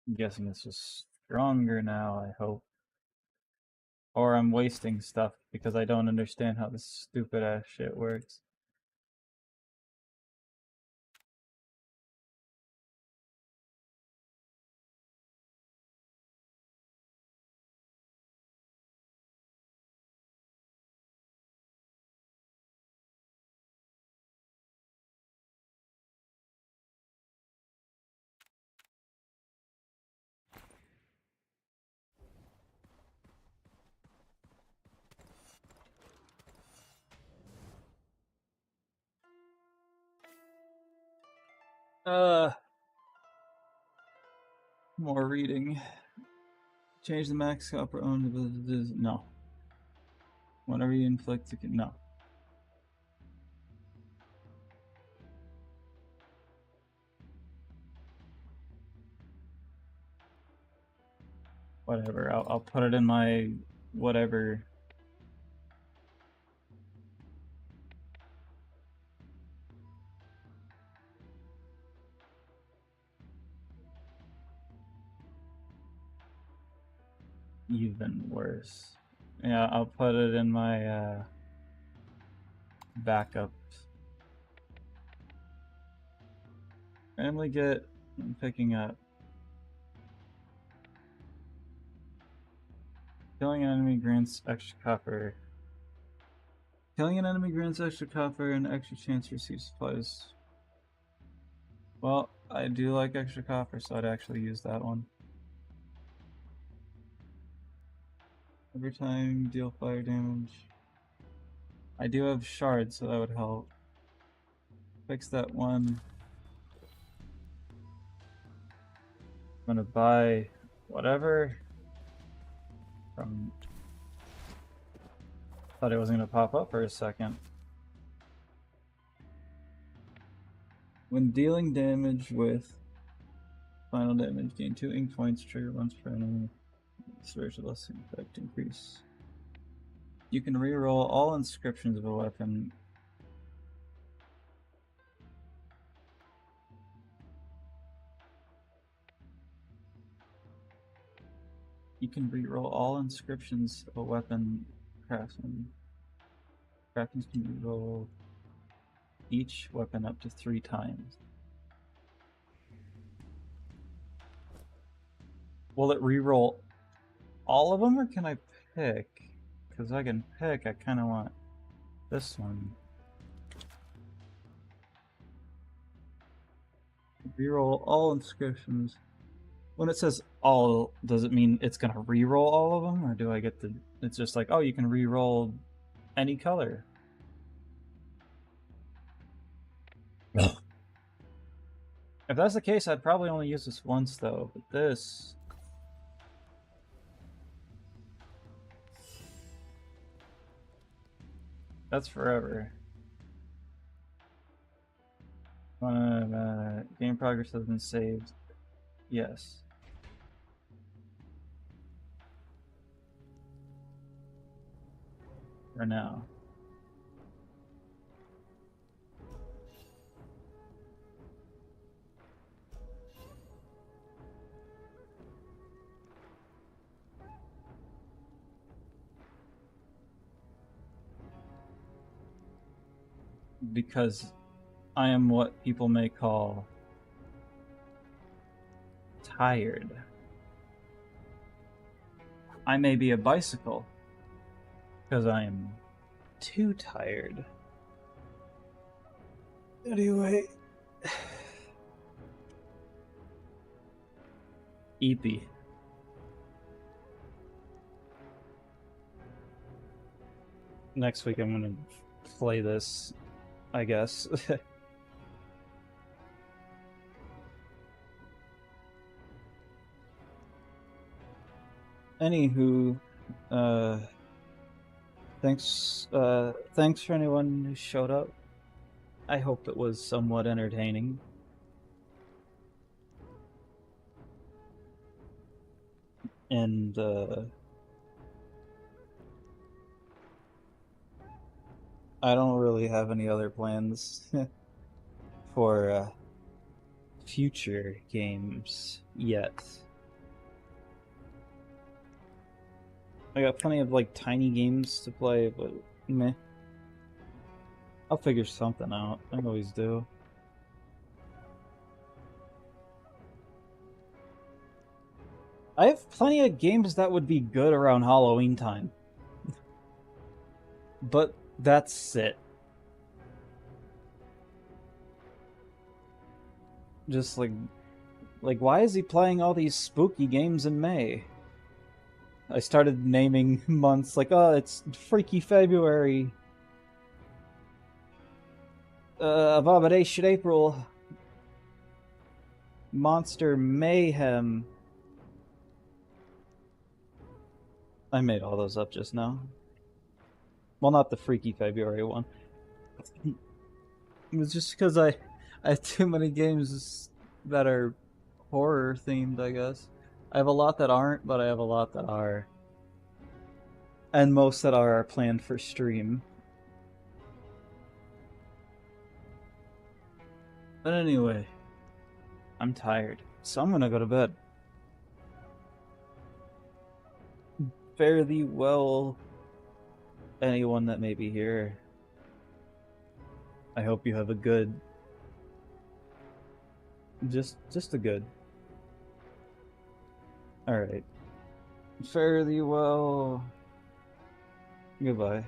I'm guessing it's just stronger now, I hope. Or I'm wasting stuff because I don't understand how this stupid ass shit works. More reading. Change the max copper on the no. Whenever you inflict a no. Whatever. I'll put it in my whatever. Even worse. Yeah, I'll put it in my backup. Randomly get picking up. Killing an enemy grants extra copper. Killing an enemy grants extra copper and extra chance to receive supplies. Well, I do like extra copper, so I'd actually use that one. Every time deal fire damage. I do have shards, so that would help. Fix that one. I'm gonna buy whatever from. Thought it wasn't gonna pop up for a second. When dealing damage with final damage, gain 2 ink points, trigger once per enemy. Spiritual blessing effect increase. You can reroll all inscriptions of a weapon. You can reroll all inscriptions of a weapon craftsman. Craftsmen can reroll each weapon up to 3 times. Will it reroll all of them, or can I pick? Because I can pick, I kind of want this one. Reroll all inscriptions. When it says all, does it mean it's gonna reroll all of them, or do I get the? It's just like, oh, you can reroll any color. If that's the case, I'd probably only use this once though. But this, that's forever. Game progress has been saved. Yes. For now. Because I am what people may call tired. I may be a bicycle because I am too tired. Anyway. Eepy. next week I'm gonna play this, I guess. Anywho, thanks for anyone who showed up. I hope it was somewhat entertaining. And I don't really have any other plans for future games yet. I got plenty of like tiny games to play, but meh. I'll figure something out. I always do. I have plenty of games that would be good around Halloween time. But that's it. Just like why is he playing all these spooky games in May? I started naming months like, oh, it's Freaky February. Abomination April. Monster Mayhem. I made all those up just now. Well, not the Freaky February one. It was just because I have too many games that are horror themed, I guess. I have a lot that aren't, but I have a lot that are. And most that are planned for stream. But anyway, I'm tired, so I'm gonna go to bed. Fare thee well, anyone that may be here. I hope you have a good... Just a good. Alright. Fare thee well. Goodbye.